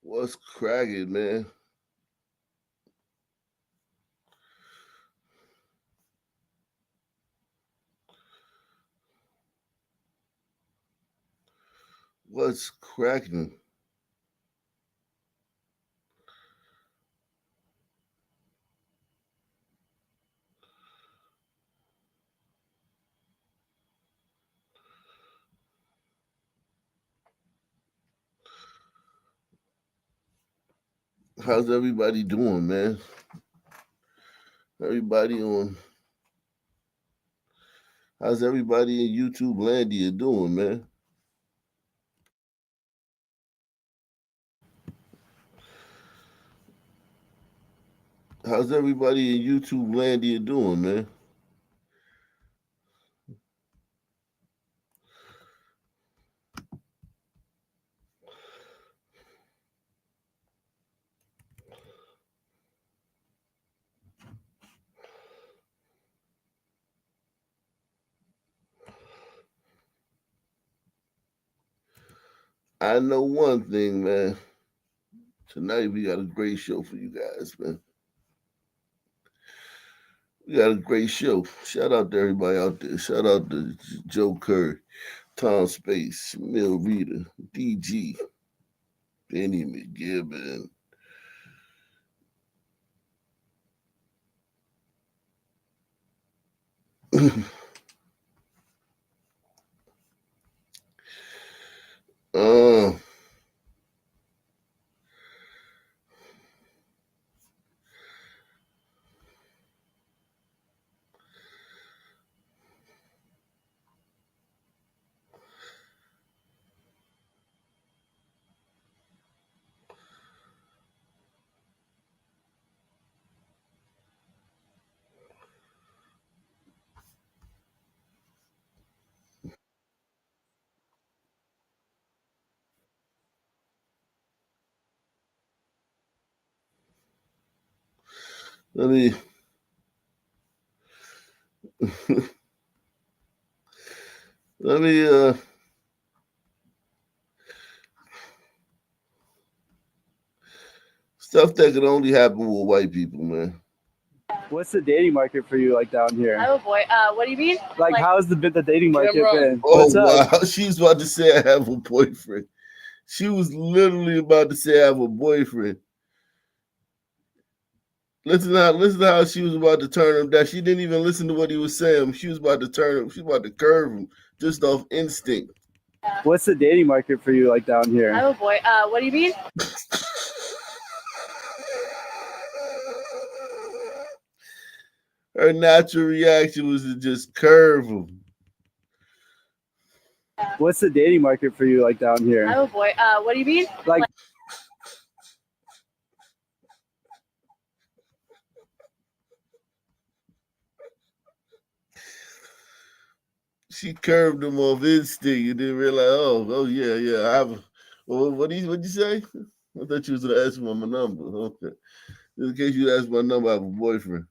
What's cracking, man? What's cracking? How's everybody doing, man? Everybody on. How's everybody in YouTube Landia doing, man? How's everybody in YouTube Landia doing, man? I know one thing, man. Tonight we got a great show for you guys, man. We got a great show. Shout out to everybody out there. Shout out to Joe Curry, Tom Space, Mill Reader, DG, Benny McGibbon. uh, let me let me stuff that could only happen with white people, man. What's the dating market for you like down here? I have a boy. What do you mean? Like how's the dating market been? Oh What's up? wow, she's about to say I have a boyfriend. She was literally about to say I have a boyfriend. Listen to how she was about to turn him down. She didn't even listen to what he was saying. She was about to turn him. She was about to curve him just off instinct. What's the dating market for you like down here? I have a boy. What do you mean? Her natural reaction was to just curve him. What's the dating market for you like down here? I have a boy. What do you mean? Like she curved him off instinct. You didn't realize, oh yeah. I have a, what'd you say? I thought you was gonna ask me my number. Okay. In case you ask my number, I have a boyfriend.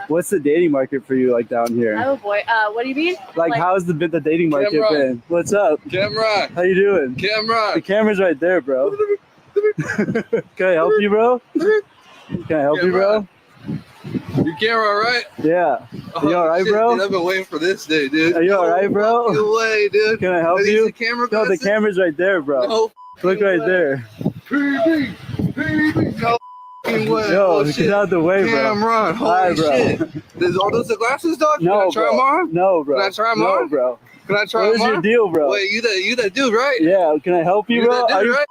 what's the dating market for you like down here? I have a boy. What do you mean? Like how's the dating market been? What's up? Camera. How you doing? Camera. The camera's right there, bro. Can I help you, bro? Can I help you, bro? Your camera all right? Yeah. Are you all right, shit, bro? Dude, I've been waiting for this day, dude. Are you all right, bro? No way, dude. Can I help Are these you? the camera No, the glasses? camera's right there, bro. No Look right there. PB. No way. Yo, Oh, get shit. out the way, bro. Camera. Holy Hi, bro. shit. Are those the glasses, dog? No, Can I try them bro. on? No, bro. Can I try them no, on? bro. Can I try What is them your on? deal, bro? Wait, you that dude, right? Yeah, can I help you, You bro? that Are dude, you? right?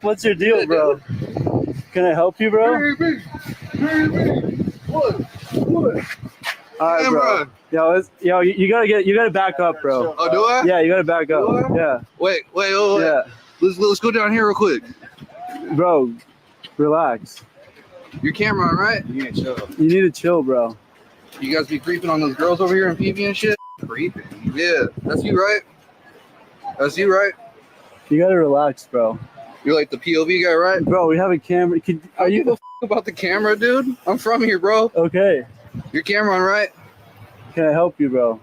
What's your deal, bro? Can I help you, bro? What? All right, bro. Yo, you gotta back up, bro. Oh, do I? Yeah, you gotta back up. Do I? Yeah, Wait. yeah, Let's go down here real quick. bro. Relax. Your camera, all right? You need to chill. You need to chill, bro. You guys be creeping on those girls over here in PV and shit? Creeping? Yeah. That's you, right? That's you, right? You gotta relax, bro. You're like the POV guy, right? Bro, we have a camera. Are you give a about the camera, dude? I'm from here, bro. Okay? Your camera on, right? Can I help you, bro?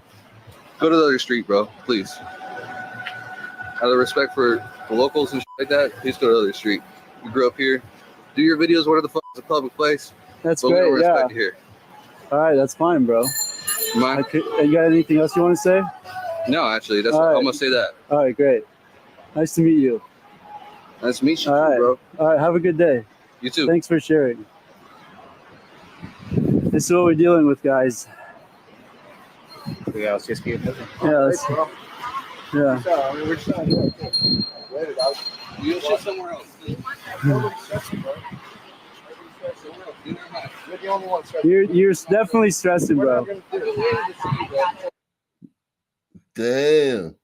Go to the other street, bro. Please. Out of respect for the locals and shit like that, please go to the other street. You grew up here. Do your videos where the fuck is a public place. That's But we don't great. Yeah. respect you here. All right, that's fine, bro. Mind? You got anything else you want to say? No, actually, that's All right. I'm gonna say that. All right, great. Nice to meet you. Nice to meet you, All right. bro. All right, have a good day. You too. Thanks for sharing. This is what we're dealing with, guys. Yeah, let's just keep it. Yeah, yeah. We're just not here. You go shit somewhere else. Nobody's stressing, bro. You're the only one stressing. You're definitely stressing, We're bro. not gonna do it. Damn.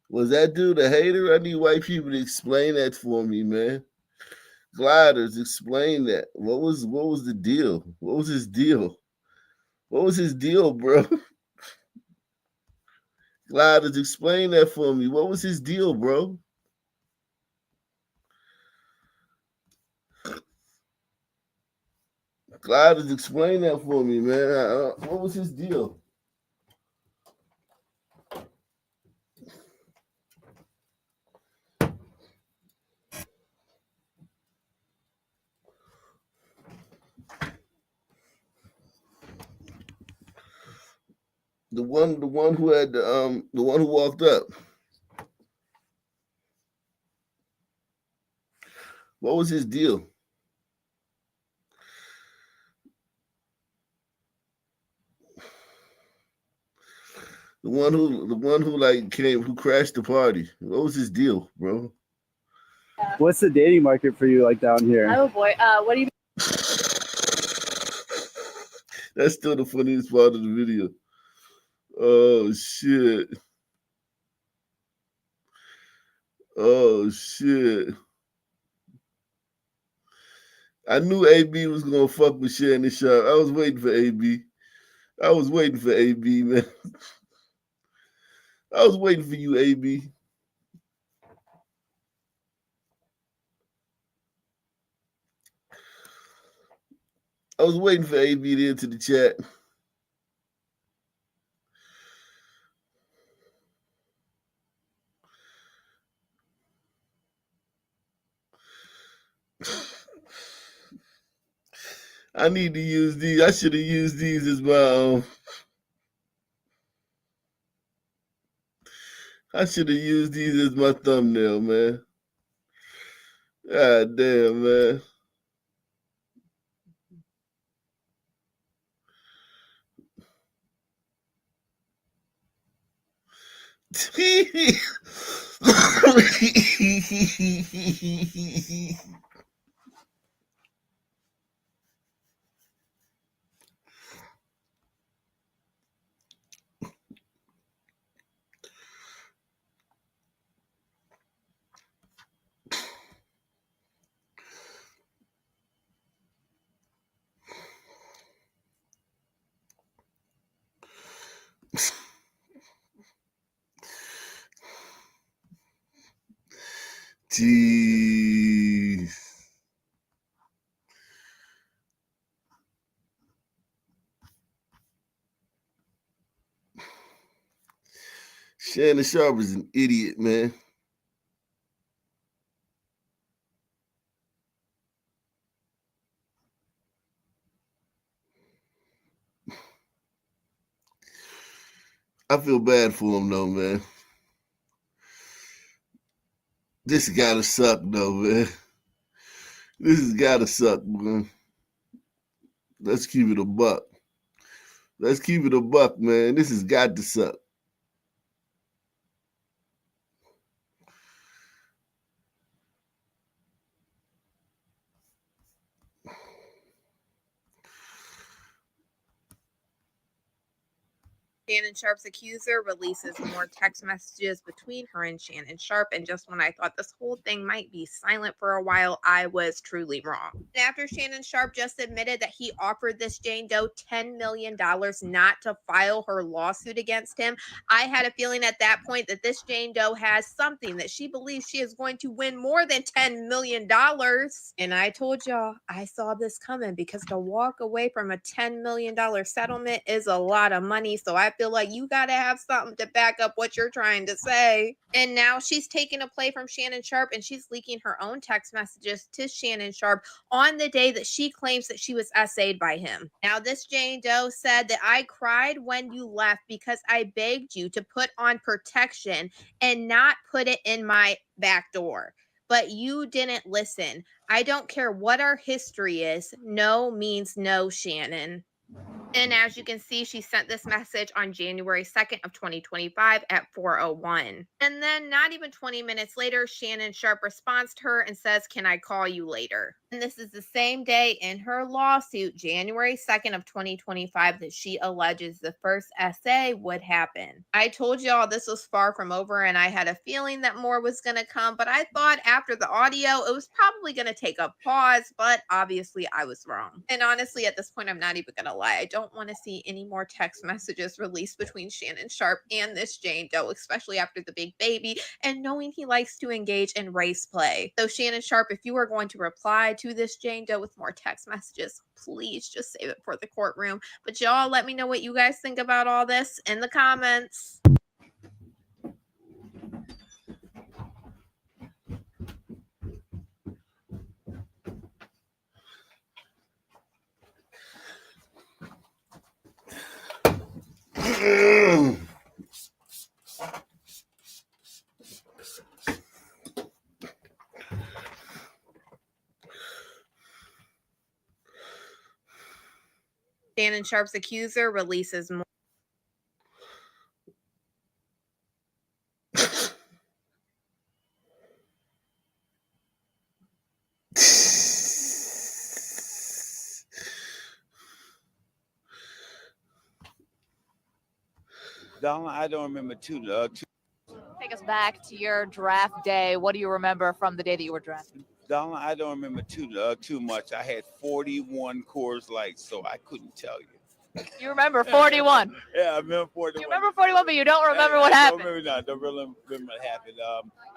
Was that dude a hater? I need white people to explain that for me, man. Gliders, explain that. What was the deal? What was his deal? What was his deal, bro? Gliders, explain that for me. What was his deal, bro? Gliders, explain that for me, man. What was his deal? The one who had the one who walked up. What was his deal? The one who like came, who crashed the party. What was his deal, bro? What's the dating market for you like down here? I'm a boy. What do you That's still the funniest part of the video. Oh shit. Oh shit. I knew AB was gonna fuck with Shannon Sharpe. I was waiting for AB. I was waiting for AB, man. I was waiting for you, AB. I was waiting for AB to enter the chat. I need to use these. I should have used these as my I should have used these as my thumbnail, man. God damn, man. Jeez. Shannon Sharpe is an idiot, man. I feel bad for him, though, man. This gotta suck, though, man. This has gotta suck, man. Let's keep it a buck. Let's keep it a buck, man. This has got to suck. Shannon Sharpe's accuser releases more text messages between her and Shannon Sharpe, and just when I thought this whole thing might be silent for a while, I was truly wrong. And after Shannon Sharpe just admitted that he offered this Jane Doe $10 million not to file her lawsuit against him, I had a feeling at that point that this Jane Doe has something, that she believes she is going to win more than $10 million. And I told y'all, I saw this coming, because to walk away from a $10 million settlement is a lot of money. So I feel like you got to have something to back up what you're trying to say. And now she's taking a play from Shannon Sharpe, and she's leaking her own text messages to Shannon Sharpe on the day that she claims that she was essayed by him. Now, this Jane Doe said that I cried when you left because I begged you to put on protection and not put it in my back door. But you didn't listen. I don't care what our history is. No means no, Shannon. And as you can see, she sent this message on January 2nd of 2025 at 4:01. And then not even 20 minutes later, Shannon Sharpe responds to her and says, "Can I call you later?" And this is the same day in her lawsuit, January 2nd of 2025, that she alleges the first essay would happen. I told y'all this was far from over, and I had a feeling that more was going to come, but I thought after the audio, it was probably going to take a pause, but obviously I was wrong. And honestly, at this point, I'm not even going to lie. I don't want to see any more text messages released between Shannon Sharpe and this Jane Doe, especially after the big baby and knowing he likes to engage in race play. So Shannon Sharpe, if you are going to reply to this Jane Doe with more text messages, please just save it for the courtroom. But y'all, let me know what you guys think about all this in the comments. Shannon Sharpe's accuser releases more. Donna, I don't remember too. Take us back to your draft day. What do you remember from the day that you were drafted? Donna, I don't remember too much. I had 41 Coors Lights, so I couldn't tell you. You remember 41. Yeah, I remember 41. You remember 41, but you don't remember what happened. Don't really remember what happened.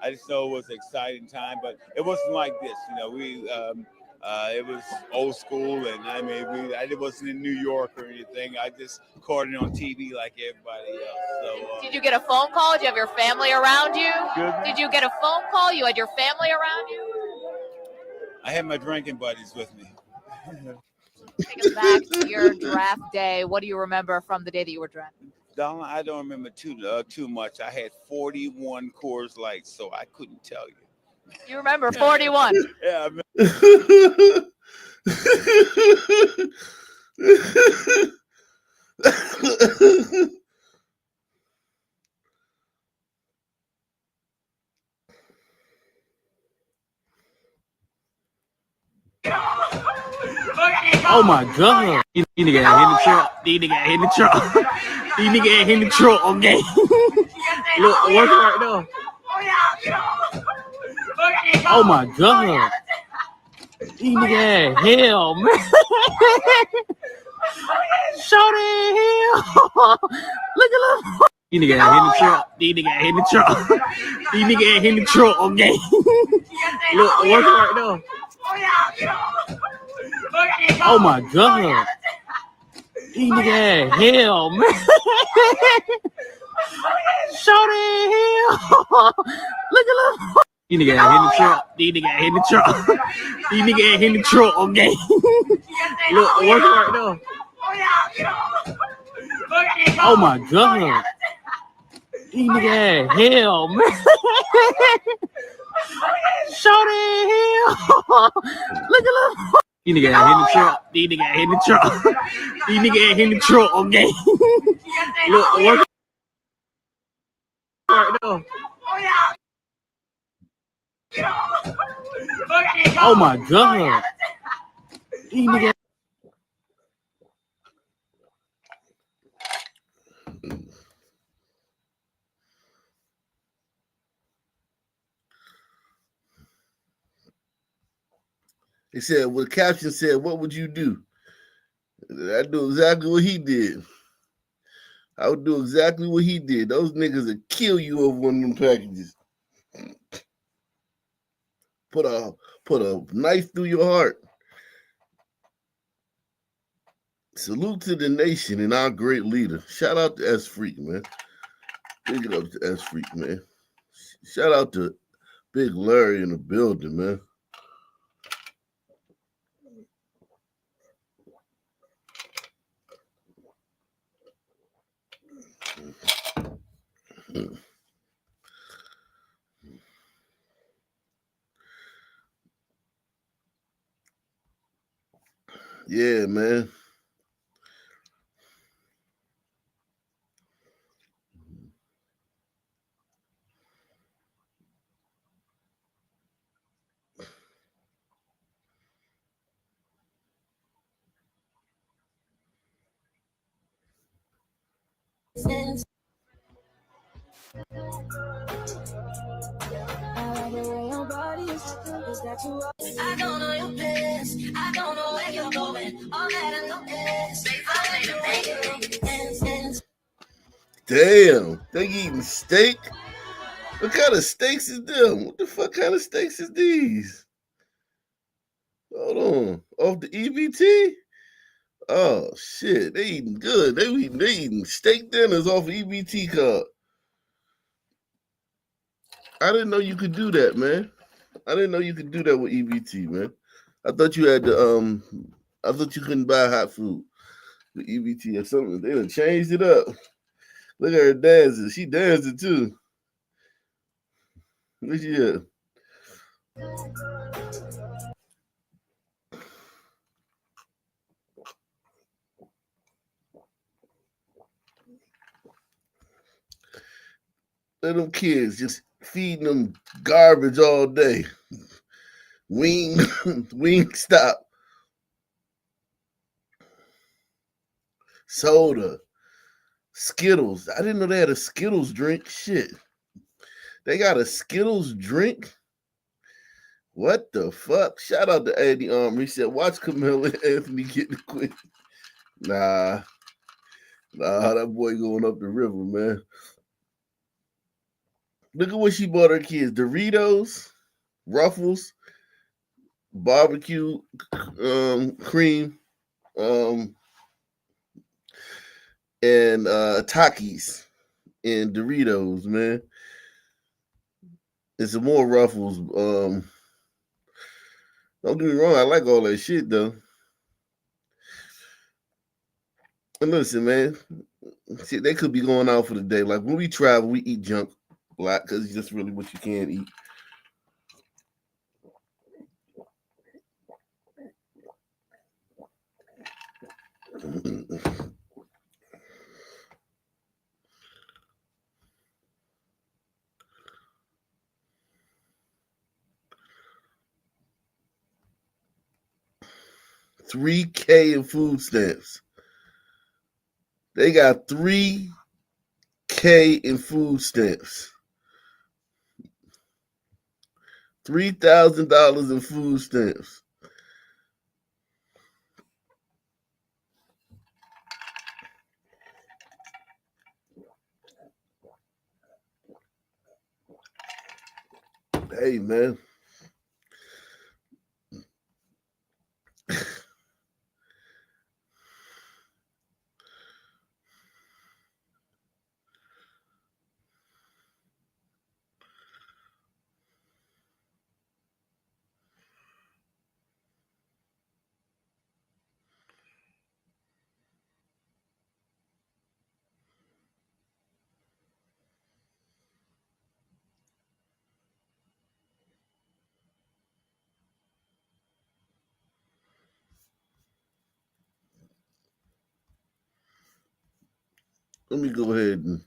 I just know it was an exciting time, but it wasn't like this. You know, it was old school, and I mean, I wasn't in New York or anything. I just caught it on TV like everybody else. So, did you get a phone call? Did you have your family around you? Good. Did you get a phone call? You had your family around you? I had my drinking buddies with me. Take us back to your draft day. What do you remember from the day that you were drafted? Donna, I don't remember too much. I had 41 Coors Lights, so I couldn't tell you. You remember 41. Yeah, Oh my God! These niggas got hit in the truck. These niggas got hit in the truck. These niggas got hit in the truck. Okay. Look, working right now. Oh my God! These niggas had hell, man. Shorty hell. Look. These niggas got hit in the truck. These niggas got hit in the truck. These niggas got hit in the truck. Okay. Look, working right now. Oh my God! These niggas had hell, man. Shorty hell. Look. These niggas got hit in the truck. These niggas got hit in the truck. These niggas got hit in the truck. Okay. Look, working right now. Oh my God! These niggas had hell, man. Shorty hell. Look. These niggas got hit in the truck. These niggas got hit in the truck. These niggas got hit in the truck. Okay. Look, working right now. Oh my God! These niggas. They said, well, the caption said, what would you do? I do exactly what he did. I would do exactly what he did. Those niggas would kill you over one of them packages. Put a knife through your heart. Salute to the nation and our great leader. Shout out to S Freak, man. Big it up to S Freak, man. Shout out to Big Larry in the building, man. Yeah, man. I don't know your place. I don't know where you're going. All that I know is Damn, they eating steak? What kind of steaks is them? What the fuck kind of steaks is these? Hold on. Off the EBT? Oh shit, they eating good. They eating steak dinners off of EBT card. I didn't know you could do that, man. I didn't know you could do that with EBT, man. I thought you had to I thought you couldn't buy hot food with EBT or something. They done changed it up. Look at her dancing. She dancing too. Look at her. Let them kids just feeding them garbage all day. Wing stop. Soda. Skittles. I didn't know they had a Skittles drink. Shit. They got a Skittles drink? What the fuck? Shout out to Eddie Armour. He said, watch Karmelo and Anthony get the quit. Nah, that boy going up the river, man. Look at what she bought her kids. Doritos, Ruffles, barbecue cream, and Takis and Doritos, man. And some more Ruffles. Don't get me wrong, I like all that shit though. And listen, man, shit, they could be going out for the day. Like when we travel, we eat junk a lot because it's just really what you can eat. $3K in food stamps. They got $3K in food stamps. $3,000 in food stamps. Hey, man. Let me go ahead and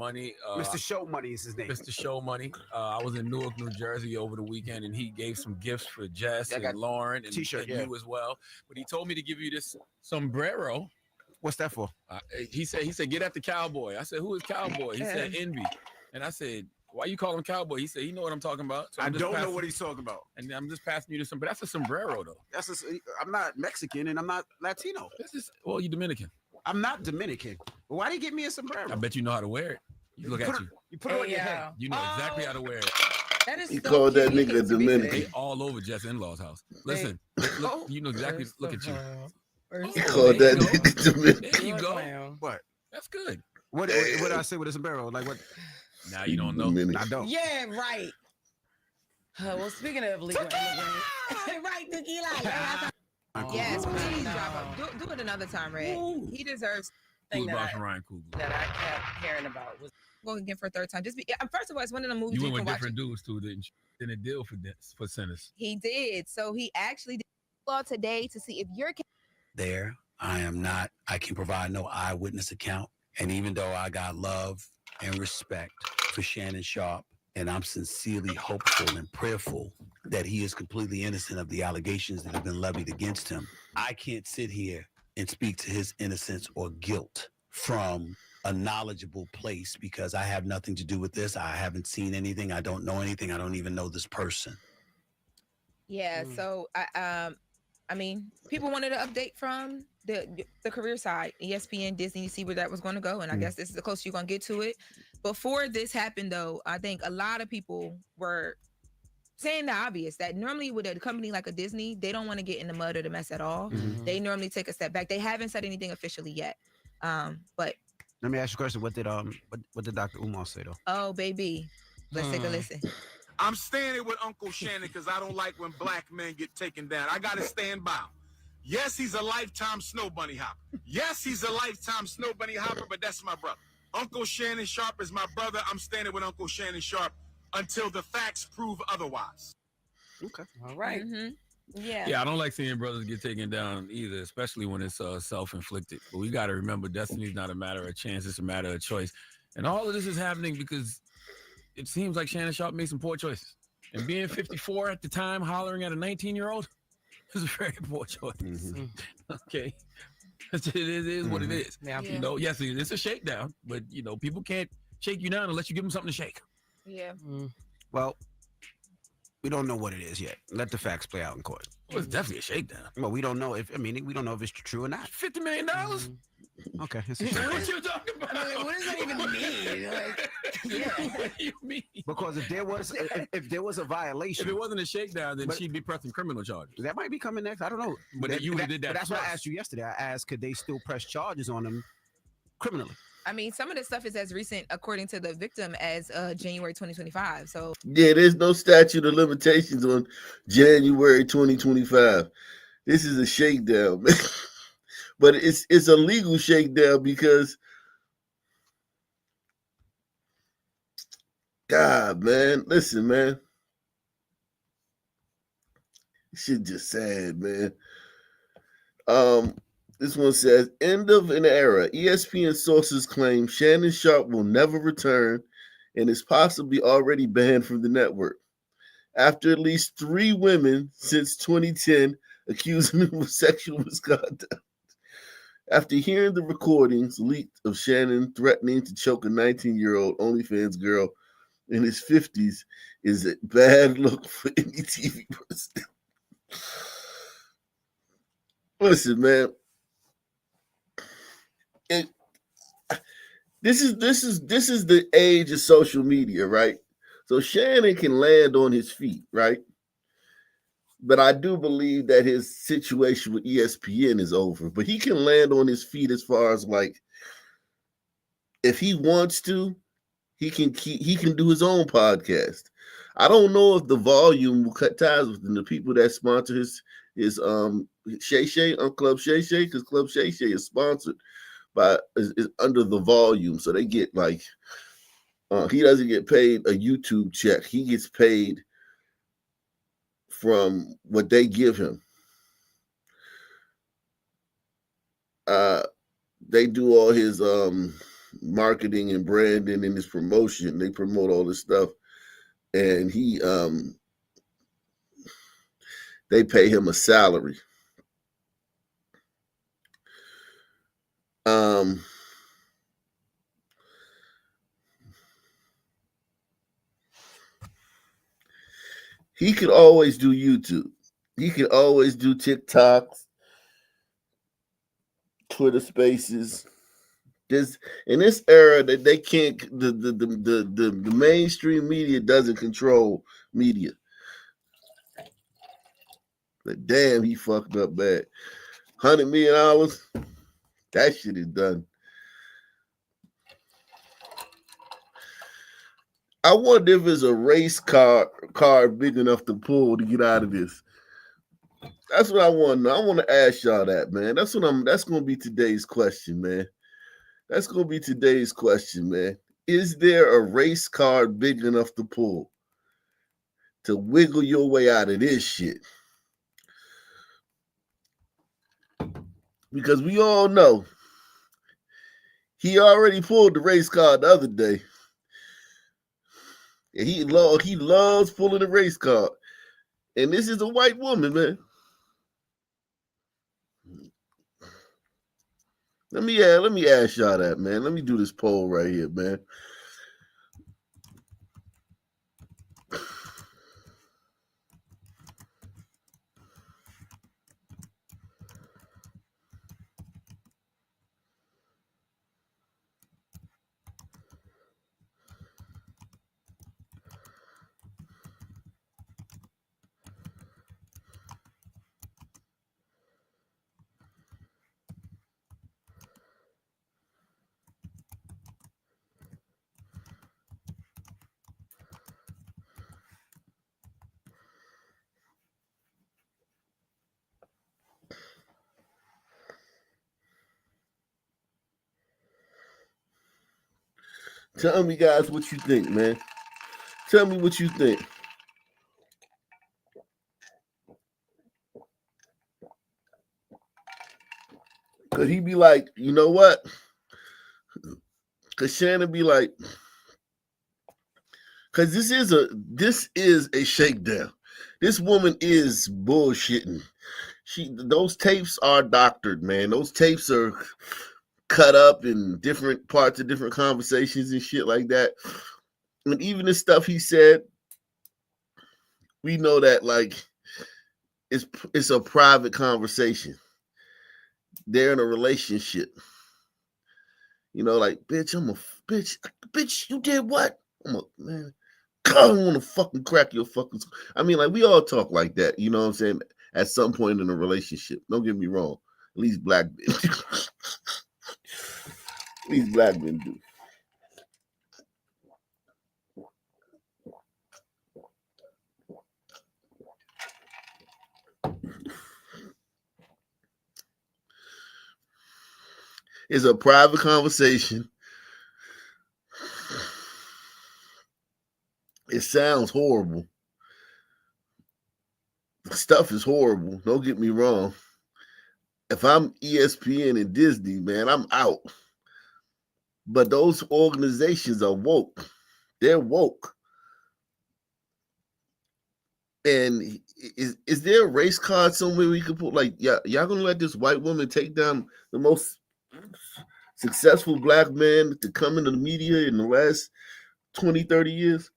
Money. Mr. Show Money is his name. Mr. Show Money. I was in Newark, New Jersey over the weekend, and he gave some gifts for Jess and Lauren and you as well. But he told me to give you this sombrero. What's that for? He said, get at the cowboy. I said, who is cowboy? He said, Envy. And I said, why you call him cowboy? He said, you know what I'm talking about. So I don't know what he's talking about. And I'm just passing you this, but that's a sombrero though. I'm not Mexican and I'm not Latino. Well, you Dominican. I'm not Dominican. Well, why did he get me a sombrero? I bet you know how to wear it. You look at you. You put it on your head. You know exactly how to wear it. That is he called that nigga Dominican. They all over Jess in-laws house. Listen, look, you know exactly. Look at you. He called that nigga Dominican. There you go. What? That's good. What did I say with a sombrero? Like what? Now you don't know. I don't. Yeah, right. Well, speaking of legal immigrants, right, Tequila. Yes, please do it another time, Red. He deserves thing that I kept hearing about was go again for a third time. First of all, it's one of the movies you you went can with watch. different dudes too, didn't you? Didn't deal for sinners. He did. So he actually did law today to see if you're there. I am not. I can provide no eyewitness account. And even though I got love and respect for Shannon Sharpe, and I'm sincerely hopeful and prayerful that he is completely innocent of the allegations that have been levied against him, I can't sit here and speak to his innocence or guilt from a knowledgeable place because I have nothing to do with this. I haven't seen anything. I don't know anything. I don't even know this person. Yeah. So I mean, people wanted an update from the career side, ESPN, Disney, see where that was going to go. And I guess this is the closest you're going to get to it. Before this happened, though, I think a lot of people were saying the obvious that normally with a company like a Disney, they don't want to get in the mud or the mess at all. Mm-hmm. They normally take a step back. They haven't said anything officially yet. But let me ask you a question. What did Dr. Umar say though? Oh, baby. Let's take a listen. I'm standing with Uncle Shannon because I don't like when black men get taken down. I got to stand by him. Yes, he's a lifetime snow bunny hopper. Yes, he's a lifetime snow bunny hopper, but that's my brother. Uncle Shannon Sharpe is my brother. I'm standing with Uncle Shannon Sharpe until the facts prove otherwise. Okay. All right. Mm-hmm. Yeah. Yeah, I don't like seeing brothers get taken down either, especially when it's self-inflicted. But we got to remember destiny's not a matter of chance. It's a matter of choice. And all of this is happening because it seems like Shannon Sharpe made some poor choices. And being 54 at the time, hollering at a 19-year-old, is a very poor choice. Mm-hmm. Okay. It is what it is. Yeah. You know, yes, it's a shakedown, but, you know, people can't shake you down unless you give them something to shake. Yeah. Well, we don't know what it is yet. Let the facts play out in court. Well, it's definitely a shakedown. Well, we don't know we don't know if it's true or not. $50 million? Okay. What you talking about? I mean, what does that even mean? Like, yeah. What do you mean? Because if there was a violation, if it wasn't a shakedown, then she'd be pressing criminal charges. That might be coming next. I don't know. But you did that. But that's what I asked you yesterday. I asked, could they still press charges on them criminally? I mean, some of this stuff is as recent, according to the victim, as January 2025. So yeah, there's no statute of limitations on January 2025. This is a shakedown, man. But it's a legal shakedown because, God, man, listen, man. Shit just sad, man. This one says, end of an era. ESPN sources claim Shannon Sharpe will never return and is possibly already banned from the network. After at least 3 women since 2010 accusing him of sexual misconduct. After hearing the recordings leaked of Shannon threatening to choke a 19-year-old OnlyFans girl in his 50s is a bad look for any TV person. Listen, man. This is the age of social media, right? So Shannon can land on his feet, right? But I do believe that his situation with ESPN is over. But he can land on his feet as far as like, if he wants to, he can do his own podcast. I don't know if the volume will cut ties with the people that sponsor his Shay Shay on Club Shay Shay, because Club Shay Shay is sponsored by is under the volume, so they get like he doesn't get paid a YouTube check. He gets paid from what they give him. They do all his marketing and branding and his promotion. They promote all this stuff, and they pay him a salary. He could always do YouTube. He could always do TikToks, Twitter Spaces. In this era that they can't, the mainstream media doesn't control media. But damn, he fucked up bad. $100 million, that shit is done. I wonder if it's a race car big enough to pull to get out of this. That's what I want to know. I want to ask y'all that, man. That's gonna be today's question, man. That's gonna be today's question, man. Is there a race car big enough to pull to wiggle your way out of this shit? Because we all know he already pulled the race car the other day. And he loves pulling the race car. And this is a white woman, man. Let me ask y'all that, man. Let me do this poll right here, man. Tell me, guys, what you think, man. Tell me what you think. Could he be like, you know what? Could Shannon be like, because this is a shakedown. This woman is bullshitting. Those tapes are doctored, man. Those tapes are cut up in different parts of different conversations and shit like that. And even the stuff he said, we know that like it's a private conversation. They're in a relationship. You know, like, bitch, bitch, you did what? Man, God, I want to fucking crack your fucking. I mean, like, we all talk like that, you know what I'm saying? At some point in a relationship. Don't get me wrong. At least black men. At least black men do. It's a private conversation. It sounds horrible. Stuff is horrible. Don't get me wrong. If I'm ESPN and Disney, man, I'm out. But those organizations are woke. They're woke. And is there a race card somewhere we could put, like, y'all gonna let this white woman take down the most successful black man to come into the media in the last 20, 30 years?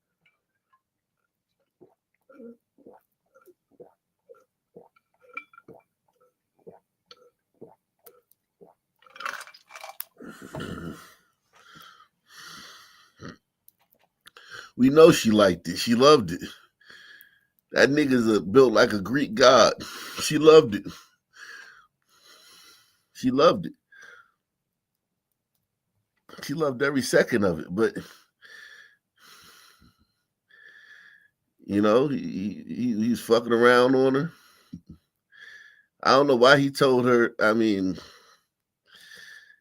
We know she liked it. She loved it. That nigga's built like a Greek god. She loved it. She loved it. She loved every second of it. But, you know, he's fucking around on her. I don't know why he told her. I mean,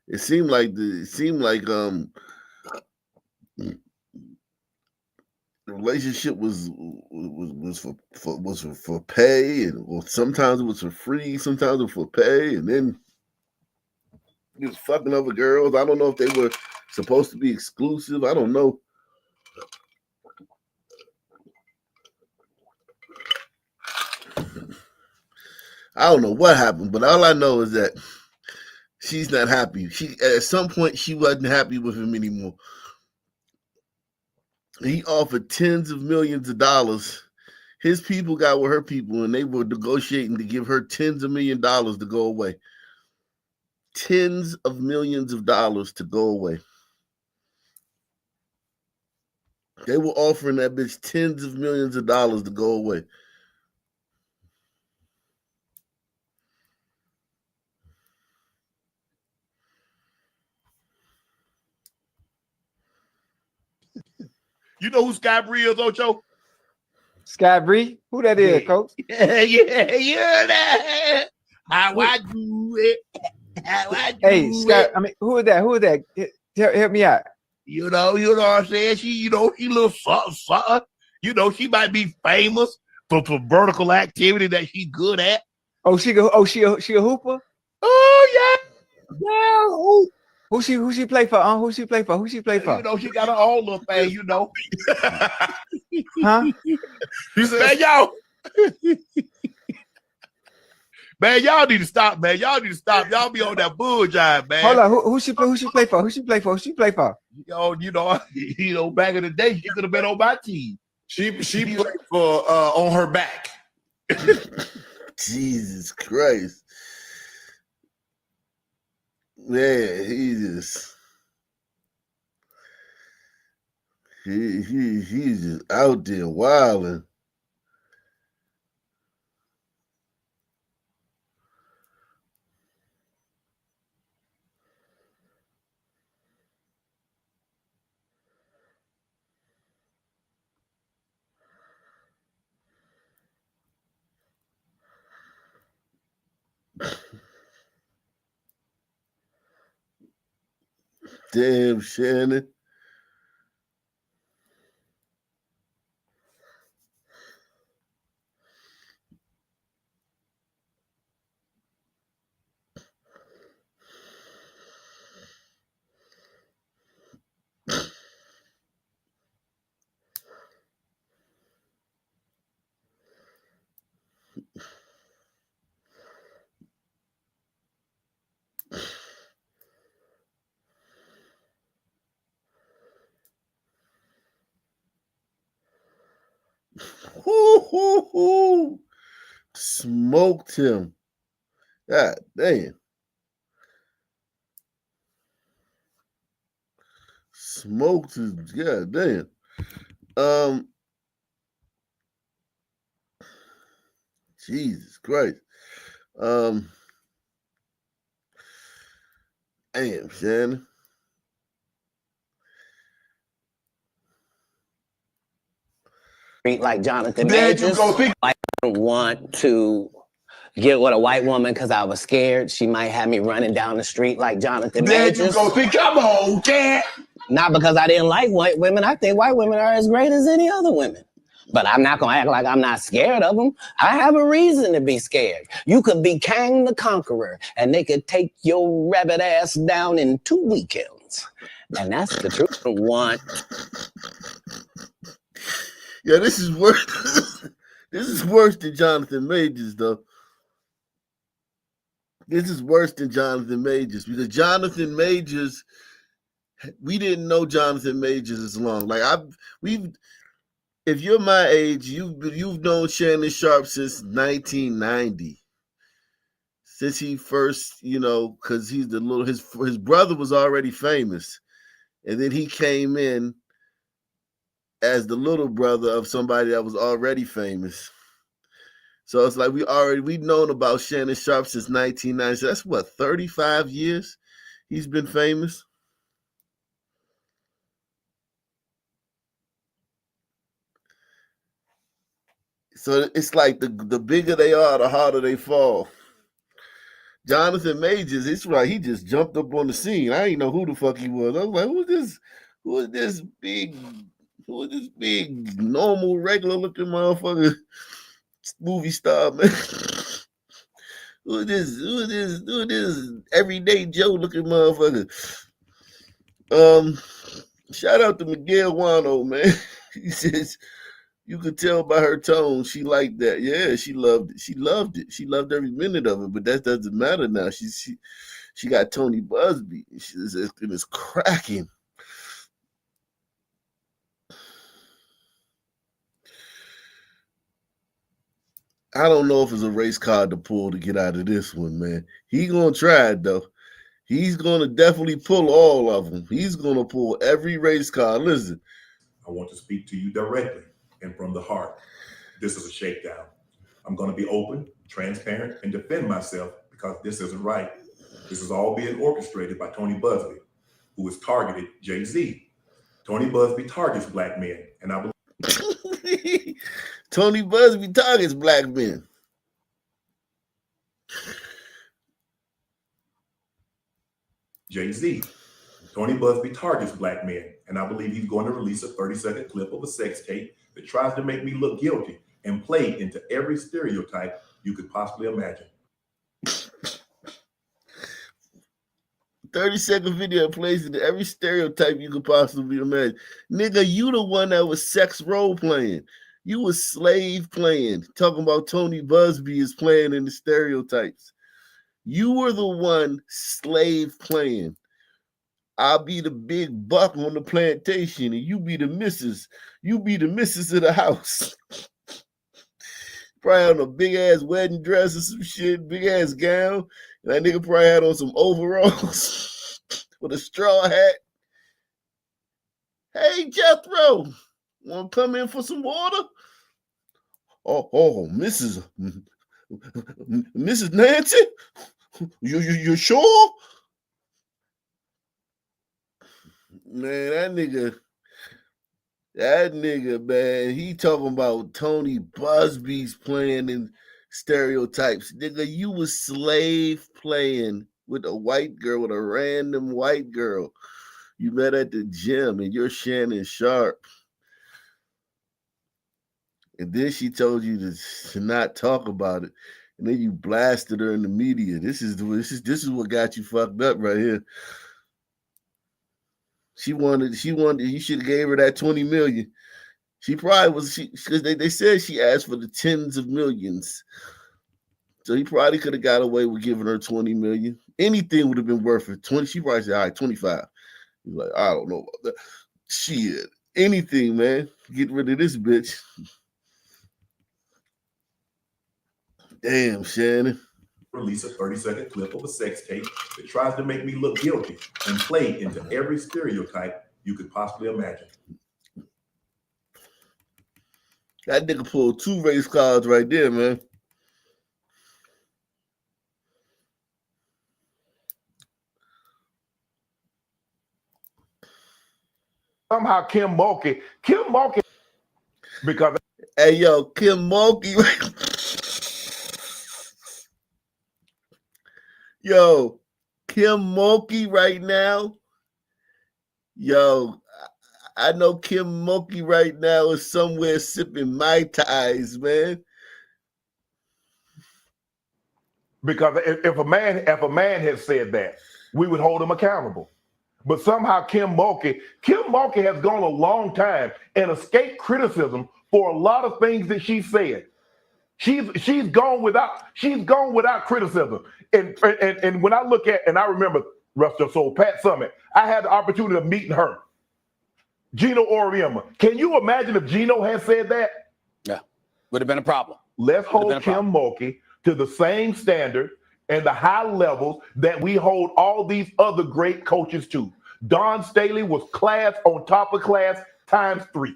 it seemed like the relationship was for pay, and or sometimes it was for free, sometimes it was for pay, and then he was fucking other girls. I don't know if they were supposed to be exclusive. I don't know. I don't know what happened, but all I know is that she's not happy. She at some point she wasn't happy with him anymore. He offered tens of millions of dollars. His people got with her people, and they were negotiating to give her tens of millions of dollars to go away. Tens of millions of dollars to go away. They were offering that bitch tens of millions of dollars to go away. You know who Sky Bree is, Ocho? Sky Bree? Who that is, Coach? Yeah. How I do it. How I do Hey, Sky. it. I mean, who is that? Who is that? Help me out. You know what I'm saying? She little something. She might be famous for vertical activity that she's good at. Oh, she a hooper? Oh yeah. Yeah. Who she play for? Who she play for? She got her own little thing, Huh? Man, y'all need to stop, man. Y'all need to stop. Y'all be on that bull jive, man. Hold on. Who she play for? Who she play for? Back in the day, she could have been on my team. She played for on her back. Jesus Christ. Man, he's just out there wilding. Damn, Shannon. Smoked him. God damn. Smoked his god damn. Jesus Christ. Damn, Shannon. Like Jonathan Majors. I didn't want to get with a white woman because I was scared she might have me running down the street like Jonathan Majors. Come on, cat. Not because I didn't like white women. I think white women are as great as any other women. But I'm not going to act like I'm not scared of them. I have a reason to be scared. You could be Kang the Conqueror, and they could take your rabbit ass down in 2 weekends. And that's the truth. Yeah, this is worse. This is worse than Jonathan Majors, though. This is worse than Jonathan Majors because Jonathan Majors, we didn't know Jonathan Majors as long. If you're my age, you've known Shannon Sharpe since 1990. Since he first, because he's his brother was already famous, and then he came in as the little brother of somebody that was already famous. So it's like we've known about Shannon Sharpe since 1990. So that's what, 35 years he's been famous. So it's like the bigger they are, the harder they fall. Jonathan Majors, it's right. He just jumped up on the scene. I didn't know who the fuck he was. I was like, who is this big normal, regular looking motherfucker movie star, man? Who is this everyday Joe looking motherfucker? Shout out to Miguel Wano, man. He says you could tell by her tone she liked that. Yeah, she loved it. She loved it. She loved every minute of it. But that doesn't matter now. She got Tony Busby. It's cracking. I don't know if it's a race card to pull to get out of this one, man. He gonna try it though. He's gonna definitely pull all of them. He's gonna pull every race card. Listen, I want to speak to you directly and from the heart. This is a shakedown. I'm going to be open, transparent, and defend myself because this isn't right. This is all being orchestrated by Tony Busby, who has targeted Jay-Z. Tony Busby targets black men, and I believe Tony Busby targets black men. Jay-Z. Tony Busby targets black men, and I believe he's going to release a 30-second clip of a sex tape that tries to make me look guilty and play into every stereotype you could possibly imagine. 30-second video plays into every stereotype you could possibly imagine. Nigga, you the one that was sex role playing. You was slave playing. Talking about Tony Busby is playing in the stereotypes. You were the one slave playing. I'll be the big buck on the plantation, and you be the missus. You be the missus of the house. Probably on a big ass wedding dress or some shit, big ass gown. And that nigga probably had on some overalls with a straw hat. Hey, Jethro, want to come in for some water? Oh, Mrs. Nancy, you sure? Man, that nigga, man, he talking about Tony Busby's playing in stereotypes. Nigga, you was slave playing with a white girl, with a random white girl you met at the gym, and you're Shannon Sharpe. And then she told you to not talk about it. And then you blasted her in the media. This is what got you fucked up right here. She wanted, you should have gave her that 20 million. She probably was, because they said she asked for the tens of millions. So he probably could have got away with giving her 20 million. Anything would have been worth it. 20, she probably said, all right, 25. He's like, I don't know about that. Shit. Anything, man. Get rid of this bitch. Damn, Shannon. Release a 30-second clip of a sex tape that tries to make me look guilty and play into every stereotype you could possibly imagine. That nigga pulled 2 race cards right there, man. Somehow Kim Mulkey, because hey yo, Kim Mulkey, yo, Kim Mulkey right now, yo, I know Kim Mulkey right now is somewhere sipping Mai Tais, man. Because if a man had said that, we would hold him accountable. But somehow Kim Mulkey has gone a long time and escaped criticism for a lot of things that she said. She's gone without criticism. And when I look at, and I remember rest of soul, Pat Summitt, I had the opportunity of meeting her. Gino Auriemma. Can you imagine if Gino had said that? Yeah, would have been a problem. Let's hold Kim Mulkey to the same standard and the high levels that we hold all these other great coaches to. Dawn Staley was class on top of class times 3.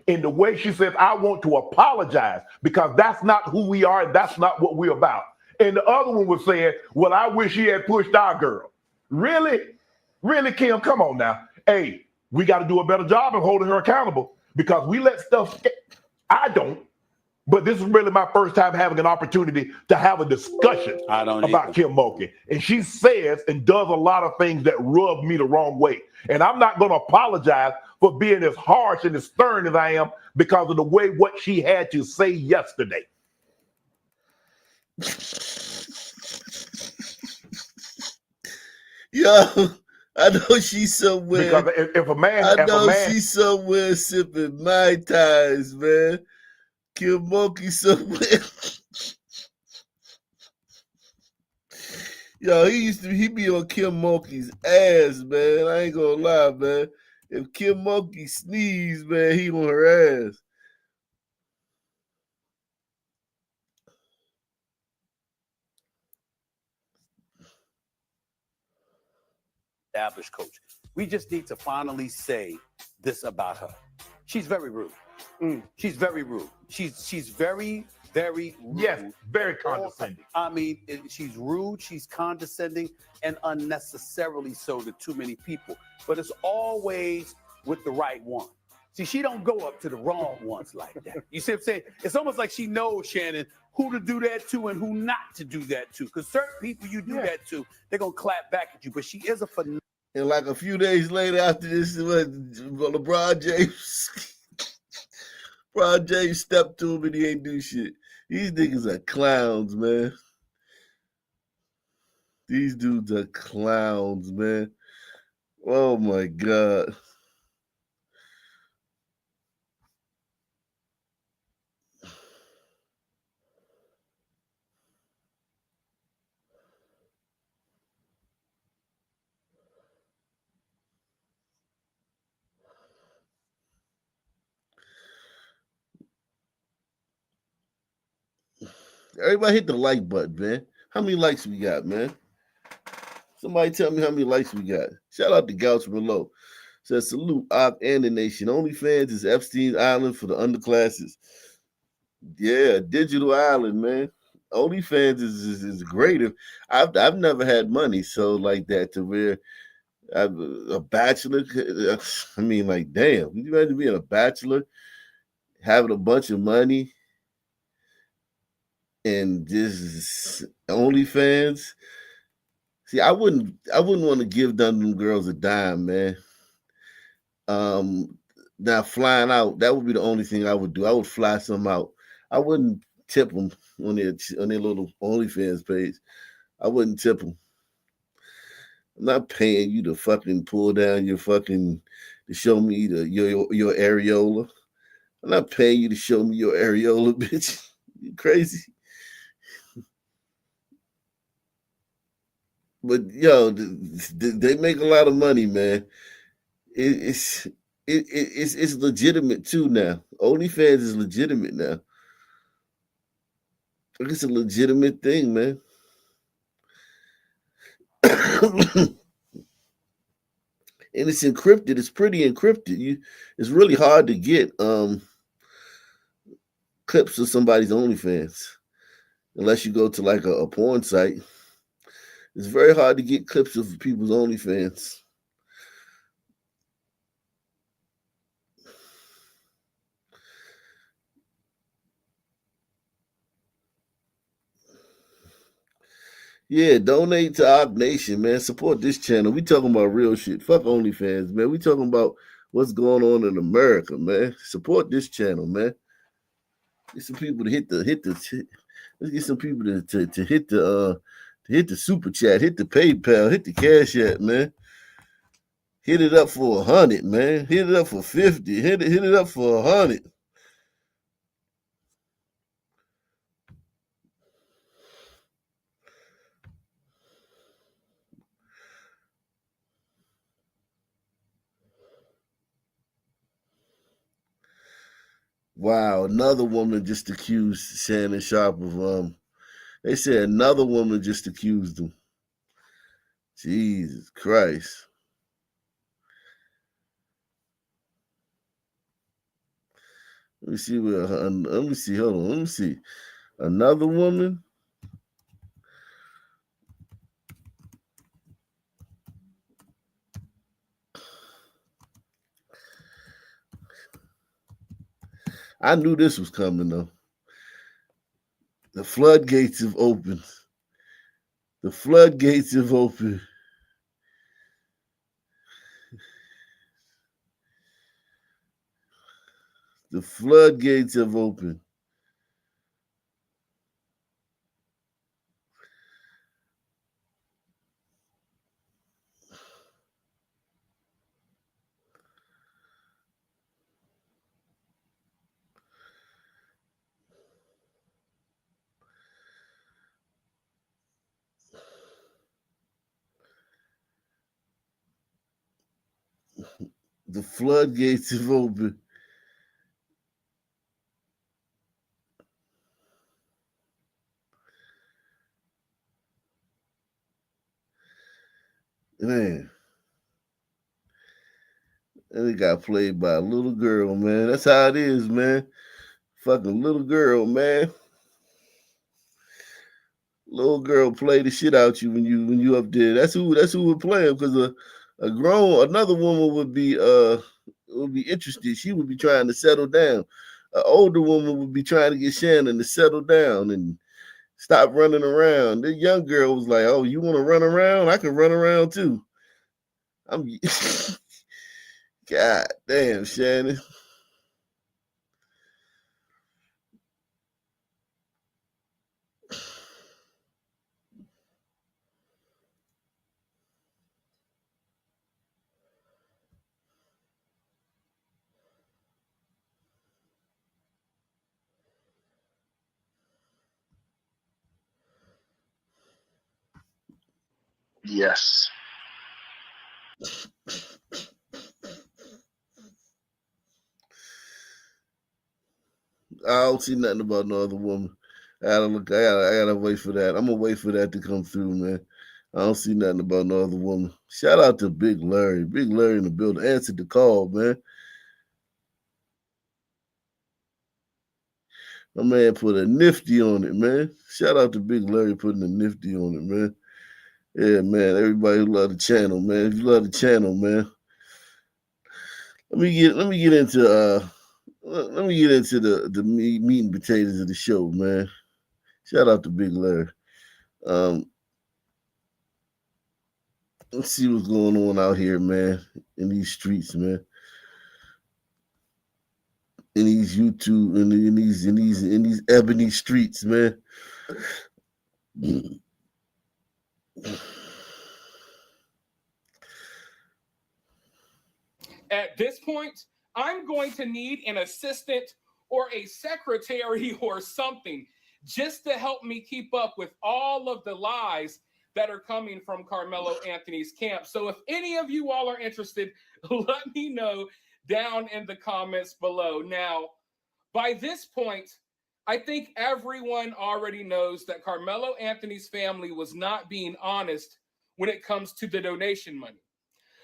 In the way she says, I want to apologize because that's not who we are and that's not what we're about. And the other one was saying, well, I wish he had pushed our girl. Really? Really, Kim? Come on now. Hey, we got to do a better job of holding her accountable because we let stuff, I don't. But this is really my first time having an opportunity to have a discussion about Kim Mulkey. And she says and does a lot of things that rub me the wrong way. And I'm not going to apologize for being as harsh and as stern as I am because of the way what she had to say yesterday. Yo, I know she's somewhere. Because if a man, I know she's somewhere sipping Mai Tais, man. Kim Monkey somewhere. Yo, he be on Kim Monkey's ass, man. I ain't gonna lie, man. If Kim Monkey sneeze, man, he on her ass. Established coach. We just need to finally say this about her. She's very rude. She's very rude. She's very, very rude. Yes, very condescending. I mean, she's rude, she's condescending, and unnecessarily so to too many people. But it's always with the right one. See, she don't go up to the wrong ones like that. You see what I'm saying? It's almost like she knows, Shannon, who to do that to and who not to do that to. Because certain people you do that to, they're going to clap back at you. But she is a phenomenal. And like a few days later after this, LeBron James stepped to him and he ain't do shit. These niggas are clowns, man. These dudes are clowns, man. Oh my God. Everybody hit the like button, man. How many likes we got, man? Somebody tell me how many likes we got. Shout out to Gouch Below. Says salute Op and the nation. OnlyFans is Epstein's Island for the underclasses. Yeah, digital island, man. OnlyFans is great. I've never had money so like that to where I'm a bachelor. I mean, like, damn. Can you imagine being a bachelor, having a bunch of money, and just OnlyFans? See, I wouldn't want to give none of them girls a dime, man. Now flying out, that would be the only thing I would do. I would fly some out. I wouldn't tip them on their little OnlyFans page. I wouldn't tip them. I'm not paying you to fucking pull down your fucking to show me your areola. I'm not paying you to show me your areola, bitch. You crazy? But yo, they make a lot of money, man. It's legitimate too now. OnlyFans is legitimate now. It's a legitimate thing, man. And it's encrypted. It's pretty encrypted. It's really hard to get clips of somebody's OnlyFans unless you go to like a porn site. It's very hard to get clips of people's OnlyFans. Yeah, donate to Op Nation, man. Support this channel. We talking about real shit. Fuck OnlyFans, man. We talking about what's going on in America, man. Support this channel, man. Get some people to hit the. Let's get some people to hit the super chat, hit the PayPal, hit the Cash App, man. Hit it up for 100, man. Hit it up for 50. Hit it up for 100. Wow, another woman just accused Shannon Sharpe of they said another woman just accused him. Jesus Christ. Let me see let me see, hold on, let me see. Another woman. I knew this was coming though. The floodgates have opened. The floodgates have opened. The floodgates have opened. The floodgates have opened. Man. And it got played by a little girl, man. That's how it is, man. Fucking little girl, man. Little girl play the shit out you when you up there. That's who would play him, because another woman would be interested. She would be trying to settle down. An older woman would be trying to get Shannon to settle down and stop running around. The young girl was like, "Oh, you want to run around? I can run around too." I'm God damn, Shannon. Yes. I don't see nothing about no other woman. I gotta wait for that. I'm gonna wait for that to come through, man. I don't see nothing about no other woman. Shout out to Big Larry. Big Larry in the building. Answered the call, man. My man put a nifty on it, man. Shout out to Big Larry putting a nifty on it, man. Yeah, man. Everybody who love the channel, man. If you love the channel, man. Let me get into the meat and potatoes of the show, man. Shout out to Big Larry. Let's see what's going on out here, man, in these streets, man. In these YouTube, in these ebony streets, man. At this point, I'm going to need an assistant or a secretary or something just to help me keep up with all of the lies that are coming from Karmelo Anthony's camp. So if any of you all are interested, let me know down in the comments below. Now, by this point, I think everyone already knows that Karmelo Anthony's family was not being honest when it comes to the donation money.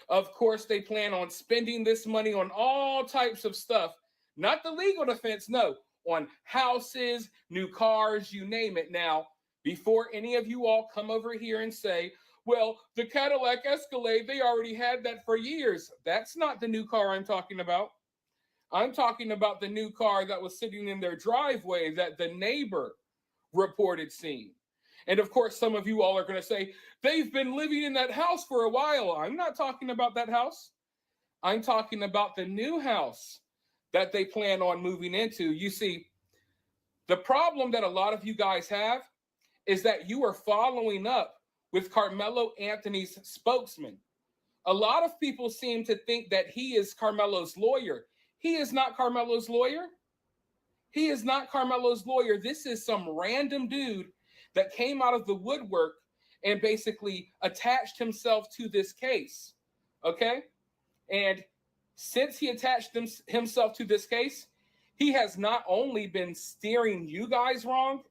Of course, they plan on spending this money on all types of stuff, not the legal defense, no, on houses, new cars, you name it. Now, before any of you all come over here and say, well, the Cadillac Escalade, they already had that for years. That's not the new car I'm talking about. I'm talking about the new car that was sitting in their driveway that the neighbor reported seeing. And of course, some of you all are going to say, they've been living in that house for a while. I'm not talking about that house. I'm talking about the new house that they plan on moving into. You see, the problem that a lot of you guys have is that you are following up with Karmelo Anthony's spokesman. A lot of people seem to think that he is Karmelo's lawyer. He is not Karmelo's lawyer. He is not Karmelo's lawyer. This is some random dude that came out of the woodwork and basically attached himself to this case. Okay? And since he attached himself to this case, he has not only been steering you guys wrong,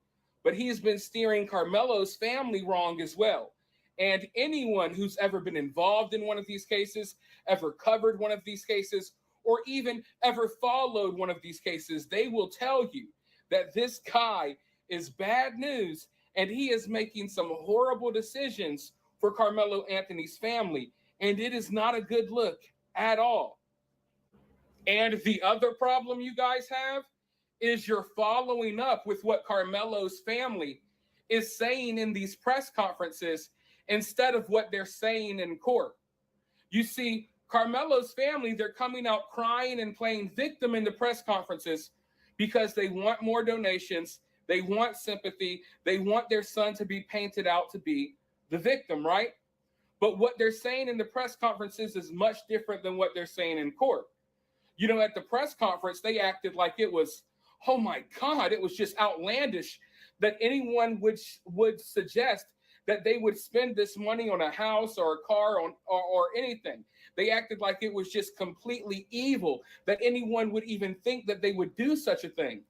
but he has been steering Karmelo's family wrong as well. And anyone who's ever been involved in one of these cases, ever covered one of these cases, or even ever followed one of these cases, they will tell you that this guy is bad news and he is making some horrible decisions for Karmelo Anthony's family. And it is not a good look at all. And the other problem you guys have is you're following up with what Karmelo's family is saying in these press conferences instead of what they're saying in court. You see, Karmelo's family, they're coming out crying and playing victim in the press conferences because they want more donations, they want sympathy, they want their son to be painted out to be the victim, right? But what they're saying in the press conferences is much different than what they're saying in court. You know, at the press conference, they acted like it was, oh my God, it was just outlandish that anyone would suggest that they would spend this money on a house or a car or anything. They acted like it was just completely evil that anyone would even think that they would do such a thing.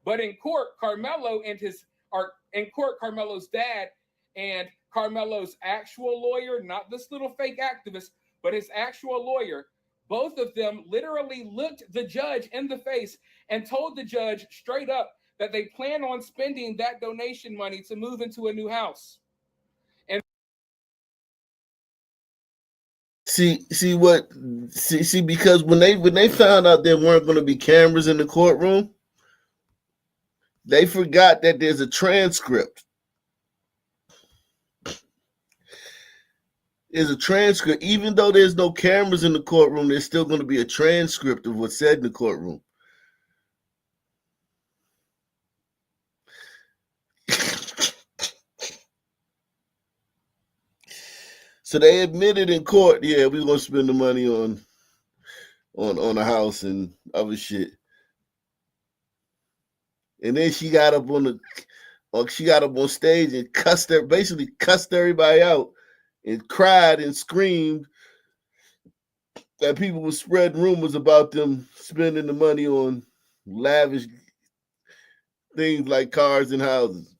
But in court, Karmelo and Karmelo's dad and Karmelo's actual lawyer, not this little fake activist, but his actual lawyer, both of them literally looked the judge in the face and told the judge straight up that they plan on spending that donation money to move into a new house. And see, because when they found out there weren't going to be cameras in the courtroom, they forgot that there's a transcript. There's a transcript. Even though there's no cameras in the courtroom, there's still going to be a transcript of what's said in the courtroom. So they admitted in court, yeah, we're going to spend the money on a house and other shit. And then she got up on stage and basically cussed everybody out and cried and screamed that people were spreading rumors about them spending the money on lavish things like cars and houses.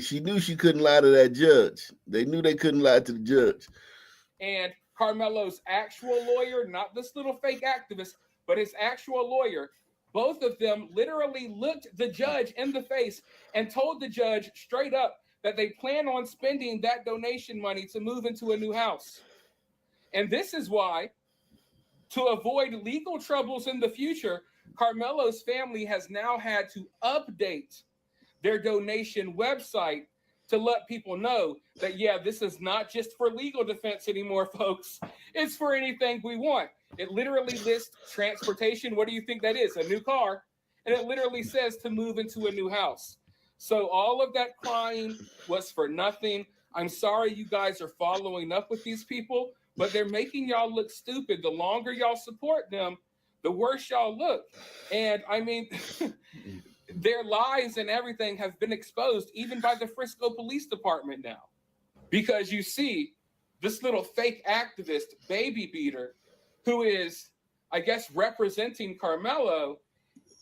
She knew she couldn't lie to that judge. They knew they couldn't lie to the judge. And Karmelo's actual lawyer, not this little fake activist, but his actual lawyer, both of them literally looked the judge in the face and told the judge straight up that they plan on spending that donation money to move into a new house. And this is why, to avoid legal troubles in the future, Karmelo's family has now had to update their donation website to let people know that, yeah, this is not just for legal defense anymore, folks. It's for anything we want. It literally lists transportation. What do you think that is? A new car. And it literally says to move into a new house. So all of that crying was for nothing. I'm sorry you guys are following up with these people, but they're making y'all look stupid. The longer y'all support them, the worse y'all look. And I mean, their lies and everything have been exposed even by the Frisco Police Department now. Because you see, this little fake activist, Baby Beater, who is, I guess, representing Karmelo,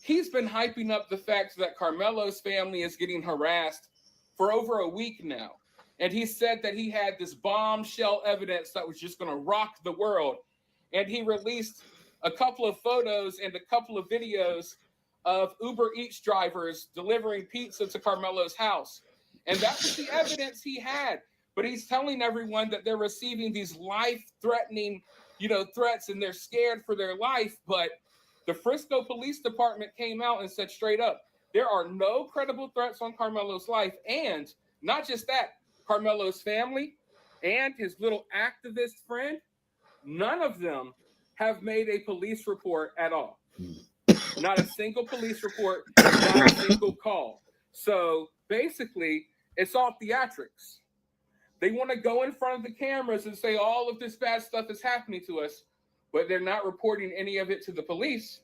he's been hyping up the fact that Karmelo's family is getting harassed for over a week now. And he said that he had this bombshell evidence that was just going to rock the world. And he released a couple of photos and a couple of videos of Uber Eats drivers delivering pizza to Karmelo's house. And that was the evidence he had. But he's telling everyone that they're receiving these life-threatening, threats, and they're scared for their life. But the Frisco Police Department came out and said straight up, there are no credible threats on Karmelo's life. And not just that, Karmelo's family and his little activist friend, none of them have made a police report at all. Not a single police report, not a single call. So basically, it's all theatrics. They want to go in front of the cameras and say all of this bad stuff is happening to us, but they're not reporting any of it to the police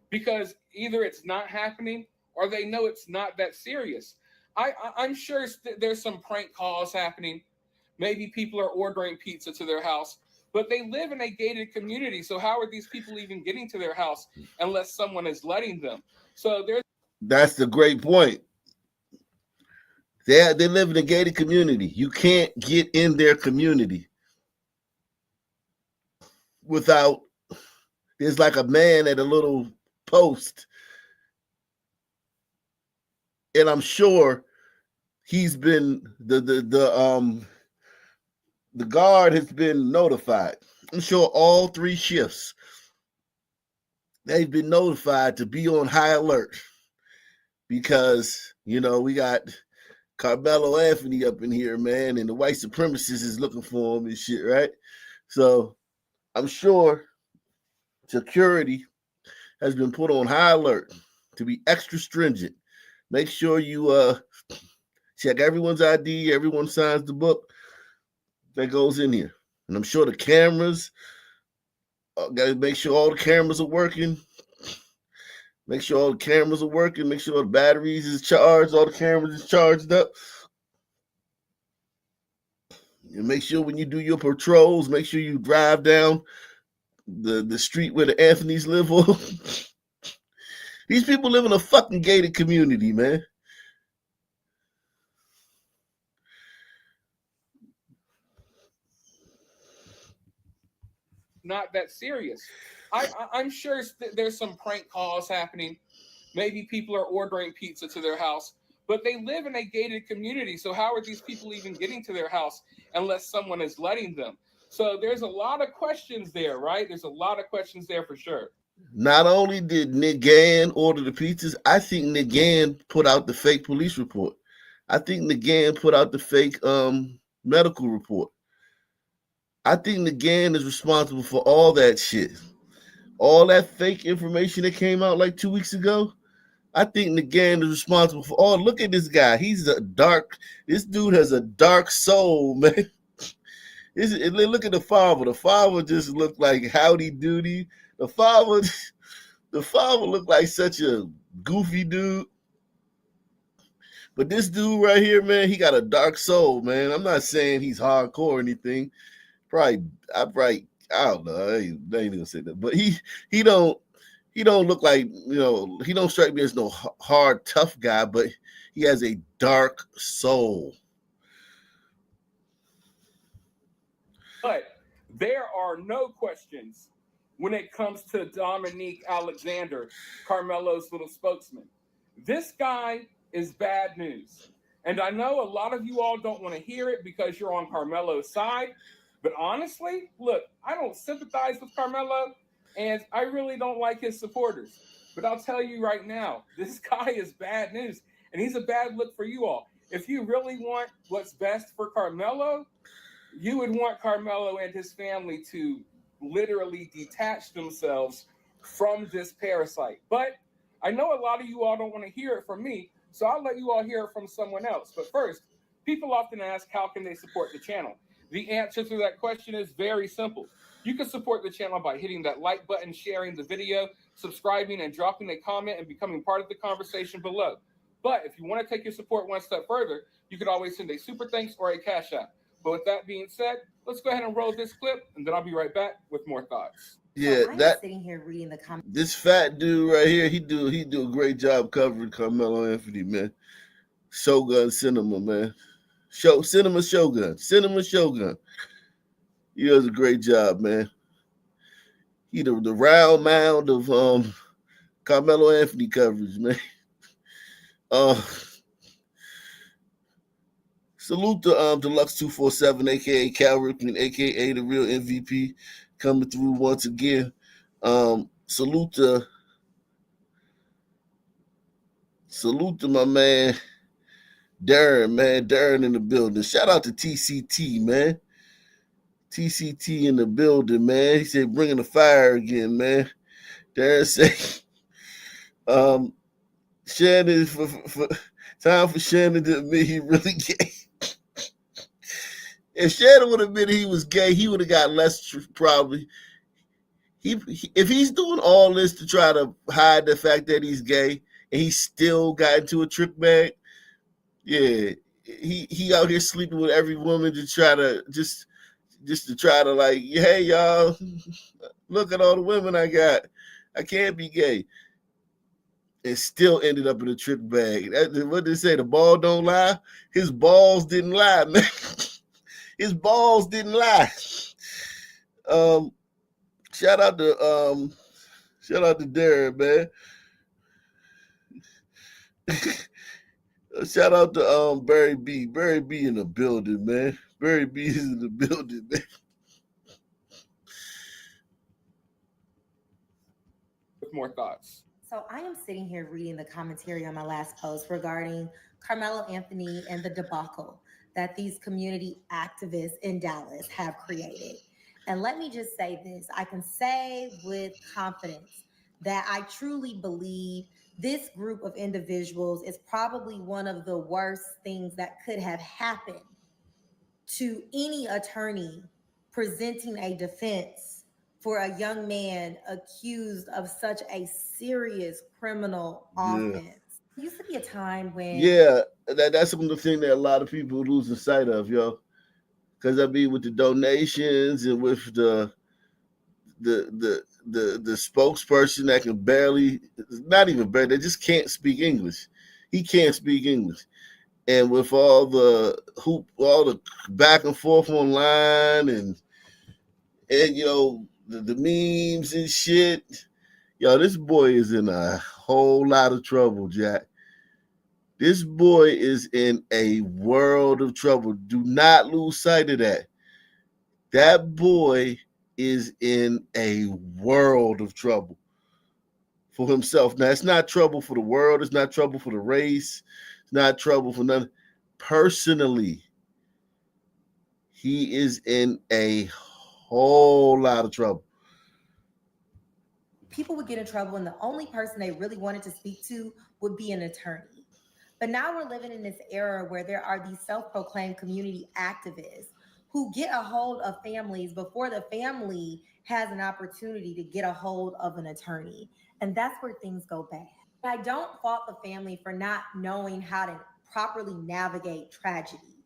because either it's not happening or they know it's not that serious. I'm sure there's some prank calls happening. Maybe people are ordering pizza to their house, but they live in a gated community. So how are these people even getting to their house unless someone is letting them? So that's the great point. They live in a gated community. You can't get in their community without, there's like a man at a little post. And I'm sure he's been, the guard has been notified. I'm sure all 3 shifts, they've been notified to be on high alert because, we got Carmelo Anthony up in here, man, and the white supremacist is looking for him and shit, right? So I'm sure security has been put on high alert to be extra stringent. Make sure you check everyone's ID, everyone signs the book that goes in here. And I'm sure the cameras, got to make sure all the cameras are working. Make sure all the cameras are working. Make sure the batteries is charged, all the cameras is charged up. And make sure when you do your patrols, make sure you drive down the street where the Anthonys live on. These people live in a fucking gated community, man. Not that serious. I'm sure there's some prank calls happening. Maybe people are ordering pizza to their house, but they live in a gated community. So how are these people even getting to their house unless someone is letting them? So there's a lot of questions there, right? There's a lot of questions there for sure. Not only did Nick Gann order the pizzas, I think Nick Gann put out the fake police report. I think Nick Gann put out the fake medical report. I think Nick Gann is responsible for all that shit. All that fake information that came out like 2 weeks ago. I think Nick Gann is responsible for all. Look at this guy. This dude has a dark soul, man. Look at the father. The father just looked like Howdy Doody. The father looked like such a goofy dude. But this dude right here, man, he got a dark soul, man. I'm not saying he's hardcore or anything. I don't know. I ain't gonna say that. But he don't look like, he don't strike me as no hard, tough guy, but he has a dark soul. But there are no questions when it comes to Dominique Alexander, Karmelo's little spokesman. This guy is bad news. And I know a lot of you all don't want to hear it because you're on Karmelo's side. But honestly, look, I don't sympathize with Karmelo, and I really don't like his supporters. But I'll tell you right now, this guy is bad news, and he's a bad look for you all. If you really want what's best for Karmelo, you would want Karmelo and his family to literally detach themselves from this parasite. But I know a lot of you all don't want to hear it from me, so I'll let you all hear it from someone else. But first, people often ask, how can they support the channel? The answer to that question is very simple. You can support the channel by hitting that like button, sharing the video, subscribing, and dropping a comment and becoming part of the conversation below. But if you want to take your support one step further, you can always send a super thanks or a cash app. But with that being said, let's go ahead and roll this clip, and then I'll be right back with more thoughts. Yeah, sitting here reading the comments. This fat dude right here, he do a great job covering Carmelo Anthony, man. Shogun Cinema, man. Cinema Shogun. He does a great job, man. He the round mound of Carmelo Anthony coverage, man. Salute to Deluxe 247, aka Cal Ripken, aka the real MVP, coming through once again. Salute to my man Darren, man. Darren in the building. Shout out to TCT, man. TCT in the building, man. He said bringing the fire again, man. Darren said, Shannon, for time for Shannon to admit he really gay. If Shannon would have admitted he was gay, he would have got less probably. If he's doing all this to try to hide the fact that he's gay and he still got into a trick bag, yeah, he out here sleeping with every woman to try to just to try to like, hey y'all, look at all the women I got. I can't be gay. And still ended up in a trick bag. What did they say? The ball don't lie? His balls didn't lie, man. His balls didn't lie. Shout out to Darren, man. Shout out to Barry B. Barry B in the building, man. Barry B is in the building, man. With more thoughts. So I am sitting here reading the commentary on my last post regarding Carmelo Anthony and the debacle that these community activists in Dallas have created. And let me just say this. I can say with confidence that I truly believe this group of individuals is probably one of the worst things that could have happened to any attorney presenting a defense for a young man accused of such a serious criminal offense. There used to be a time when that's some of the thing that a lot of people losing sight of, yo. because I mean, with the donations and with the spokesperson that can barely, not even barely, they just can't speak English. He can't speak English, and with all the back and forth online, and you know the memes and shit. Yo, this boy is in a whole lot of trouble, Jack. This boy is in a world of trouble. Do not lose sight of that. That boy is in a world of trouble for himself. Now, it's not trouble for the world. It's not trouble for the race. It's not trouble for none. Personally, he is in a whole lot of trouble. People would get in trouble, and the only person they really wanted to speak to would be an attorney. But now we're living in this era where there are these self-proclaimed community activists who get a hold of families before the family has an opportunity to get a hold of an attorney. And that's where things go bad. I don't fault the family for not knowing how to properly navigate tragedy.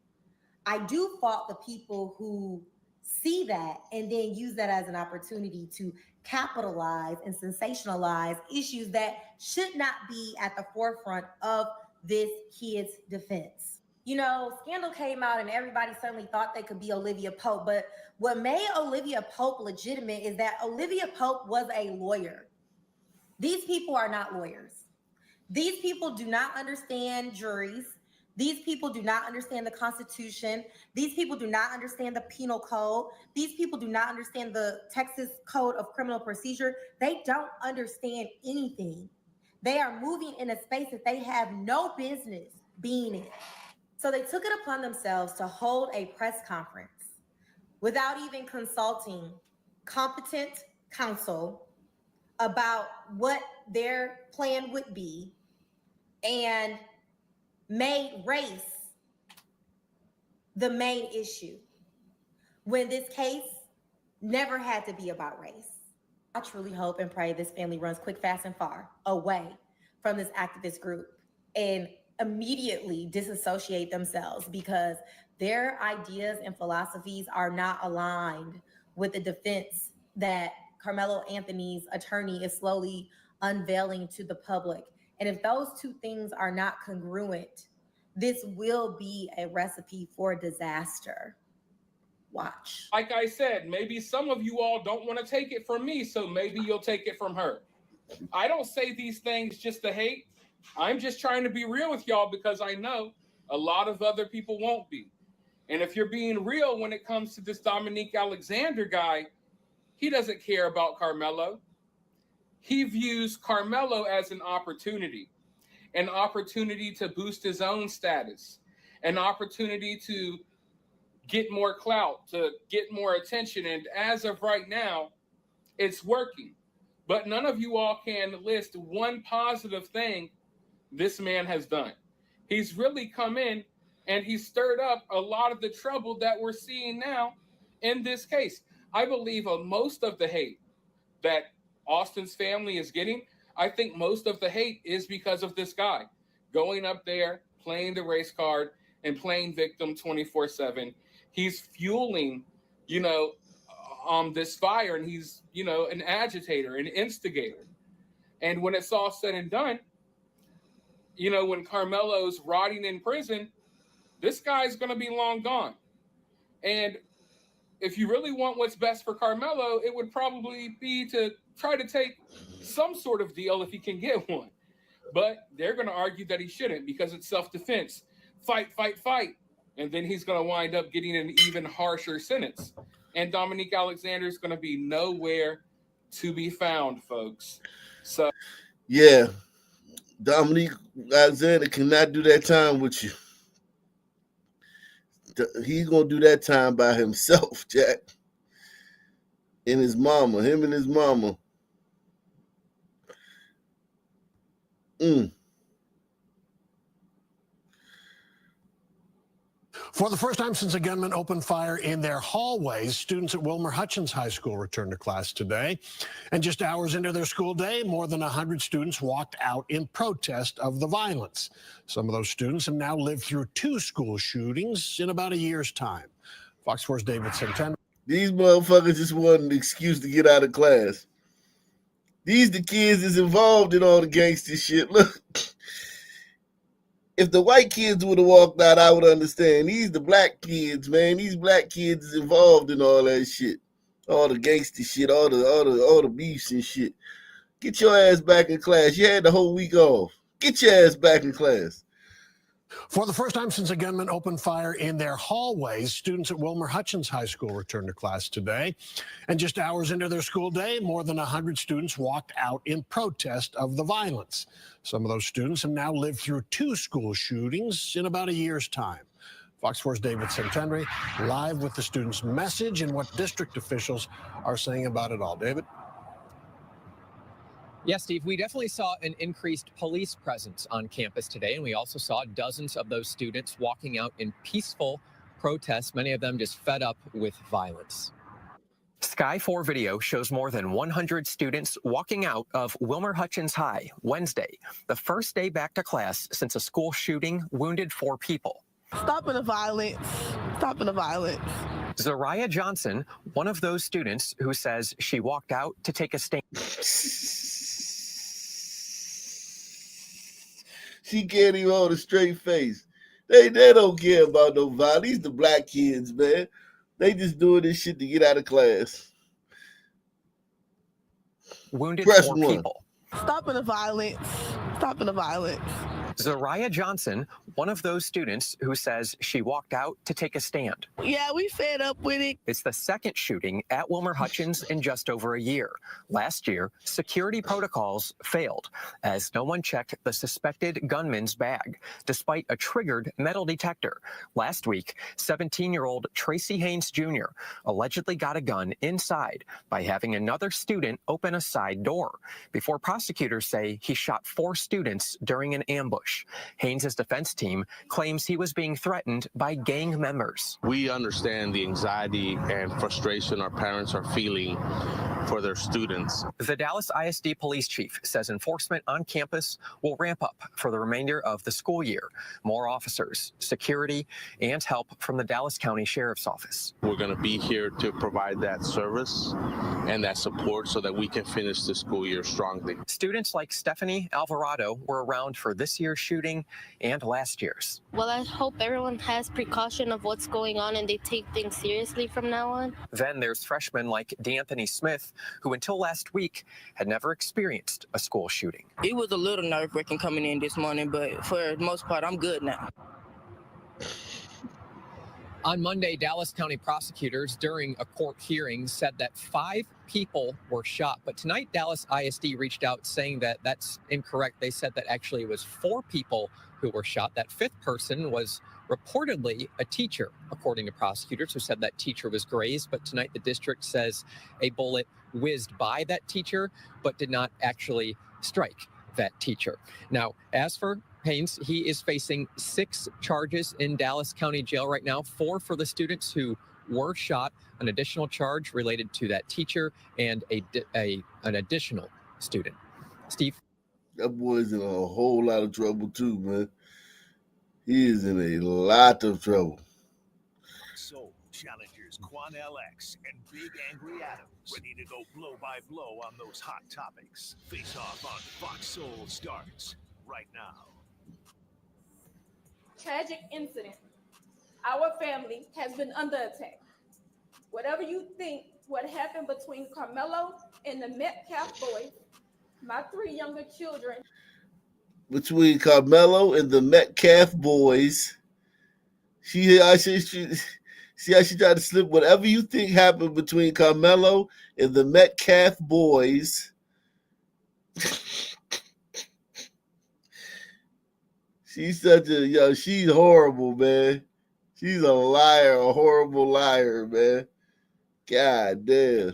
I do fault the people who see that and then use that as an opportunity to capitalize and sensationalize issues that should not be at the forefront of this kid's defense. You know, Scandal came out and everybody suddenly thought they could be Olivia Pope, but what made Olivia Pope legitimate is that Olivia Pope was a lawyer. These people are not lawyers. These people do not understand juries. These people do not understand the Constitution. These people do not understand the penal code. These people do not understand the Texas Code of Criminal Procedure. They don't understand anything. They are moving in a space that they have no business being in. So they took it upon themselves to hold a press conference without even consulting competent counsel about what their plan would be, and made race the main issue when this case never had to be about race. I truly hope and pray this family runs quick, fast, and far away from this activist group and immediately disassociate themselves, because their ideas and philosophies are not aligned with the defense that Karmelo Anthony's attorney is slowly unveiling to the public. And if those two things are not congruent, this will be a recipe for disaster. Watch. Like I said, maybe some of you all don't want to take it from me, so maybe you'll take it from her. I don't say these things just to hate. I'm just trying to be real with y'all because I know a lot of other people won't be. And if you're being real when it comes to this Dominique Alexander guy, he doesn't care about Karmelo. He views Karmelo as an opportunity to boost his own status, an opportunity to get more clout, to get more attention. And as of right now, it's working. But none of you all can list one positive thing this man has done. He's really come in and he's stirred up a lot of the trouble that we're seeing now in this case. I believe most of the hate that Austin's family is getting, I think most of the hate is because of this guy going up there, playing the race card and playing victim 24/7. He's fueling, this fire, and he's, an agitator, an instigator. And when it's all said and done, when Karmelo's rotting in prison, this guy's going to be long gone. And if you really want what's best for Karmelo, it would probably be to try to take some sort of deal if he can get one. But they're going to argue that he shouldn't because it's self-defense. Fight, fight, fight. And then he's going to wind up getting an even harsher sentence. And Dominique Alexander is going to be nowhere to be found, folks. So, yeah, Dominique Alexander cannot do that time with you. He's going to do that time by himself, Jack. And his mama, him and his mama. For the first time since a gunman opened fire in their hallways, students at Wilmer Hutchins High School returned to class today. And just hours into their school day, more than 100 students walked out in protest of the violence. Some of those students have now lived through 2 school shootings in about a year's time. Fox 4's David Santana. These motherfuckers just want an excuse to get out of class. These the kids is involved in all the gangster shit. Look, if the white kids would have walked out, I would understand. These the black kids, man. These black kids is involved in all that shit, all the gangster shit, all the beefs and shit. Get your ass back in class. You had the whole week off. Get your ass back in class. For the first time since a gunman opened fire in their hallways, students at Wilmer Hutchins High School returned to class today. And just hours into their school day, more than 100 students walked out in protest of the violence. Some of those students have now lived through 2 school shootings in about a year's time. Fox 4's David Santana live with the students' message and what district officials are saying about it all. David? Yes, Steve, we definitely saw an increased police presence on campus today, and we also saw dozens of those students walking out in peaceful protests, many of them just fed up with violence. Sky 4 video shows more than 100 students walking out of Wilmer Hutchins High Wednesday, the first day back to class since a school shooting wounded 4 people. Stopping the violence. Stopping the violence. Zariah Johnson, one of those students who says she walked out to take a stand. She can't even hold a straight face. They don't care about no violence. These the black kids, man. They just doing this shit to get out of class. Wounded Press 4 1. people. Stopping the violence. Stopping the violence. Zariah Johnson, one of those students who says she walked out to take a stand. Yeah, we fed up with it. It's the second shooting at Wilmer Hutchins in just over a year. Last year, security protocols failed as no one checked the suspected gunman's bag, despite a triggered metal detector. Last week, 17-year-old Tracy Haynes Jr. allegedly got a gun inside by having another student open a side door, before prosecutors say he shot 4 students during an ambush. Haynes' defense team claims he was being threatened by gang members. We understand the anxiety and frustration our parents are feeling for their students. The Dallas ISD police chief says enforcement on campus will ramp up for the remainder of the school year. More officers, security, and help from the Dallas County Sheriff's Office. We're going to be here to provide that service and that support so that we can finish the school year strongly. Students like Stephanie Alvarado were around for this year's shooting and last year's. Well, I hope everyone has precaution of what's going on and they take things seriously from now on. Then there's freshmen like D'Anthony Smith, who until last week had never experienced a school shooting. It was a little nerve-wracking coming in this morning, but for the most part, I'm good now. On Monday, Dallas County prosecutors during a court hearing said that 5 people were shot. But tonight, Dallas ISD reached out saying that that's incorrect. They said that actually it was 4 people who were shot. That 5th person was reportedly a teacher, according to prosecutors, who said that teacher was grazed. But tonight, the district says a bullet whizzed by that teacher, but did not actually strike that teacher. Now, as for Haynes, he is facing 6 charges in Dallas County Jail right now, 4 for the students who were shot, an additional charge related to that teacher, and an additional student. Steve? That boy's in a whole lot of trouble too, man. He is in a lot of trouble. Soul challengers Quan LX and Big Angry Adams ready to go blow by blow on those hot topics. Face Off on Fox Soul starts right now. Tragic incident. Our family has been under attack. Whatever you think what happened between Karmelo and the Metcalf boys, my 3 younger children. Between Karmelo and the Metcalf boys, see how she tried to slip whatever you think happened between Karmelo and the Metcalf boys. She's she's horrible, man. She's a liar, a horrible liar, man. God damn.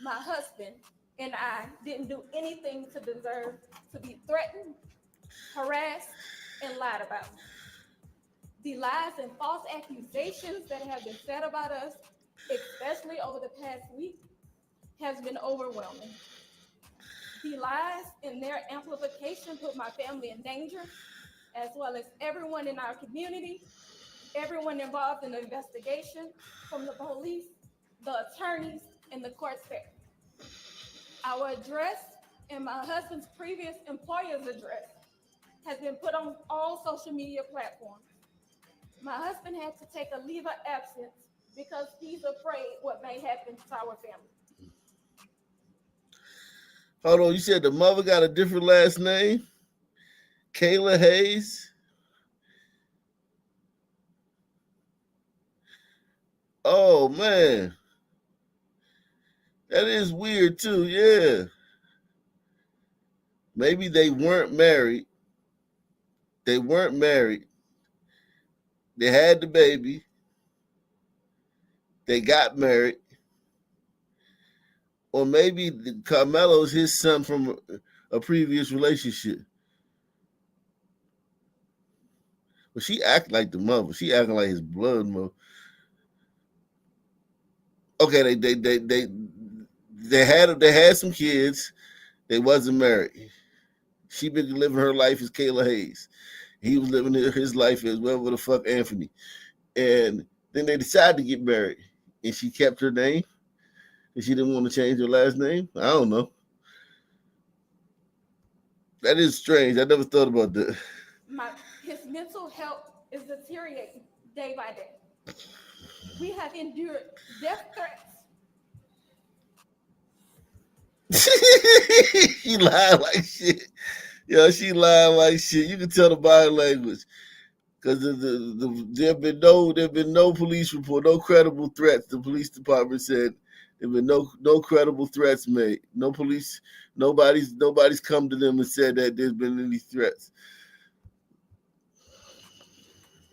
My husband and I didn't do anything to deserve to be threatened, harassed, and lied about. The lies and false accusations that have been said about us, especially over the past week, has been overwhelming. The lies and their amplification put my family in danger, as well as everyone in our community everyone involved in the investigation, from the police, the attorneys, and the court staff. Our address and my husband's previous employer's address has been put on all social media platforms. My husband had to take a leave of absence because he's afraid what may happen to our family. Hold on, you said the mother got a different last name? Kayla Hayes? Oh, man. That is weird, too, yeah. Maybe they weren't married. They weren't married. They had the baby. They got married. Or maybe Karmelo's his son from a previous relationship. But she act like the mother. She acting like his blood mother. Okay, they had some kids. They wasn't married. She been living her life as Kayla Hayes. He was living his life as whatever the fuck Anthony. And then they decided to get married. And she kept her name. And she didn't want to change her last name. I don't know. That is strange. I never thought about that. His mental health is deteriorating day by day. We have endured death threats. She lying like shit. Yo, she lying like shit. You can tell the body language. Because there have been no police report, no credible threats. The police department said there have been no credible threats made. No police, nobody's come to them and said that there's been any threats.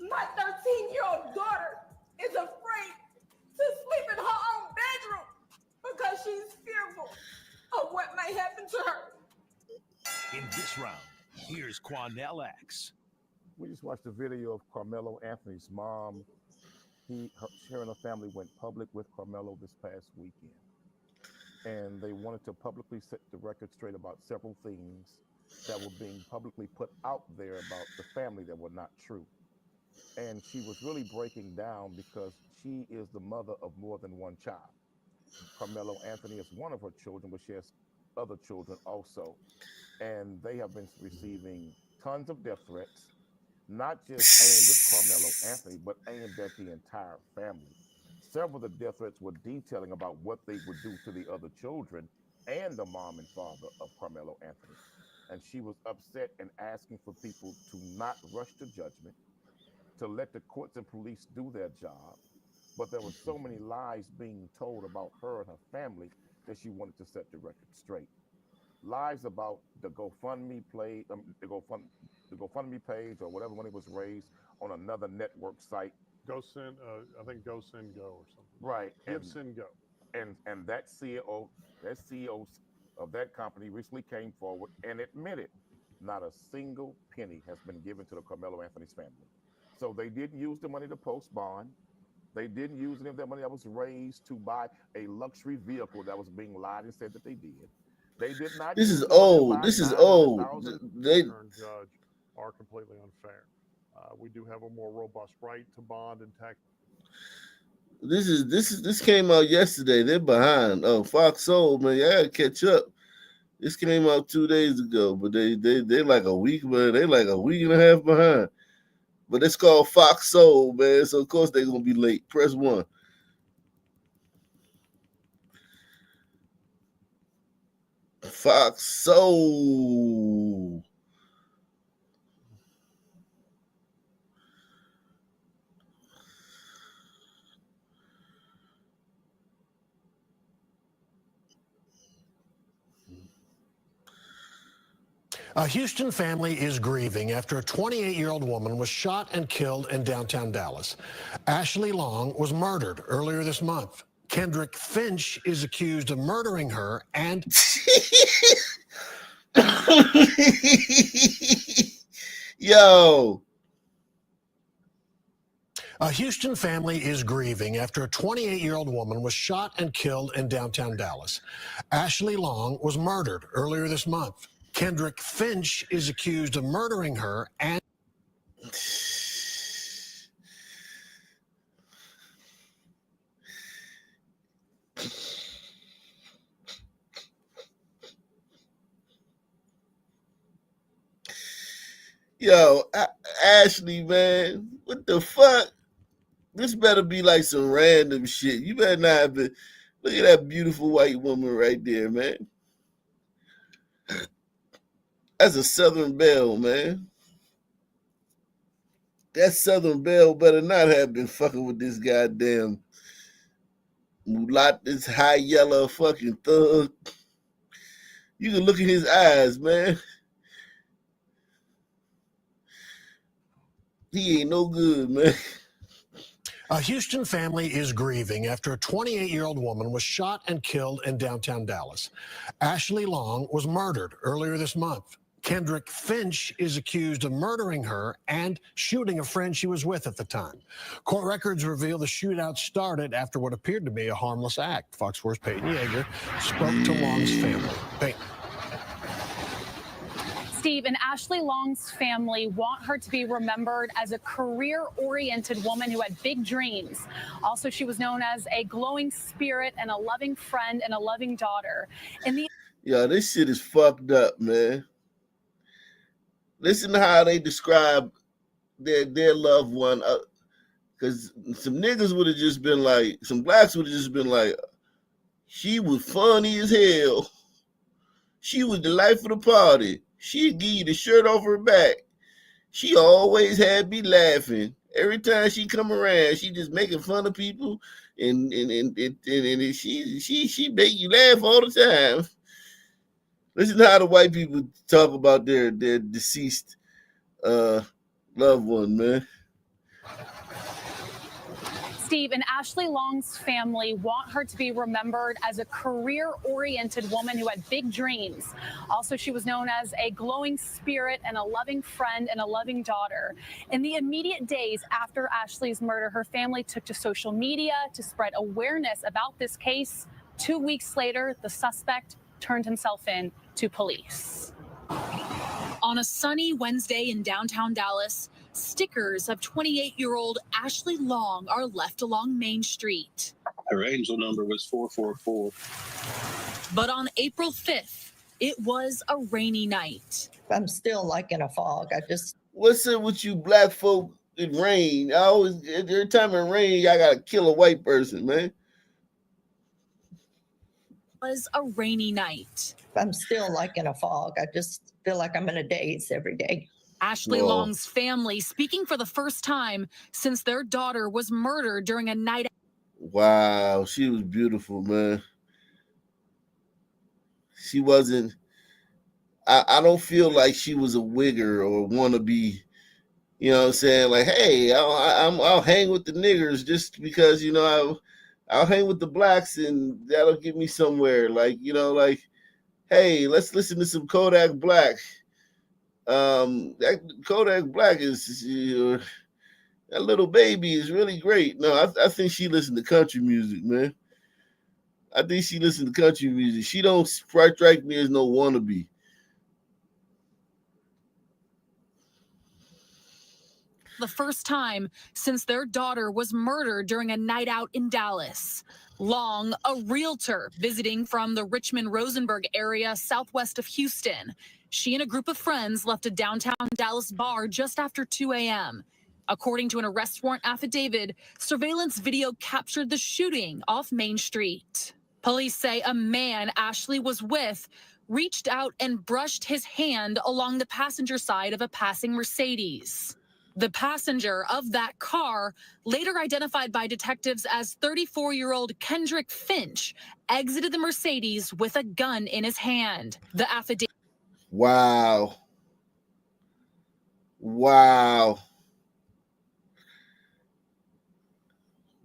My 13-year-old daughter is afraid to sleep in her own bedroom because she's fearful of what may happen to her. In this round, here's Quanell X. We just watched a video of Karmelo Anthony's mom. Her and her family went public with Karmelo this past weekend. And they wanted to publicly set the record straight about several things that were being publicly put out there about the family that were not true. And she was really breaking down because she is the mother of more than one child. Karmelo Anthony is one of her children, but she has other children also. And they have been receiving tons of death threats, not just aimed at Karmelo Anthony, but aimed at the entire family. Several of the death threats were detailing about what they would do to the other children and the mom and father of Karmelo Anthony. And she was upset and asking for people to not rush to judgment, to let the courts and police do their job. But there were so many lies being told about her and her family that she wanted to set the record straight. Lies about the GoFundMe page or whatever money was raised on another network site. I think GoSend Go or something. Right. GiveSend Go. And that CEO of that company recently came forward and admitted not a single penny has been given to the Karmelo Anthony's family. So they didn't use the money to post bond. They didn't use any of that money that was raised to buy a luxury vehicle that was being lied and said that they did. They did not. This is old. This is old. They judge are completely unfair. We do have a more robust right to bond and tax. This came out yesterday. They're behind. Oh, Fox Soul, man, I gotta catch up. This came out 2 days ago, but they like a week, but they like a week and a half behind. But it's called Fox Soul, man. So of course they're gonna be late. Press 1. Fox Soul. A Houston family is grieving after a 28-year-old woman was shot and killed in downtown Dallas. Ashley Long was murdered earlier this month. Kendrick Finch is accused of murdering her and... Yo. A Houston family is grieving after a 28-year-old woman was shot and killed in downtown Dallas. Ashley Long was murdered earlier this month. Kendrick Finch is accused of murdering her and... Yo, Ashley, man, what the fuck? This better be like some random shit. You better not have been. Look at that beautiful white woman right there, man. That's a Southern Belle, man. That Southern Belle better not have been fucking with this goddamn mulat, this high yellow fucking thug. You can look in his eyes, man. He ain't no good, man. A Houston family is grieving after a 28-year-old woman was shot and killed in downtown Dallas. Ashley Long was murdered earlier this month. Kendrick Finch is accused of murdering her and shooting a friend she was with at the time. Court records reveal the shootout started after what appeared to be a harmless act. Fox 4's Peyton Yeager spoke to Long's family. Peyton. Steve, and Ashley Long's family want her to be remembered as a career-oriented woman who had big dreams. Also, she was known as a glowing spirit and a loving friend and a loving daughter. Yo, this shit is fucked up, man. Listen to how they describe their loved one. Because some niggas would have just been like, some blacks would have just been like, she was funny as hell. She was the life of the party. She'd give you the shirt off her back. She always had me laughing. Every time she come around, she just making fun of people, and she make you laugh all the time. Listen to how the white people talk about their deceased loved one, man. Steve, and Ashley Long's family want her to be remembered as a career-oriented woman who had big dreams. Also, she was known as a glowing spirit and a loving friend and a loving daughter. In the immediate days after Ashley's murder, her family took to social media to spread awareness about this case. 2 weeks later, the suspect turned himself in to police. On a sunny Wednesday in downtown Dallas, stickers of 28-year-old Ashley Long are left along Main Street. Her angel number was 444. But on April 5th, it was a rainy night. I'm still like in a fog. What's up with you black folk in rain? Every time it rains, I gotta kill a white person, man. Was a rainy night. I'm still like in a fog. I just feel like I'm in a daze every day. Ashley Long's family speaking for the first time since their daughter was murdered during a night. Wow, she was beautiful, man. She wasn't. I don't feel like she was a wigger or wannabe. You know what I'm saying? Like, hey, I'll hang with the niggers just because, you know, I'll hang with the blacks and that'll get me somewhere. Like, you know, like, hey, let's listen to some Kodak Black. That Kodak Black is, that little baby is really great. No, I think she listened to country music, man. I think she listened to country music. She don't strike me as no wannabe. The first time since their daughter was murdered during a night out in Dallas. Long, a realtor visiting from the Richmond-Rosenberg area southwest of Houston. She and a group of friends left a downtown Dallas bar just after 2 a.m. According to an arrest warrant affidavit, surveillance video captured the shooting off Main Street. Police say a man Ashley was with reached out and brushed his hand along the passenger side of a passing Mercedes. The passenger of that car, later identified by detectives as 34-year-old Kendrick Finch, exited the Mercedes with a gun in his hand. The affidavit. Wow. Wow.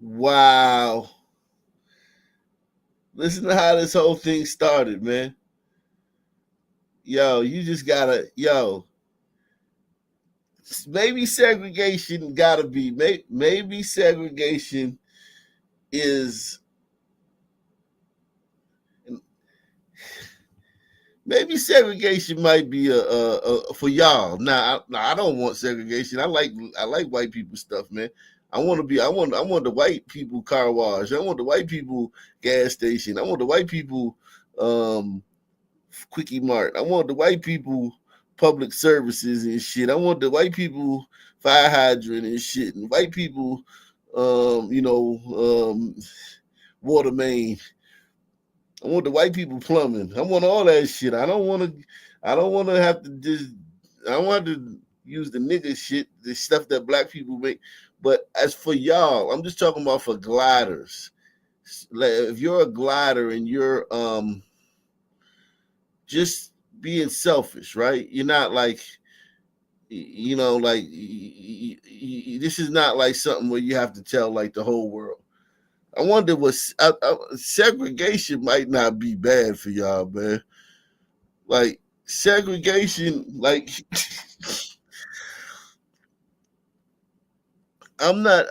Wow. Listen to how this whole thing started, man. Yo, you just gotta, maybe segregation gotta be, maybe segregation is, maybe segregation might be a for y'all. Now, I don't want segregation. I like white people stuff, man. I want the white people car wash. I want the white people gas station. I want the white people Quickie Mart. I want the white people public services and shit. I want the white people fire hydrant and shit, and white people, water main. I want the white people plumbing. I want all that shit. I don't want to have to just. I don't want to use the nigga shit, the stuff that black people make. But as for y'all, I'm just talking about for gliders. Like if you're a glider and you're just being selfish, right? You're not like, this is not like something where you have to tell like the whole world. I wonder segregation might not be bad for y'all, man. Like segregation, like I'm not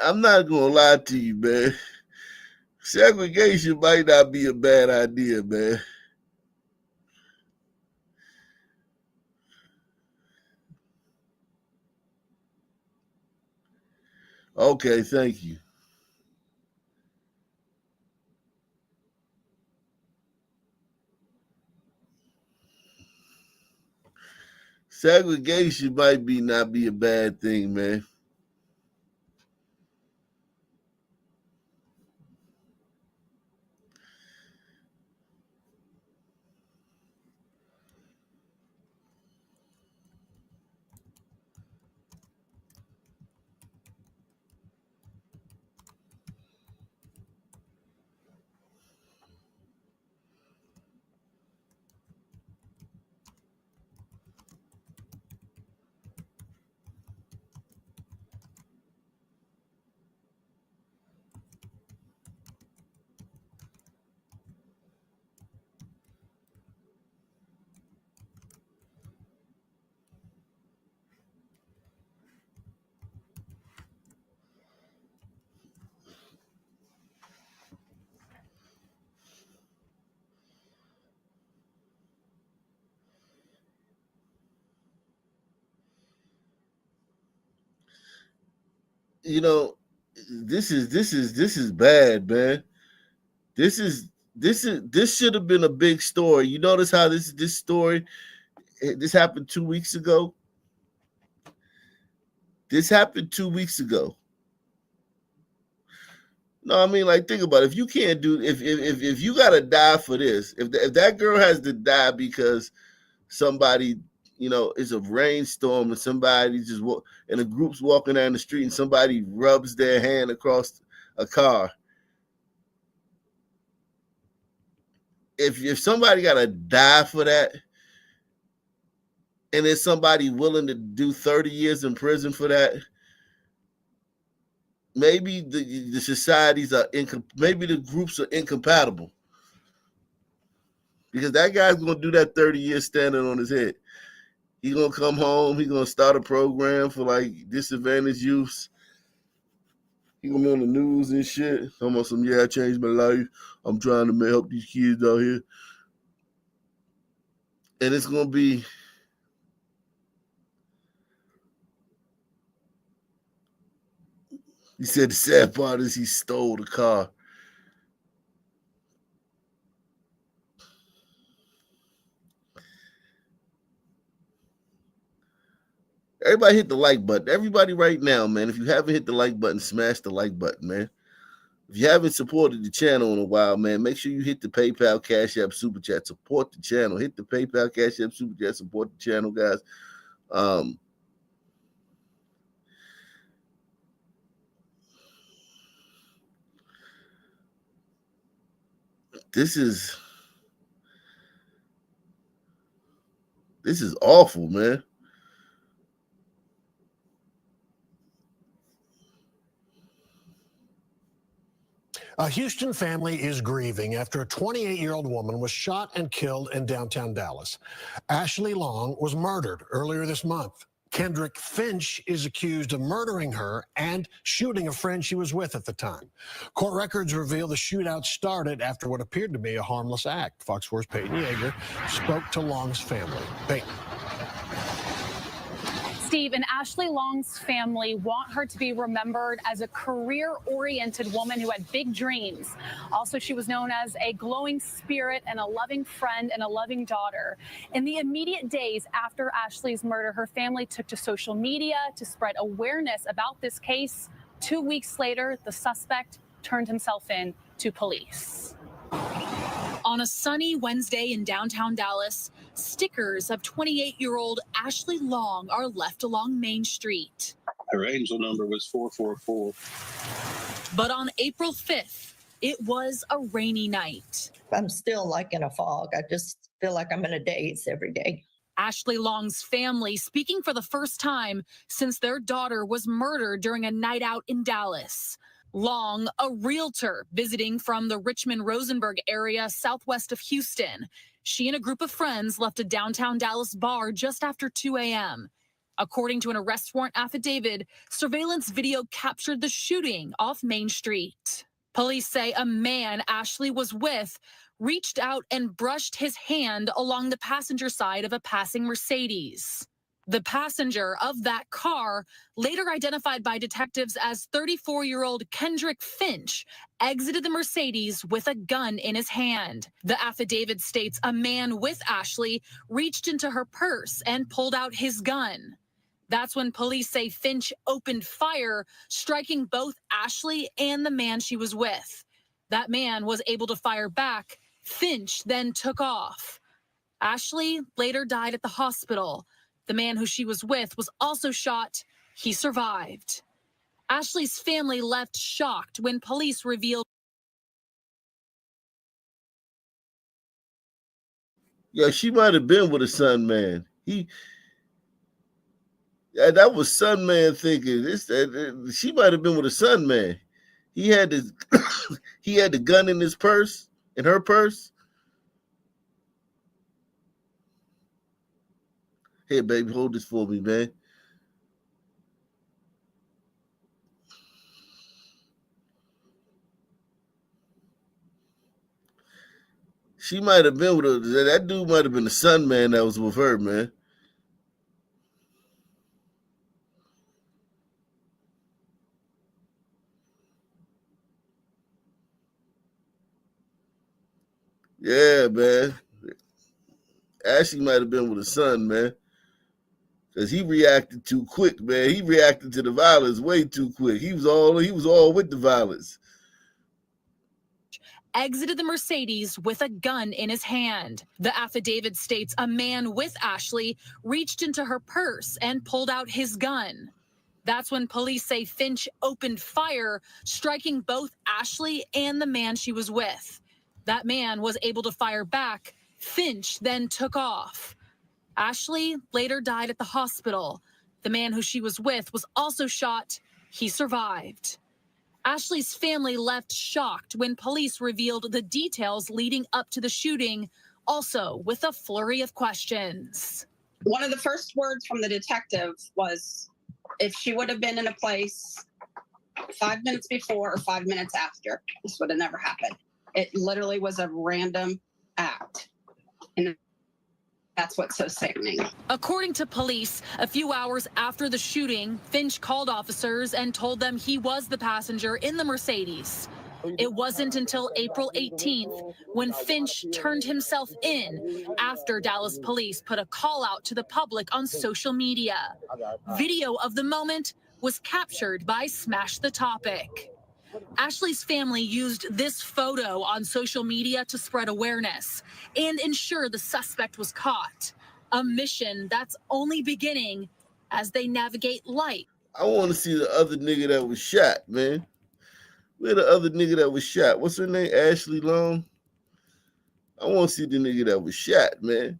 gonna lie to you, man. Segregation might not be a bad idea, man. Okay, thank you. Segregation might not be a bad thing, man. This is bad, man. This should have been a big story. You notice how this story this happened 2 weeks ago? This happened 2 weeks ago. No, I mean, like, think about it. If you can't do, if you gotta die for this, if that girl has to die because somebody, it's a rainstorm and somebody just and a group's walking down the street and somebody rubs their hand across a car. If somebody gotta die for that, and there's somebody willing to do 30 years in prison for that, maybe the societies are maybe the groups are incompatible. Because that guy's gonna do that 30 years standing on his head. He's gonna come home, he's gonna start a program for like disadvantaged youths. He's gonna be on the news and shit. Almost I changed my life. I'm trying to help these kids out here. And it's gonna be he said the sad part is he stole the car. Everybody hit the like button. Everybody right now, man. If you haven't hit the like button, smash the like button, man. If you haven't supported the channel in a while, man, make sure you hit the PayPal, Cash App, Super Chat. Support the channel. Hit the PayPal, Cash App, Super Chat. Support the channel, guys. This is awful, man. A Houston family is grieving after a 28-year-old woman was shot and killed in downtown Dallas. Ashley Long was murdered earlier this month. Kendrick Finch is accused of murdering her and shooting a friend she was with at the time. Court records reveal the shootout started after what appeared to be a harmless act. Fox 4's Peyton Yeager spoke to Long's family. Peyton. Steve and Ashley Long's family want her to be remembered as a career-oriented woman who had big dreams. Also, she was known as a glowing spirit and a loving friend and a loving daughter. In the immediate days after Ashley's murder, her family took to social media to spread awareness about this case. 2 weeks later, the suspect turned himself in to police. On a sunny Wednesday in downtown Dallas, stickers of 28-year-old Ashley Long are left along Main Street. Her angel number was 444. But on April 5th, it was a rainy night. I'm still like in a fog. I just feel like I'm in a daze every day. Ashley Long's family speaking for the first time since their daughter was murdered during a night out in Dallas. Long, a realtor visiting from the Richmond-Rosenberg area southwest of Houston. She and a group of friends left a downtown Dallas bar just after 2 a.m. According to an arrest warrant affidavit, surveillance video captured the shooting off Main Street. Police say a man Ashley was with reached out and brushed his hand along the passenger side of a passing Mercedes. The passenger of that car, later identified by detectives as 34-year-old Kendrick Finch, exited the Mercedes with a gun in his hand. The affidavit states a man with Ashley reached into her purse and pulled out his gun. That's when police say Finch opened fire, striking both Ashley and the man she was with. That man was able to fire back. Finch then took off. Ashley later died at the hospital. The man who she was with was also shot. He survived. Ashley's family left shocked when police revealed. Yeah, she might have been with a son man. That was son man thinking. She might have been with a son man. He had the he had the gun in his purse, in her purse. Hey, baby, hold this for me, man. She might have been with that dude. Might have been the son man that was with her, man. Yeah, man. Ashley might have been with a son, man. Because he reacted too quick, man. He reacted to the violence way too quick. He was all with the violence. Exited the Mercedes with a gun in his hand. The affidavit states a man with Ashley reached into her purse and pulled out his gun. That's when police say Finch opened fire, striking both Ashley and the man she was with. That man was able to fire back. Finch then took off. Ashley later died at the hospital. The man who she was with was also shot. He survived. Ashley's family left shocked when police revealed the details leading up to the shooting, also with a flurry of questions. One of the first words from the detective was, if she would have been in a place 5 minutes before or 5 minutes after, this would have never happened. It literally was a random act. And that's what's so sickening. According to police, a few hours after the shooting, Finch called officers and told them he was the passenger in the Mercedes. It wasn't until April 18th when Finch turned himself in after Dallas police put a call out to the public on social media. Video of the moment was captured by Smash the Topic. Ashley's family used this photo on social media to spread awareness and ensure the suspect was caught. A mission that's only beginning as they navigate life. I want to see the other nigga that was shot, man. Where the other nigga that was shot? What's her name? Ashley Long? I want to see the nigga that was shot, man.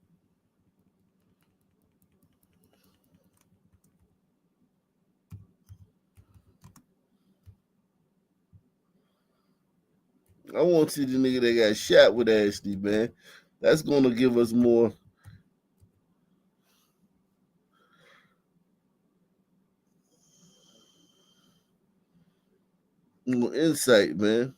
I want to see the nigga that got shot with Ashley, man. That's going to give us more insight, man.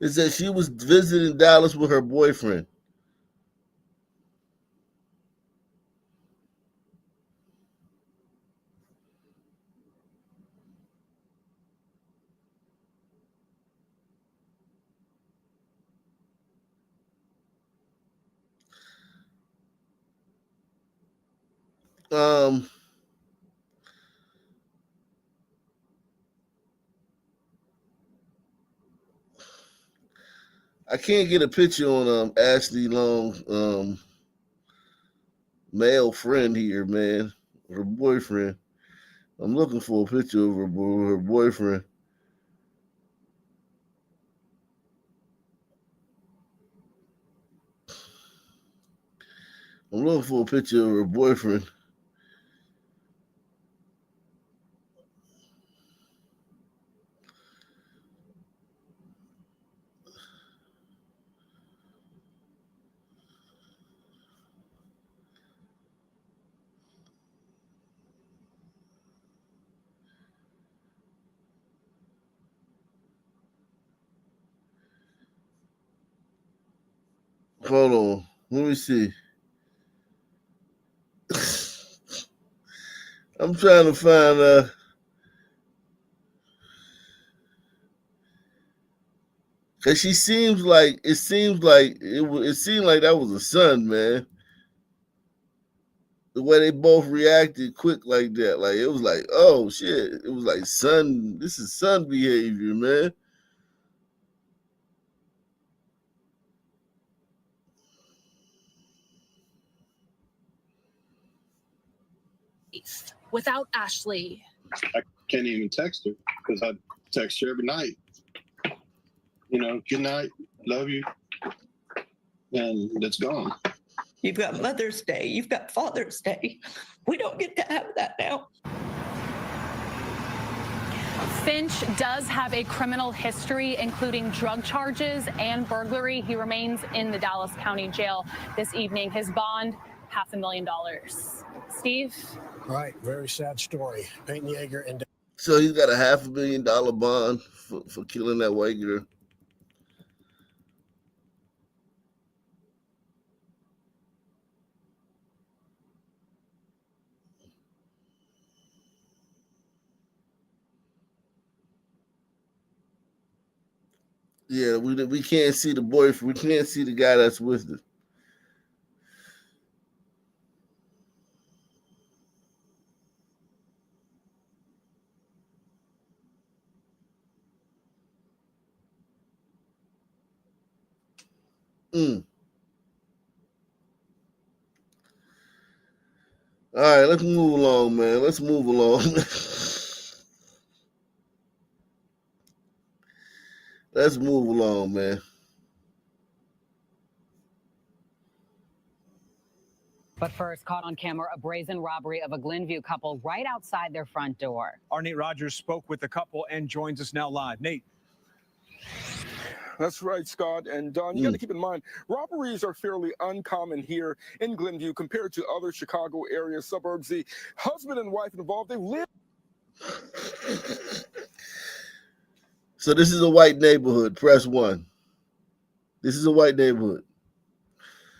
It said she was visiting Dallas with her boyfriend. I can't get a picture on Ashley Long male friend here, man. Her boyfriend. I'm looking for a picture of her boyfriend. I'm looking for a picture of her boyfriend. Hold on. Let me see. I'm trying to find cause she seems like it seemed like that was a son, man. The way they both reacted quick like that. Like it was like, oh shit. It was like son, this is son behavior, man. Without Ashley. I can't even text her because I text her every night. You know, good night, love you, and that's gone. You've got Mother's Day. You've got Father's Day. We don't get to have that now. Finch does have a criminal history, including drug charges and burglary. He remains in the Dallas County Jail this evening. His bond, $500,000. Steve? Right, very sad story. Peyton Yeager and... So he's got a $500,000 bond for killing that white girl. Yeah, we can't see the boyfriend. We can't see the guy that's with her. All right, let's move along, man. Let's move along. Let's move along, man. But first, caught on camera, a brazen robbery of a Glenview couple right outside their front door. Our Nate Rogers spoke with the couple and joins us now live. Nate. That's right, Scott. And Don, you got to keep in mind, robberies are fairly uncommon here in Glenview compared to other Chicago area suburbs. The husband and wife involved, they live. So this is a white neighborhood. Press 1. This is a white neighborhood.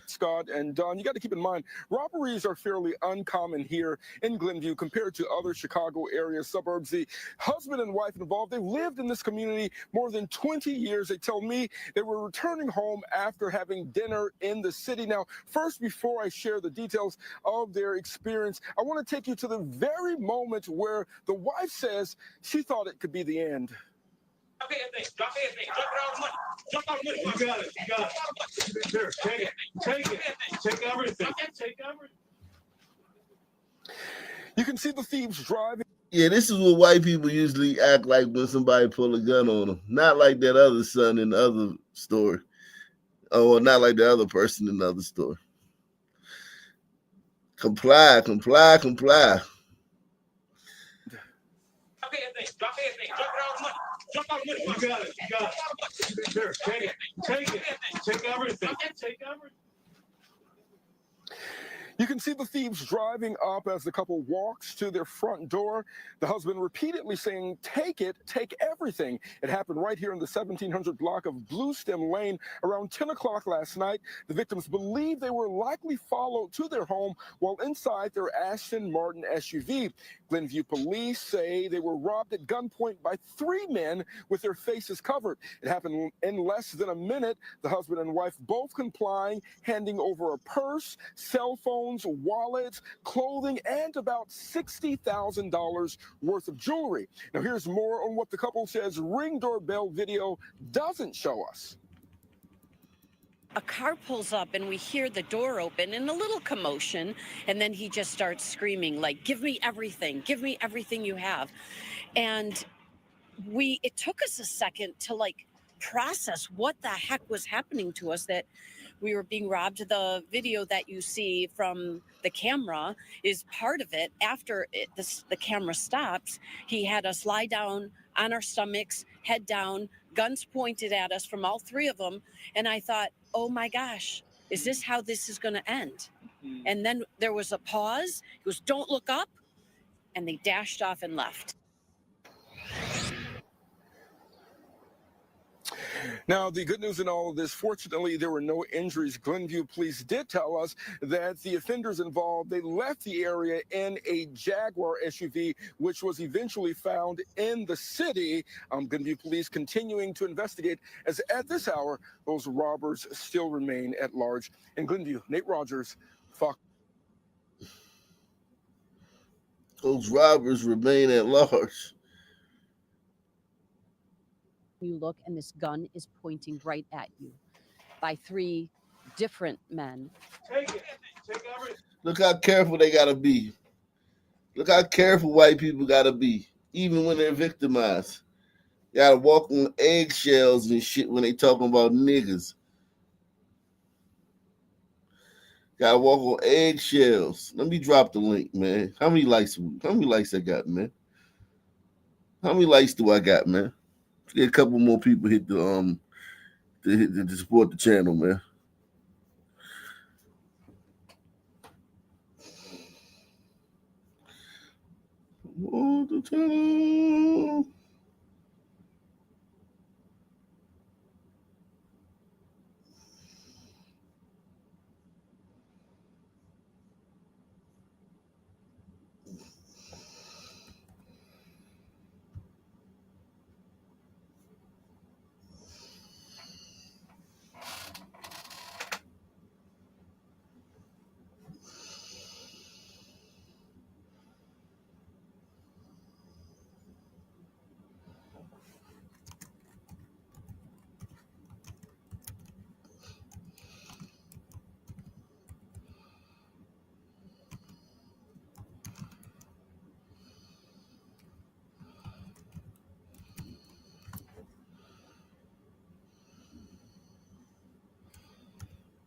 Scott and Don, you got to keep in mind, robberies are fairly uncommon here in Glenview compared to other Chicago area suburbs. The husband and wife involved, they lived in this community more than 20 years. They tell me they were returning home after having dinner in the city. Now, first, before I share the details of their experience, I want to take you to the very moment where the wife says she thought it could be the end. Drop everything. Drop all the money. Drop all the money. You got it. You got it. Here, take it. Take it. Take everything. Take everything. You can see the thieves driving. Yeah, this is what white people usually act like when somebody pull a gun on them. Not like that other son in the other story. Or not like the other person in the other story. Comply, comply, comply. Drop everything. Drop everything. Drop all the money. Drop all the money. You got it. You got it. Here, take it. Take it. Take everything. Take everything. You can see the thieves driving up as the couple walks to their front door. The husband repeatedly saying, "Take it, take everything." It happened right here in the 1700 block of Bluestem Lane around 10 o'clock last night. The victims believe they were likely followed to their home while inside their Aston Martin SUV. Glenview police say they were robbed at gunpoint by 3 men with their faces covered. It happened in less than a minute. The husband and wife both complying, handing over a purse, cell phones, wallets, clothing, and about $60,000 worth of jewelry. Now here's more on what the couple says Ring doorbell video doesn't show us. A car pulls up and we hear the door open and a little commotion, and then he just starts screaming like, give me everything you have. And it took us a second to like process what the heck was happening to us, that we were being robbed. The video that you see from the camera is part of it. After the camera stops, he had us lie down on our stomachs, head down, guns pointed at us from all 3 of them. And I thought, oh my gosh, is this how this is going to end? And then there was a pause. He goes, don't look up. And they dashed off and left. Now, the good news in all of this, fortunately, there were no injuries. Glenview police did tell us that the offenders involved, they left the area in a Jaguar SUV, which was eventually found in the city. Glenview police continuing to investigate, as at this hour, those robbers still remain at large. In Glenview, Nate Rogers, Fox. Those robbers remain at large. You look and this gun is pointing right at you by 3 different men. Take it. Take everything. Look how careful they gotta be. Look how careful white people gotta be, even when they're victimized. You gotta walk on eggshells and shit when they talking about niggas. Gotta walk on eggshells. Let me drop the link, man. How many likes I got, man? How many likes do I got, man? Get a couple more people hit to support the channel, man. Support the channel.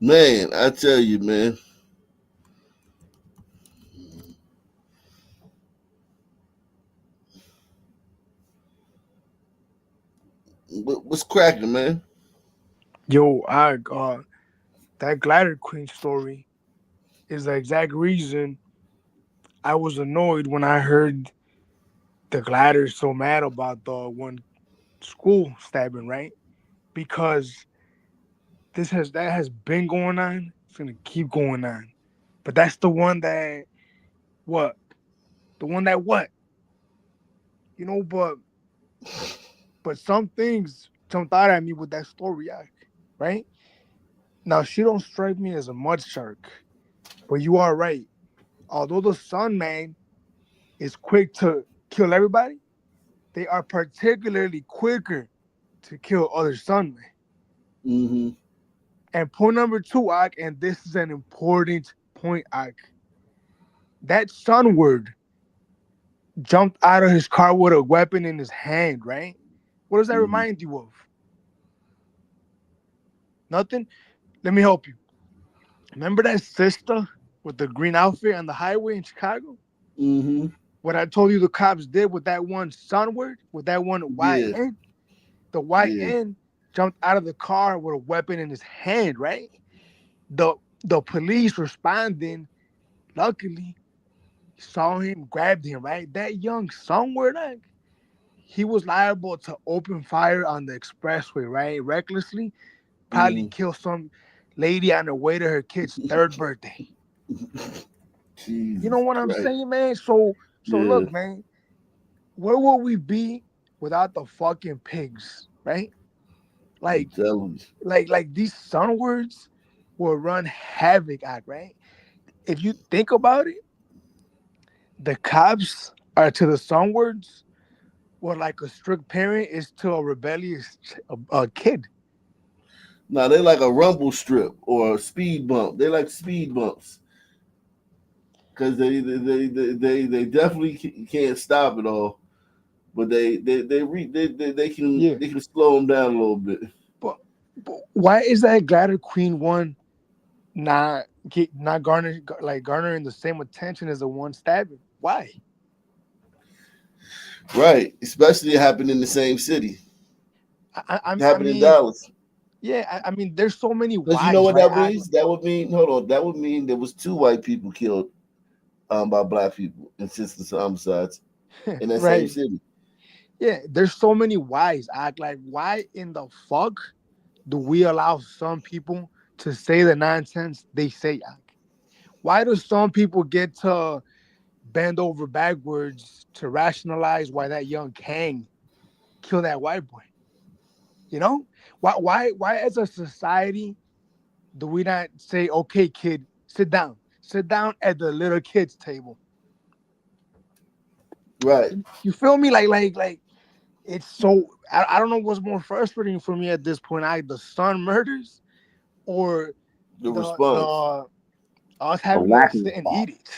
Man, I tell you, man. What's cracking, man? Yo, that Glider Queen story is the exact reason I was annoyed when I heard the Gliders so mad about the one school stabbing, right? Because that has been going on. It's gonna keep going on. But that's the one that what? The one that what? You know, but some things jumped out at me with that story, right? Now she don't strike me as a mud shark, but you are right. Although the Sun Man is quick to kill everybody, they are particularly quicker to kill other Sun Men. Mm-hmm. And point number 2, Ak, and this is an important point, Ak. That Sunward jumped out of his car with a weapon in his hand, right? What does that remind you of? Nothing? Let me help you. Remember that sister with the green outfit on the highway in Chicago? Mm-hmm. What I told you the cops did with that one Sunward, with that one YN? The YN jumped out of the car with a weapon in his hand, right? The police responding Luckily, saw him, grabbed him, right? That young somewhere, like, he was liable to open fire on the expressway, right? Recklessly, probably kill some lady on her way to her kid's third birthday. You know what I'm saying, man? So look, man, where would we be without the fucking pigs, right? Like these sun words will run havoc out, right? If you think about it, the cops are to the sun words what like a strict parent is to a rebellious kid. Nah, they like a rumble strip or a speed bump. They like speed bumps because they definitely can't stop it all, but they can slow them down a little bit. But why is that Glider Queen one not garnering the same attention as the one stabbing? Why? Right, especially it happened in the same city. I happened mean, in Dallas. Yeah, I mean, there's so many Because whys. you know what right? that means? That would mean, hold on, that would mean there was 2 white people killed by black people in senseless homicides in that same Right. city. Yeah, there's so many whys. Act like, why in the fuck do we allow some people to say the nonsense they say? Why do some people get to bend over backwards to rationalize why that young Kang killed that white boy? You know, why as a society do we not say, okay, kid, sit down at the little kids table? Right. You feel me? Like it's so, I don't know what's more frustrating for me at this point. The son murders or the response, us The having lack to of sit and response. eat it.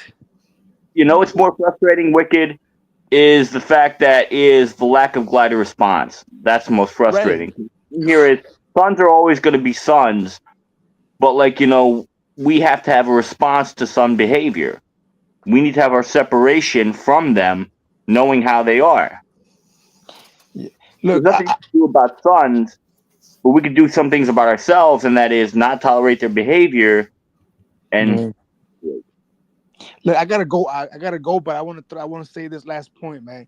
You know what's more frustrating, Wicked, is the fact that is the lack of glider response. That's the most frustrating. Here is sons are always going to be sons, but we have to have a response to son behavior. We need to have our separation from them, knowing how they are. Look, there's nothing to do about sons, but we can do some things about ourselves, and that is not tolerate their behavior. And look, I gotta go, but I want to say this last point, man.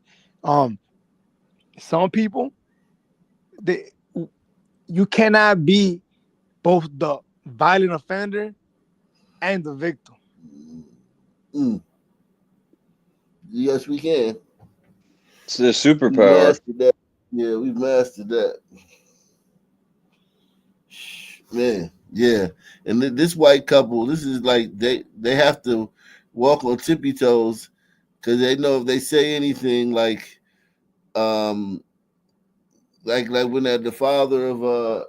Some people, you cannot be both the violent offender and the victim. Yes, we can. It's the superpower. We mastered that. Yeah, we mastered that. Man, yeah. And this white couple, this is like they have to walk on tippy toes because they know if they say anything like when the father of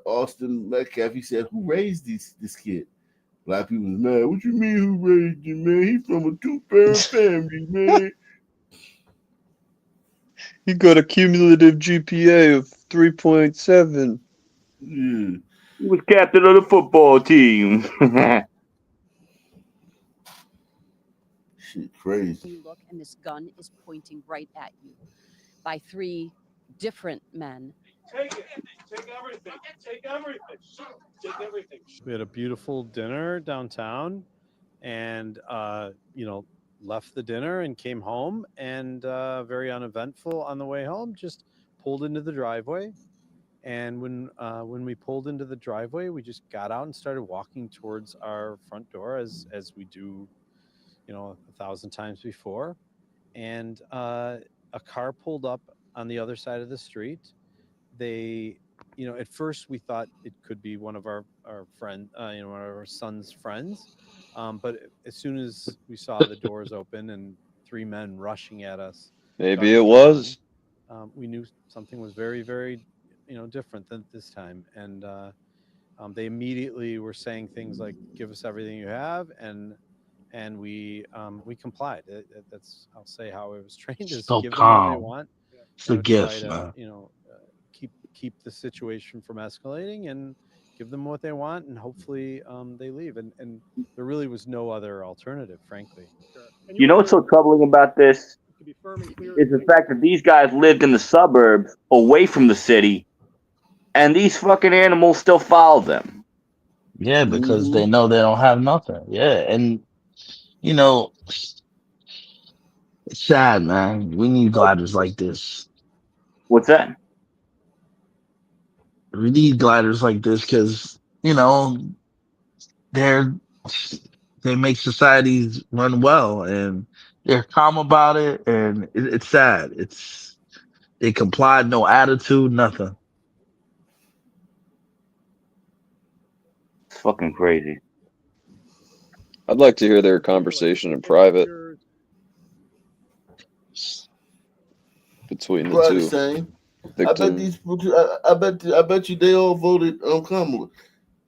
Austin Metcalf, he said, "Who raised this kid?" Black people was mad. What you mean who raised him, man? He's from a 2-parent family, man. He got a cumulative GPA of 3.7. Yeah. He was captain of the football team. Shit, crazy. You look, and this gun is pointing right at you by 3 different men. Take it. Take everything. Take everything. Take everything. We had a beautiful dinner downtown, and left the dinner and came home, and very uneventful on the way home. Just pulled into the driveway, and when we pulled into the driveway, we just got out and started walking towards our front door as we do, 1,000 times before, and a car pulled up on the other side of the street. They, at first we thought it could be one of our friend, one of our son's friends. But as soon as we saw the doors open and 3 men rushing at us, Maybe it was. we knew something was very, very, different than this time. And they immediately were saying things like, "Give us everything you have," and we complied. That's, I'll say, how I was trained: is So give them what they calm. want. It's a gift, try man. to, keep the situation from escalating and give them what they want, and hopefully they leave. And there really was no other alternative, frankly. You know what's so troubling about this is the fact that these guys lived in the suburbs away from the city, and these fucking animals still follow them. Yeah, because they know they don't have nothing. Yeah, and You know, it's sad, man. We need gliders like this. What's that? We need gliders like this because they're they make societies run well, and they're calm about it, and it's sad. They complied, no attitude, nothing. It's fucking crazy. I'd like to hear their conversation in private between the Probably the two same. I bet victims. these. I bet you they all voted on Kamala.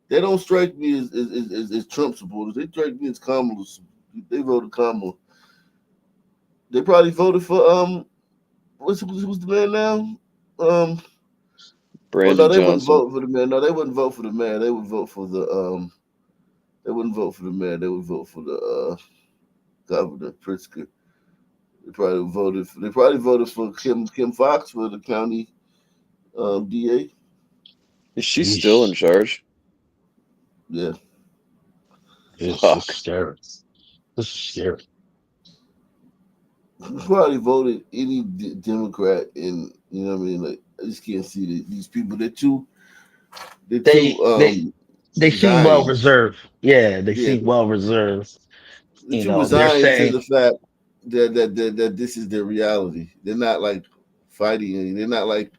They don't strike me as Trump supporters. They strike me as Kamala. They voted Kamala. They probably voted for who's the man now? Well, no, Brandon they wouldn't Johnson. vote for the man. No, they wouldn't vote for the man. They would vote for the. They wouldn't vote for the man. They would vote for the governor Pritzker. They probably voted for Kim Fox for the county DA. Is she still in charge? Yeah. It's Fuck. scary. This is scary. Probably voted any Democrat, and you know what I mean. Like I just can't see these people. They're too. They they seem well Resigned. reserved. Yeah, they Yeah, seem well reserved. they're too They're resigned to saying the fact that this is their reality. They're not like fighting. They're not like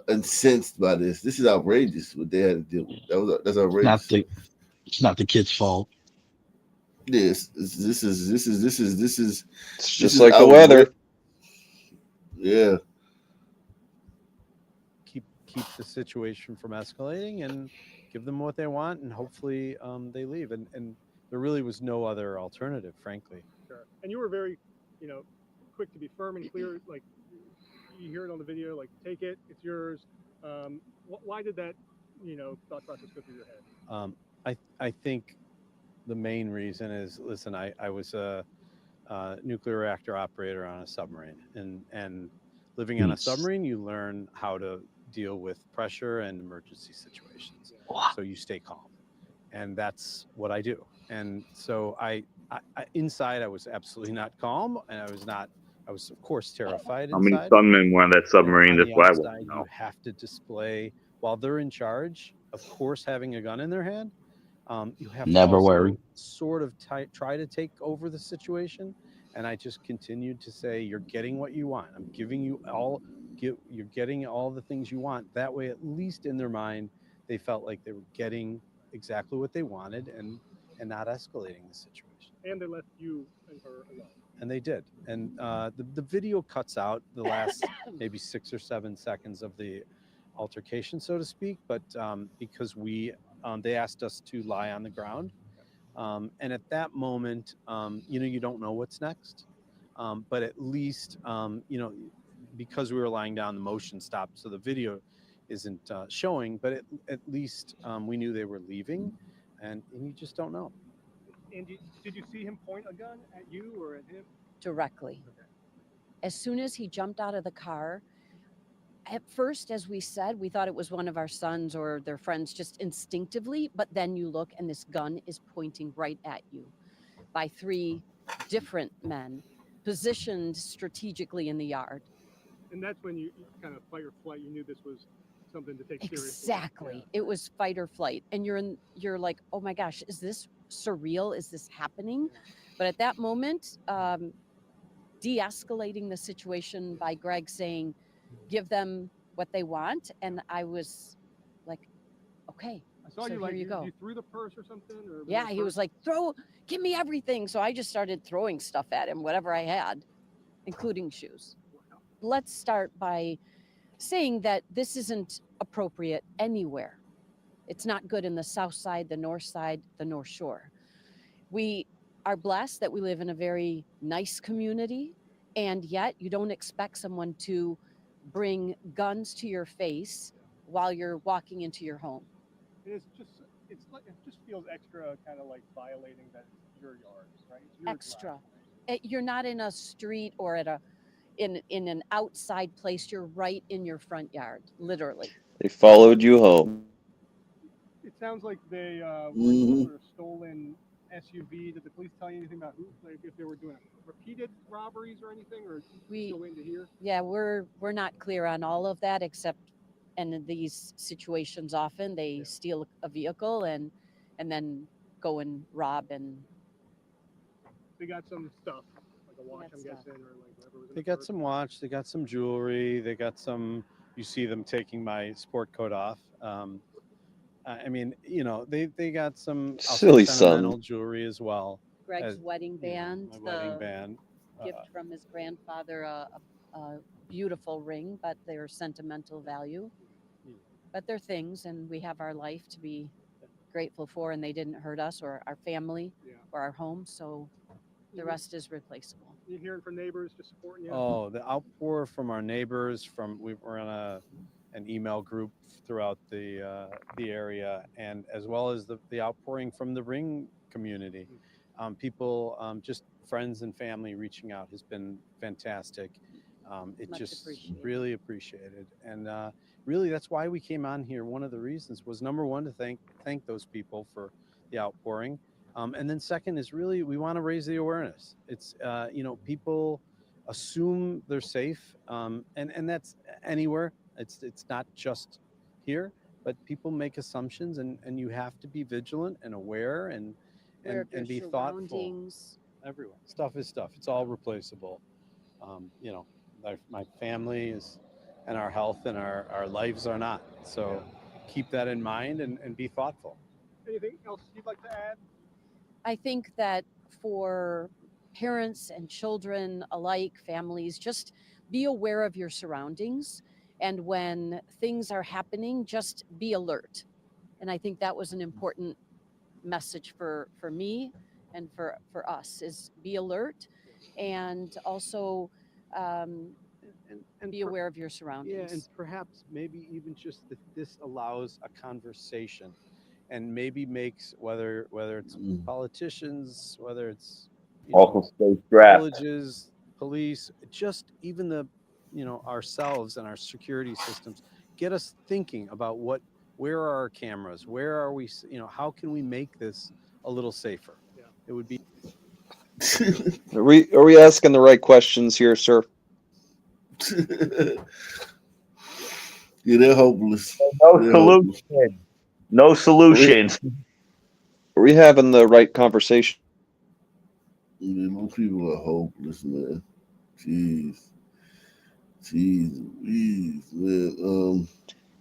incensed by this. This is outrageous what they had to deal with. That's outrageous. it's not the kid's fault. Yes, this is It's just like the weather. Yeah. Keep the situation from escalating and give them what they want, and hopefully they leave. And there really was no other alternative, frankly. Sure. And you were very, quick to be firm and clear. Like you hear it on the video, like take it, it's yours. Why did that, thought process go through your head? I think the main reason is, listen, I was a nuclear reactor operator on a submarine, and living on a submarine, you learn how to deal with pressure and emergency situations. So you stay calm, and that's what I do. And so I inside I was absolutely not calm, and I was of course terrified How many inside. gunmen were on that submarine? On That's the why I outside, want to know. you have to display while they're in charge. Of course, having a gun in their hand, you have to Never also worry. sort of try to take over the situation. And I just continued to say, "You're getting what you want. I'm giving you all. You're getting all the things you want." That way, at least in their mind, they felt like they were getting exactly what they wanted and not escalating the situation. And they left you and her alone. And they did. And the video cuts out the last maybe 6 or 7 seconds of the altercation, so to speak. But because they asked us to lie on the ground. And at that moment, you don't know what's next. But at least, because we were lying down, the motion stopped. So the video isn't showing, but at least we knew they were leaving, and you just don't know. And did you see him point a gun at you or at him? Directly. As soon as he jumped out of the car, at first, as we said, we thought it was one of our sons or their friends just instinctively, but then you look and this gun is pointing right at you by 3 different men positioned strategically in the yard. And that's when you kind of fight or flight. You knew this was something to take seriously. Exactly. Yeah. It was fight or flight. And you're like, oh my gosh, is this surreal? Is this happening? But at that moment, de-escalating the situation by Greg saying, give them what they want. And I was like, okay. I saw so you like you go. You threw the purse or something? Or yeah, he was like, give me everything. So I just started throwing stuff at him, whatever I had, including shoes. Let's start by saying that this isn't appropriate anywhere. It's not good in the South Side, the North Side, the North Shore. We are blessed that we live in a very nice community, and yet you don't expect someone to bring guns to your face while you're walking into your home. It just feels extra kind of like violating that it's your yard, right? It's your extra. ground, right? You're not in a street or in an outside place. You're right in your front yard, literally. They followed you home. It sounds like they were sort of stolen SUV. Did the police tell you anything about who, like, if they were doing repeated robberies or anything, or still waiting to hear? Yeah, we're not clear on all of that, except in these situations often they steal a vehicle and then go and rob and They got some stuff, like a watch, I'm guessing, or like whatever was in They the got purse. some watch, they got some jewelry, they got some. You see them taking my sport coat off. I mean, you know, they got some Silly sentimental son. jewelry as well. Greg's wedding band, my wedding band. gift from his grandfather, a beautiful ring, but they're sentimental value. But they're things, and we have our life to be grateful for, and they didn't hurt us or our family or our home, so the rest is replaceable. You hearing from neighbors just supporting you? Oh, the outpour from our neighbors. We were on an email group throughout the area, and as well as the outpouring from the ring community. People, just friends and family reaching out has been fantastic. It Much just appreciated. really appreciated, and really that's why we came on here. One of the reasons was, number one, to thank those people for the outpouring. And then second is really we want to raise the awareness. It's you know, people assume they're safe, and that's anywhere. It's not just here, but people make assumptions, and you have to be vigilant and aware and Aware of your be thoughtful. surroundings. Everyone, stuff is stuff. It's all replaceable. You know, my family is, and our health and our lives are not. So keep that in mind and be thoughtful. Anything else you'd like to add? I think that for parents and children alike, families, just be aware of your surroundings. And when things are happening, just be alert. And I think that was an important message for me and for us, is be alert and also be aware of your surroundings. Yeah, and perhaps maybe even just that this allows a conversation, and maybe makes whether it's politicians, whether it's Also stay strapped. villages, police, just even the ourselves and our security systems, get us thinking about where are our cameras, where are we, how can we make this a little safer? It would be. Are we asking the right questions here, sir? Yeah, they're hopeless. No They're solution. hopeless. No solutions. Are we having the right conversation? Yeah, those people are hopeless, man. Jeez, man.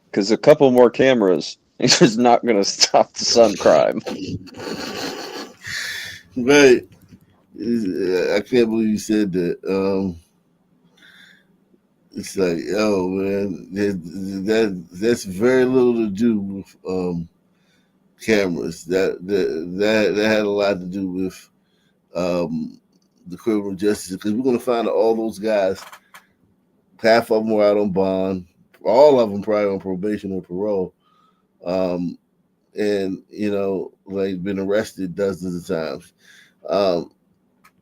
Because a couple more cameras is just not going to stop the son crime. Right. I can't believe you said that. It's like, oh man, that's very little to do with cameras. That had a lot to do with the criminal justice, because we're going to find out all those guys. Half of them were out on bond. All of them probably on probation or parole. And like been arrested dozens of times.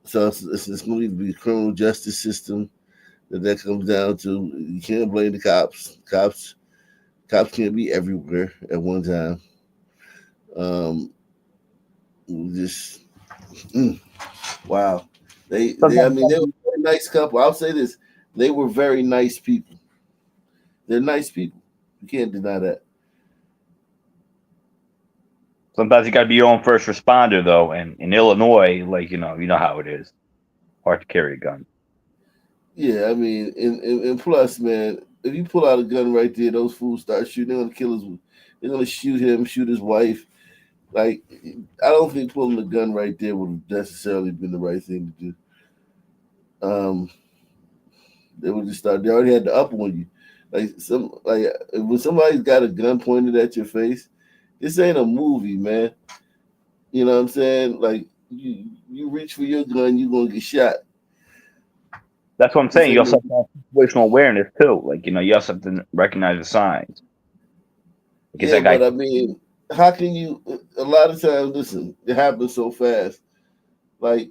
So it's going to be the criminal justice system that comes down to. You can't blame the cops. Cops can't be everywhere at one time. Just wow. I mean, they were a very nice couple. I'll say this: they were very nice people. They're nice people. You can't deny that. Sometimes you got to be your own first responder, though. And in Illinois, like you know how it is. Hard to carry a gun. Yeah, I mean, and plus, man, if you pull out a gun right there, those fools start shooting. They're gonna kill his. They're gonna shoot him, shoot his wife. Like, I don't think pulling the gun right there would have necessarily been the right thing to do. They would just start. They already had the upper on you. Like when somebody's got a gun pointed at your face, this ain't a movie, man. You know what I'm saying? Like you reach for your gun, you're gonna get shot. That's what I'm saying. You also have to have situational awareness too. Like you also have to recognize the signs. Because Yeah, that guy. but I mean, how can you? A lot of times, listen, it happens so fast. Like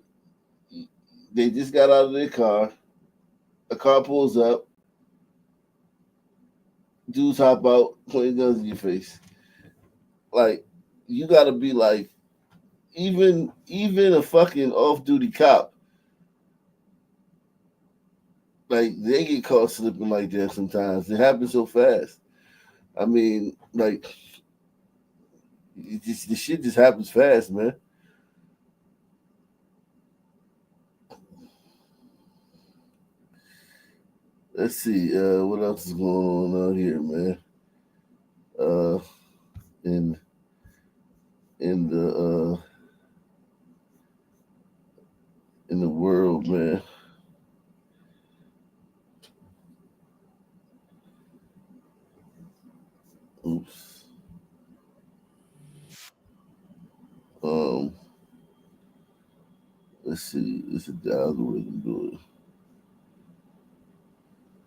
they just got out of their car. A car pulls up. Dudes hop out, pointing guns in your face. Like you got to be like, even a fucking off-duty cop, like they get caught slipping like that sometimes. It happens so fast. I mean, like the shit just happens fast, man. Let's see, what else is going on out here, man? In the in the world, man. Oops. Let's see. It's the algorithm do it.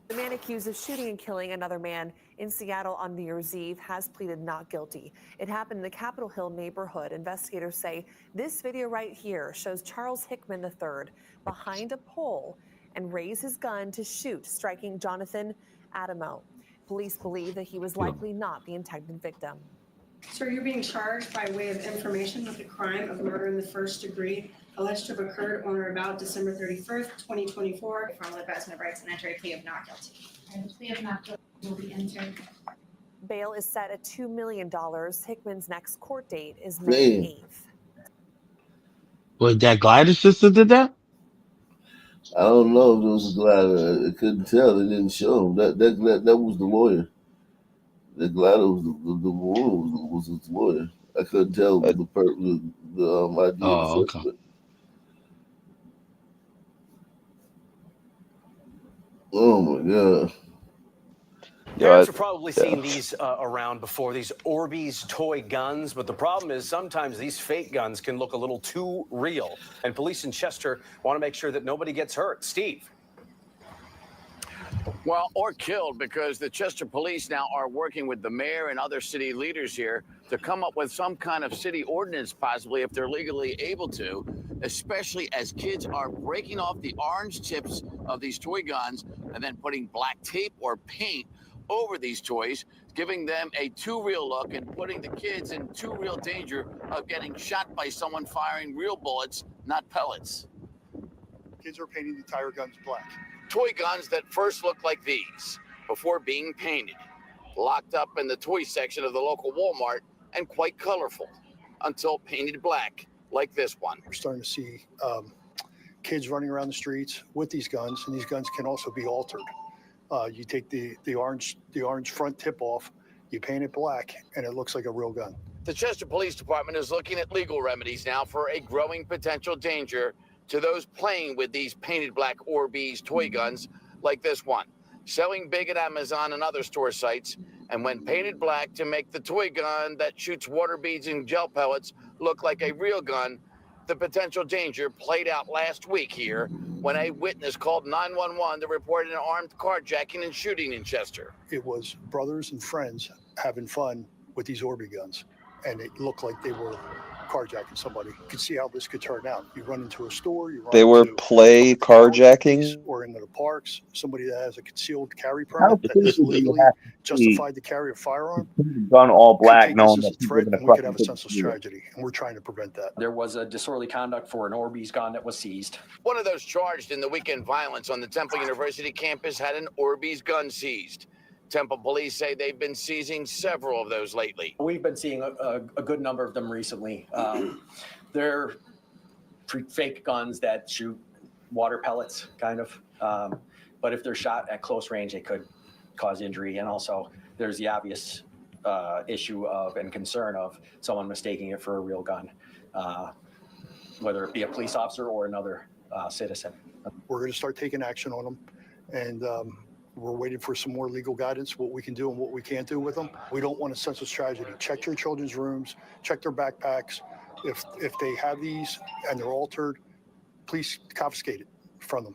The man accused of shooting and killing another man in Seattle on New Year's Eve has pleaded not guilty. It happened in the Capitol Hill neighborhood. Investigators say this video right here shows Charles Hickman III behind a pole and raise his gun to shoot, striking Jonathan Adamo. Police believe that he was likely not the intended victim. Sir, you're being charged by way of information with the crime of murder in the first degree, alleged to have occurred on or about December 31st, 2024. From the President of Rights and enter a plea of not guilty. And the plea of not guilty will be entered. Bail is set at $2 million. Hickman's next court date is May 8th. Wait, that glider sister did that? I don't know if it was a glider. I couldn't tell. They didn't show. That was the lawyer. The glider was the woman was his lawyer. I couldn't tell the idea. Oh, okay. Oh my God. Parents have probably seen these around before, these Orbeez toy guns, but the problem is sometimes these fake guns can look a little too real, and police in Chester want to make sure that nobody gets hurt. Steve. Well, or killed, because the Chester police now are working with the mayor and other city leaders here to come up with some kind of city ordinance, possibly if they're legally able to, especially as kids are breaking off the orange tips of these toy guns and then putting black tape or paint over these toys, giving them a too real look and putting the kids in too real danger of getting shot by someone firing real bullets, not pellets. Kids are painting the tire guns black. Toy guns that first looked like these before being painted, locked up in the toy section of the local Walmart and quite colorful until painted black like this one. We're starting to see kids running around the streets with these guns, and these guns can also be altered. You take the orange front tip off, you paint it black, and it looks like a real gun. The Chester Police Department is looking at legal remedies now for a growing potential danger to those playing with these painted black Orbeez toy guns like this one, selling big at Amazon and other store sites, and when painted black to make the toy gun that shoots water beads and gel pellets look like a real gun. The potential danger played out last week here when a witness called 911 to report an armed carjacking and shooting in Chester. It was brothers and friends having fun with these Orbeez guns, and it looked like they were carjacking somebody. You could see how this could turn out. You run into a store, you run They were into play carjacking. or into the parks, somebody that has a concealed carry permit that is legally justified to carry a firearm. Gun all black, could take knowing this that as a people are threat, going and to we could have a senseless tragedy, and we're trying to prevent that. There was a disorderly conduct for an Orbeez gun that was seized. One of those charged in the weekend violence on the Temple University campus had an Orbeez gun seized. Temple police say they've been seizing several of those lately. We've been seeing a good number of them recently. They're fake guns that shoot water pellets, kind of. But if they're shot at close range, they could cause injury. And also, there's the obvious issue of and concern of someone mistaking it for a real gun, whether it be a police officer or another citizen. We're going to start taking action on them, and we're waiting for some more legal guidance, what we can do and what we can't do with them. We don't want a senseless tragedy. Check your children's rooms, check their backpacks. If they have these and they're altered, please confiscate it from them.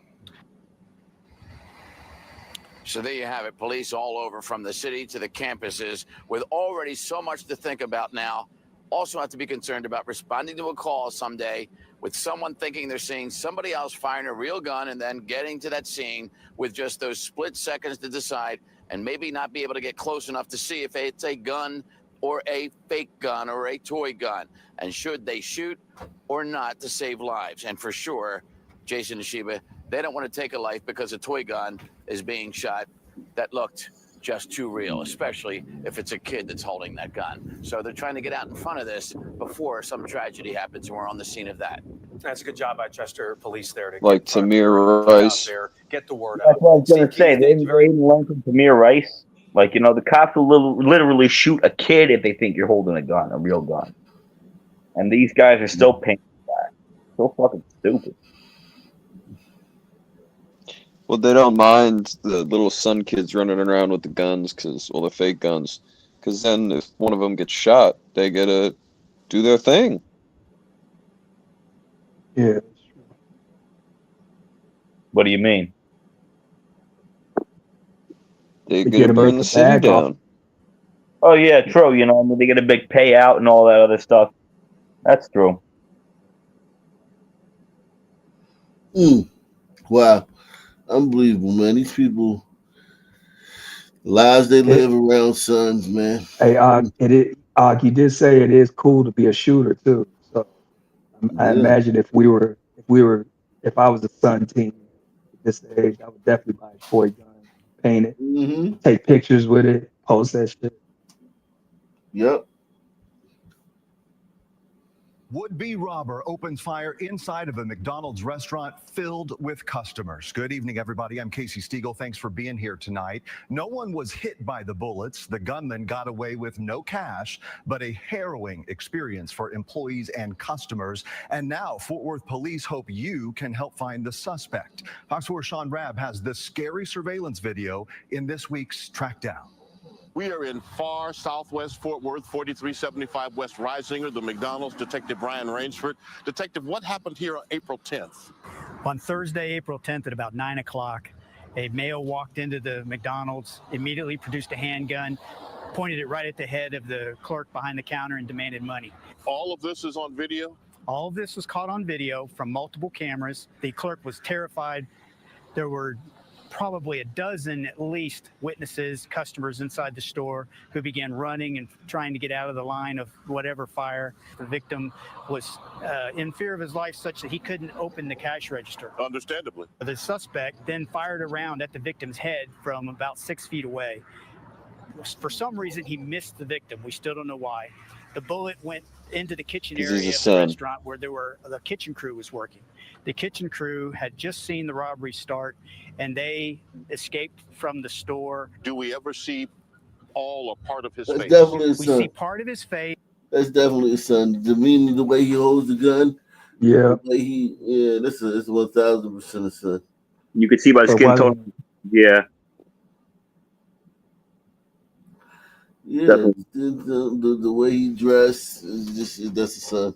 So there you have it. Police all over from the city to the campuses with already so much to think about now. Also have to be concerned about responding to a call someday with someone thinking they're seeing somebody else firing a real gun and then getting to that scene with just those split seconds to decide and maybe not be able to get close enough to see if it's a gun or a fake gun or a toy gun? And should they shoot or not to save lives? And for sure, Jason and Sheba, they don't want to take a life because a toy gun is being shot that looked just too real, especially if it's a kid that's holding that gun. So they're trying to get out in front of this before some tragedy happens, and we're on the scene of that. That's a good job by Chester Police there to Like get in front of Tamir the crowd out Rice. there, get the word That's out. what I was gonna CP, say. They thank you very even learned from Tamir Rice. Like, the cops will literally shoot a kid if they think you're holding a gun, a real gun. And these guys are still paying that. So fucking stupid. Well, they don't mind the little son kids running around with the guns, the fake guns. Because then if one of them gets shot, they get to do their thing. Yeah. What do you mean? They They get get to to burn make the a city bag off. down. Oh yeah, true. They get a big payout and all that other stuff. That's true. Wow. Unbelievable, man. These people, lives they live around sons, man. Hey, you did say it is cool to be a shooter too. So I Yeah. imagine if I was a Sun team at this age, I would definitely buy a toy gun, paint it, take pictures with it, post that shit. Yep. Would-be robber opens fire inside of a McDonald's restaurant filled with customers. Good evening, everybody. I'm Casey Stiegel. Thanks for being here tonight. No one was hit by the bullets. The gunman got away with no cash, but a harrowing experience for employees and customers. And now Fort Worth police hope you can help find the suspect. Fox 4's Sean Rabb has this scary surveillance video in this week's Trackdown. We are in far southwest Fort Worth, 4375 West Risinger, the McDonald's. Detective Brian Rainsford. Detective, what happened here on April 10th? On Thursday, April 10th at about 9 o'clock, a male walked into the McDonald's, immediately produced a handgun, pointed it right at the head of the clerk behind the counter and demanded money. All of this is on video? All of this was caught on video from multiple cameras. The clerk was terrified. There were probably a dozen, at least, witnesses, customers inside the store who began running and trying to get out of the line of whatever fire. The victim was in fear of his life such that he couldn't open the cash register. Understandably. The suspect then fired a round at the victim's head from about 6 feet away. For some reason, he missed the victim. We still don't know why. The bullet went into the kitchen 'Cause area he's a of the son. restaurant where the kitchen crew was working. The kitchen crew had just seen the robbery start, and they escaped from the store. Do we ever see all or part of his That's face? definitely his We son. see part of his face. That's definitely his son. The demeanor, the way he holds the gun. Yeah. The way this is 1000% his son. You could see by But skin why- tone. Yeah. Yeah, Definitely. the way he dressed is that's his son.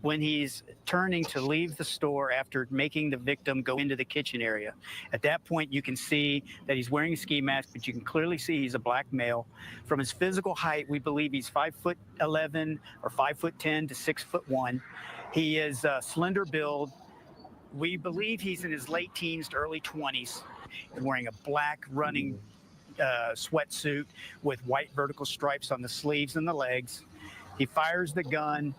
When he's turning to leave the store after making the victim go into the kitchen area. At that point, you can see that he's wearing a ski mask, but you can clearly see he's a black male. From his physical height, we believe he's 5'11" or 5'10" to 6'1". He is a slender build. We believe he's in his late teens to early 20s, and wearing a black running sweatsuit with white vertical stripes on the sleeves and the legs. He fires the gun.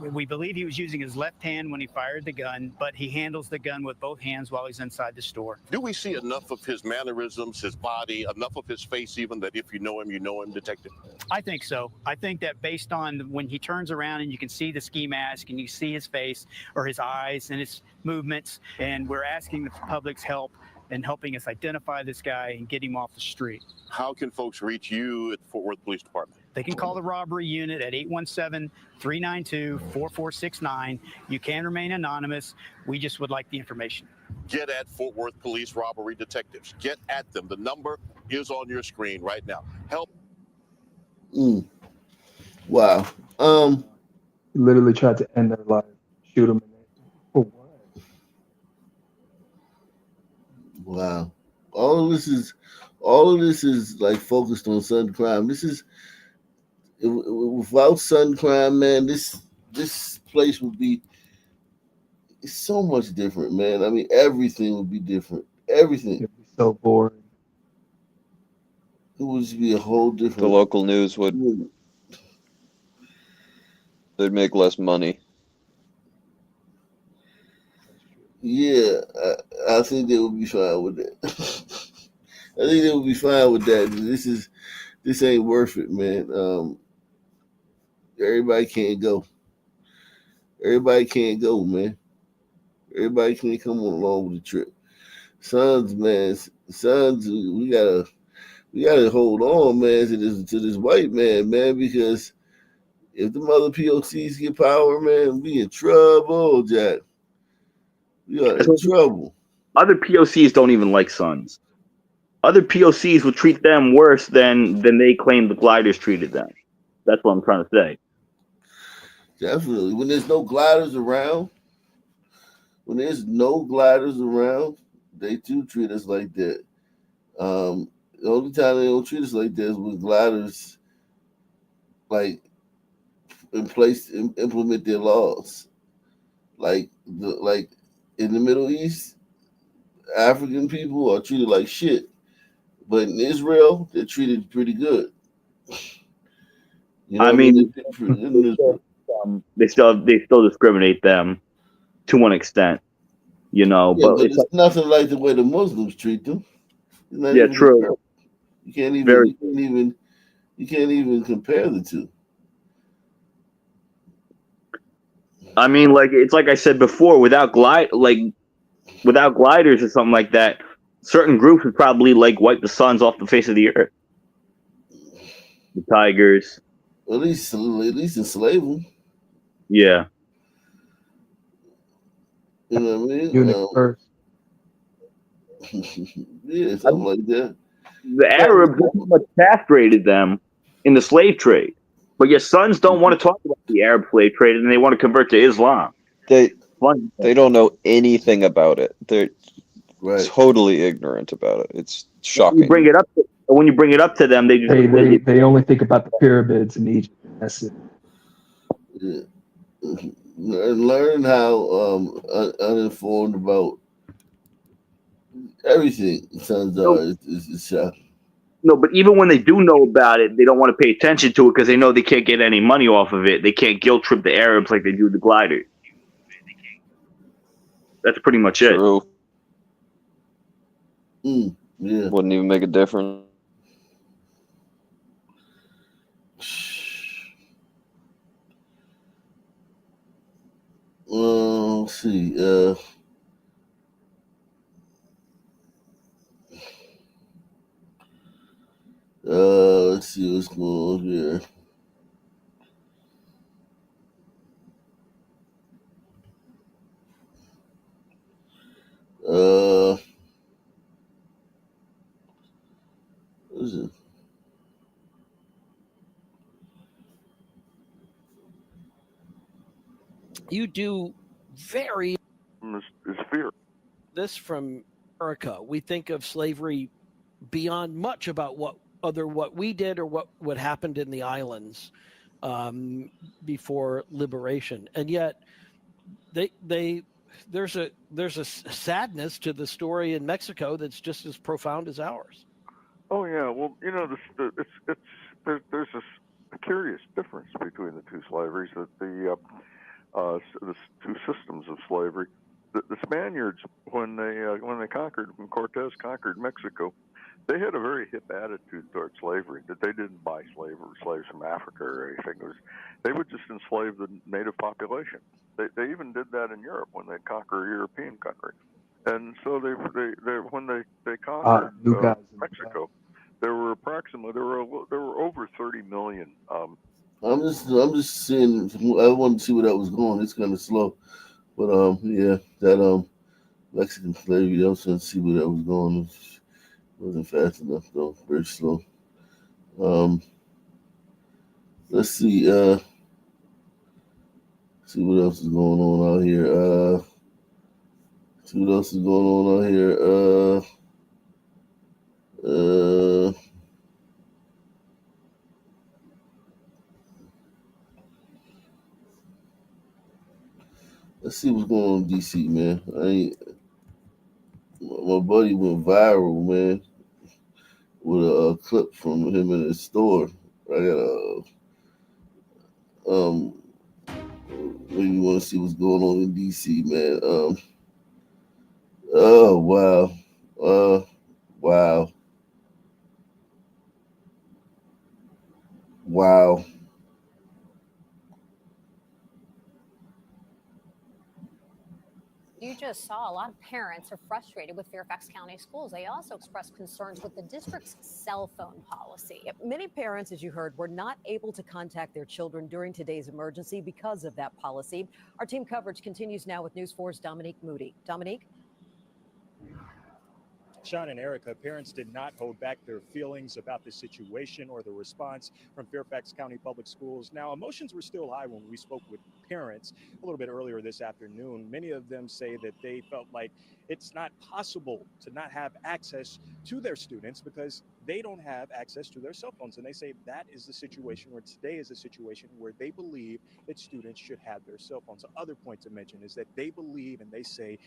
We believe he was using his left hand when he fired the gun, but he handles the gun with both hands while he's inside the store. Do we see enough of his mannerisms, his body, enough of his face even that if you know him, Detective? I think so. I think that based on when he turns around and you can see the ski mask and you see his face or his eyes and his movements, and we're asking the public's help in helping us identify this guy and get him off the street. How can folks reach you at the Fort Worth Police Department? They can call the robbery unit at 817-392-4469. You can remain anonymous. We just would like the information. Get at Fort Worth Police Robbery Detectives. Get at them. The number is on your screen right now. Help. Wow. Literally tried to end their life, shoot them. For what? Wow. All of this is like focused on son crime. This is without son crime, man, this place would be so much different, man. I mean, everything would be different. Everything. It'd be so boring. It would be a whole different. The local news would. They'd make less money. Yeah, I think they would be fine with that. I think they would be fine with that. This ain't worth it, man. Everybody can't go. Everybody can't go, man. Everybody can't come along with the trip. Sons, man, sons, we gotta hold on, man, to this white man, because if the other POCs get power, man, we in trouble, Jack. We are in trouble. Other POCs don't even like sons. Other POCs will treat them worse than they claim the gliders treated them. That's what I'm trying to say. Definitely. When there's no gliders around, they too treat us like that. The only time they don't treat us like that is when gliders like implement their laws. Like in the Middle East, African people are treated like shit. But in Israel, they're treated pretty good. You know I mean, they still discriminate them to one extent, Yeah, but it's nothing like the way the Muslims treat them. It's not even true. comparable. You can't even compare the two. I mean, it's like I said before, without gliders or something like that, certain groups would probably wipe the suns off the face of the earth. The tigers. At least enslave them. Yeah. You know what I mean? Universe. Yeah, something like that. The Arabs pretty much castrated them in the slave trade, but your sons don't want to talk about the Arab slave trade, and they want to convert to Islam. They don't know anything about it. They're totally ignorant about it. It's shocking. When you bring it up to them, they just they only think about the pyramids in Egypt. That's it. Yeah. Learn how uninformed about everything sons are is shocking. No, but even when they do know about it, they don't want to pay attention to it because they know they can't get any money off of it. They can't guilt trip the Arabs like they do the gliders. That's pretty much it. True. Yeah. Wouldn't even make a difference. Let's see. Let's see what's going on here. What is it? You do very is fear. This from America. We think of slavery beyond much about what we did or what happened in the islands before liberation, and yet there's a sadness to the story in Mexico that's just as profound as ours. Oh yeah, well there's a curious difference between the two slaveries, that the two systems of slavery. The Spaniards, when Cortez conquered Mexico, they had a very hip attitude towards slavery. That they didn't buy slaves from Africa or anything. They would just enslave the native population. They even did that in Europe when they conquered a European country. And so when they conquered Mexico, there were over 30 million. I'm just seeing. I wanted to see where that was going. It's kind of slow, but yeah, that Mexican slavery. I was trying to see where that was going. It wasn't fast enough though. Very slow. Let's see. See what else is going on out here. See what else is going on out here. Let's see what's going on in DC, man. My buddy went viral, man. with a clip from him in his store. I got when you want to see what's going on in DC, man. Oh wow, wow, wow. You just saw a lot of parents are frustrated with Fairfax County schools. They also expressed concerns with the district's cell phone policy. Many parents, as you heard, were not able to contact their children during today's emergency because of that policy. Our team coverage continues now with News 4's Dominique Moody. Dominique? Sean and Erica, parents did not hold back their feelings about the situation or the response from Fairfax County Public Schools. Now, emotions were still high when we spoke with parents a little bit earlier this afternoon. Many of them say that they felt like it's not possible to not have access to their students because they don't have access to their cell phones. And they say that is the situation where today is a situation where they believe that students should have their cell phones. The other point to mention is that they believe and they say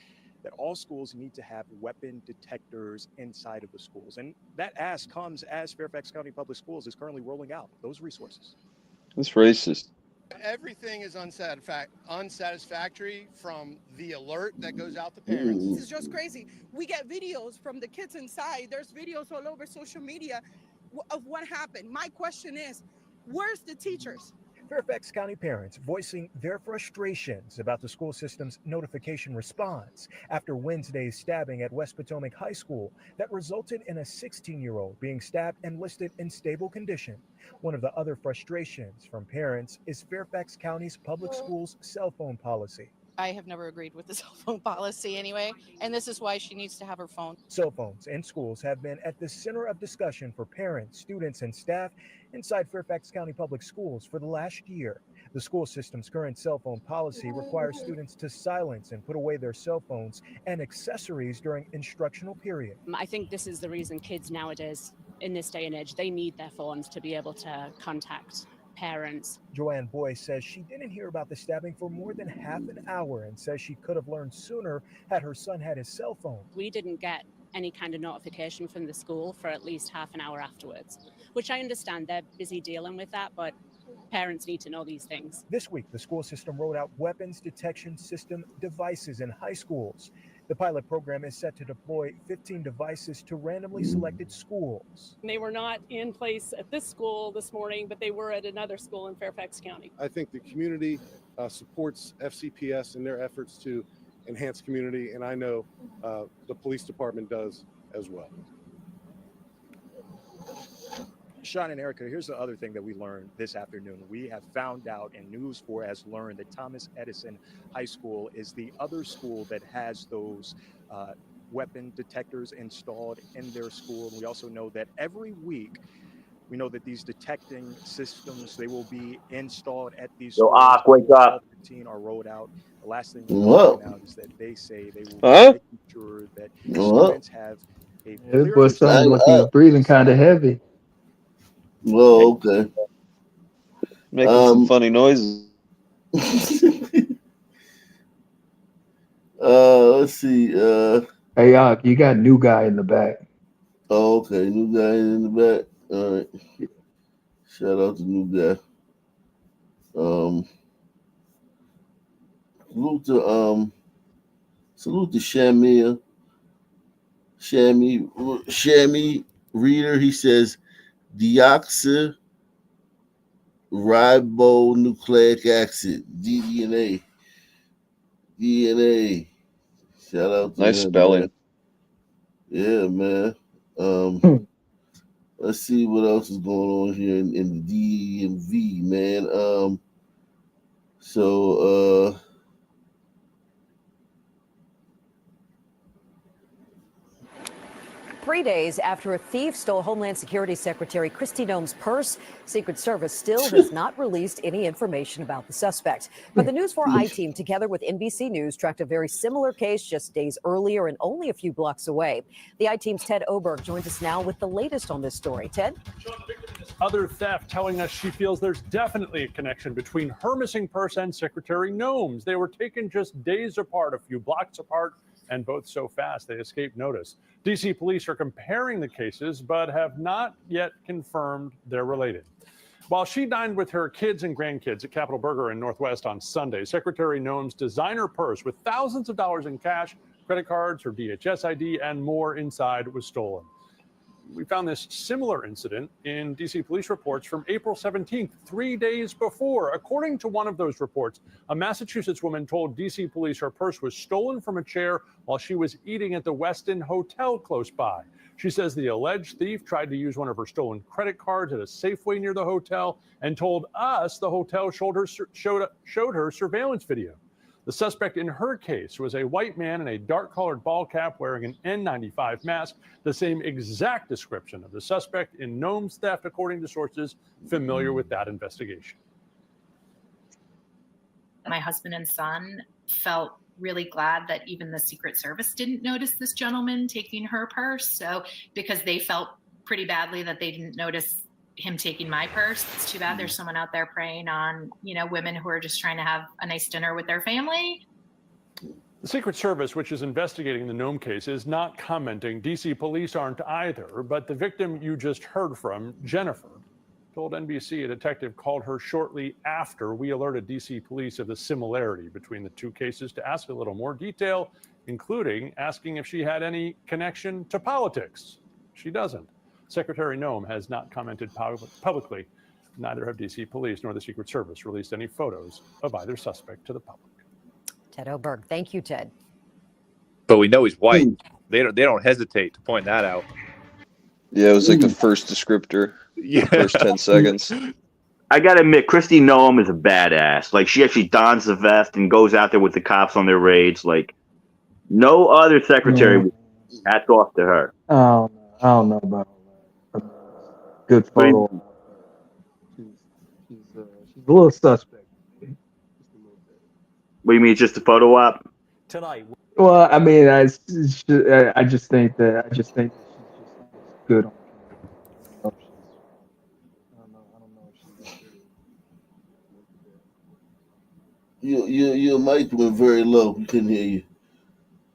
that all schools need to have weapon detectors inside of the schools. And that ask comes as Fairfax County Public Schools is currently rolling out those resources. That's racist. Everything is unsatisfactory from the alert that goes out to parents. This is just crazy. We get videos from the kids inside. There's videos all over social media of what happened. My question is, where's the teachers? Fairfax County parents voicing their frustrations about the school system's notification response after Wednesday's stabbing at West Potomac High School that resulted in a 16-year-old being stabbed and listed in stable condition. One of the other frustrations from parents is Fairfax County's public schools cell phone policy. I have never agreed with the cell phone policy anyway, and this is why she needs to have her phone. Cell phones in schools have been at the center of discussion for parents, students, and staff inside Fairfax County Public Schools for the last year. The school system's current cell phone policy requires students to silence and put away their cell phones and accessories during instructional period. I think this is the reason kids nowadays, in this day and age, they need their phones to be able to contact parents. Joanne Boyce says she didn't hear about the stabbing for more than half an hour and says she could have learned sooner had her son had his cell phone. We didn't get any kind of notification from the school for at least half an hour afterwards, which I understand they're busy dealing with that, but parents need to know these things. This week, the school system rolled out weapons detection system devices in high schools. The pilot program is set to deploy 15 devices to randomly selected schools. They were not in place at this school this morning, but they were at another school in Fairfax County. I think the community supports FCPS in their efforts to enhance community, and I know the police department does as well. Sean and Erica, here's the other thing that we learned this afternoon. We have found out, and News 4 has learned, that Thomas Edison High School is the other school that has those weapon detectors installed in their school. And we also know that every week, we know that these detecting systems, they will be installed at these schools. Wake up. 15 are rolled out. The last thing we know now is that they say they will be making sure that students have a This boy sounded like he was breathing kind of heavy. Well, okay. Making some funny noises. Let's see. Hey, you got new guy in the back. Oh, okay. New guy in the back. All right. Shout out to new guy. Salute to Shammy Reader. He says deoxyribonucleic acid, DNA. Shout out to nice him, spelling. Man. Yeah, man. Let's see what else is going on here in the DMV, man. So 3 days after a thief stole Homeland Security Secretary Kristi Noem's purse, Secret Service still has not released any information about the suspect. But the News 4 I-team, together with NBC News, tracked a very similar case just days earlier and only a few blocks away. The I-team's Ted Oberg joins us now with the latest on this story. Ted? Other theft telling us she feels there's definitely a connection between her missing purse and Secretary Noem's. They were taken just days apart, a few blocks apart, and both so fast they escaped notice. D.C. police are comparing the cases, but have not yet confirmed they're related. While she dined with her kids and grandkids at Capitol Burger in Northwest on Sunday, Secretary Noem's designer purse with thousands of dollars in cash, credit cards, her DHS ID, and more inside was stolen. We found this similar incident in D.C. police reports from April 17th, 3 days before. According to one of those reports, a Massachusetts woman told D.C. police her purse was stolen from a chair while she was eating at the Westin Hotel close by. She says the alleged thief tried to use one of her stolen credit cards at a Safeway near the hotel and told us the hotel showed her surveillance video. The suspect in her case was a white man in a dark-colored ball cap wearing an N95 mask, the same exact description of the suspect in Noem's theft, according to sources familiar with that investigation. My husband and son felt really glad that even the Secret Service didn't notice this gentleman taking her purse. So because they felt pretty badly that they didn't notice him taking my purse. It's too bad there's someone out there preying on, women who are just trying to have a nice dinner with their family. The Secret Service, which is investigating the Noem case, is not commenting. D.C. police aren't either, but the victim you just heard from, Jennifer, told NBC a detective called her shortly after we alerted D.C. police of the similarity between the two cases to ask a little more detail, including asking if she had any connection to politics. She doesn't. Secretary Noem has not commented publicly. Neither have D.C. police nor the Secret Service released any photos of either suspect to the public. Ted Oberg. Thank you, Ted. But we know he's white. They don't hesitate to point that out. Yeah, it was like the first descriptor. Yeah. The first 10 seconds. I gotta admit, Kristi Noem is a badass. Like, she actually dons the vest and goes out there with the cops on their raids. Like, no other secretary. Hats off to her. I don't know about all that. Good photo. She's a little suspect. What do you mean, just a photo op? Tonight. Well, I mean, I just think that she's just good on camera. I don't know if she's Your mic went very low. We couldn't hear you.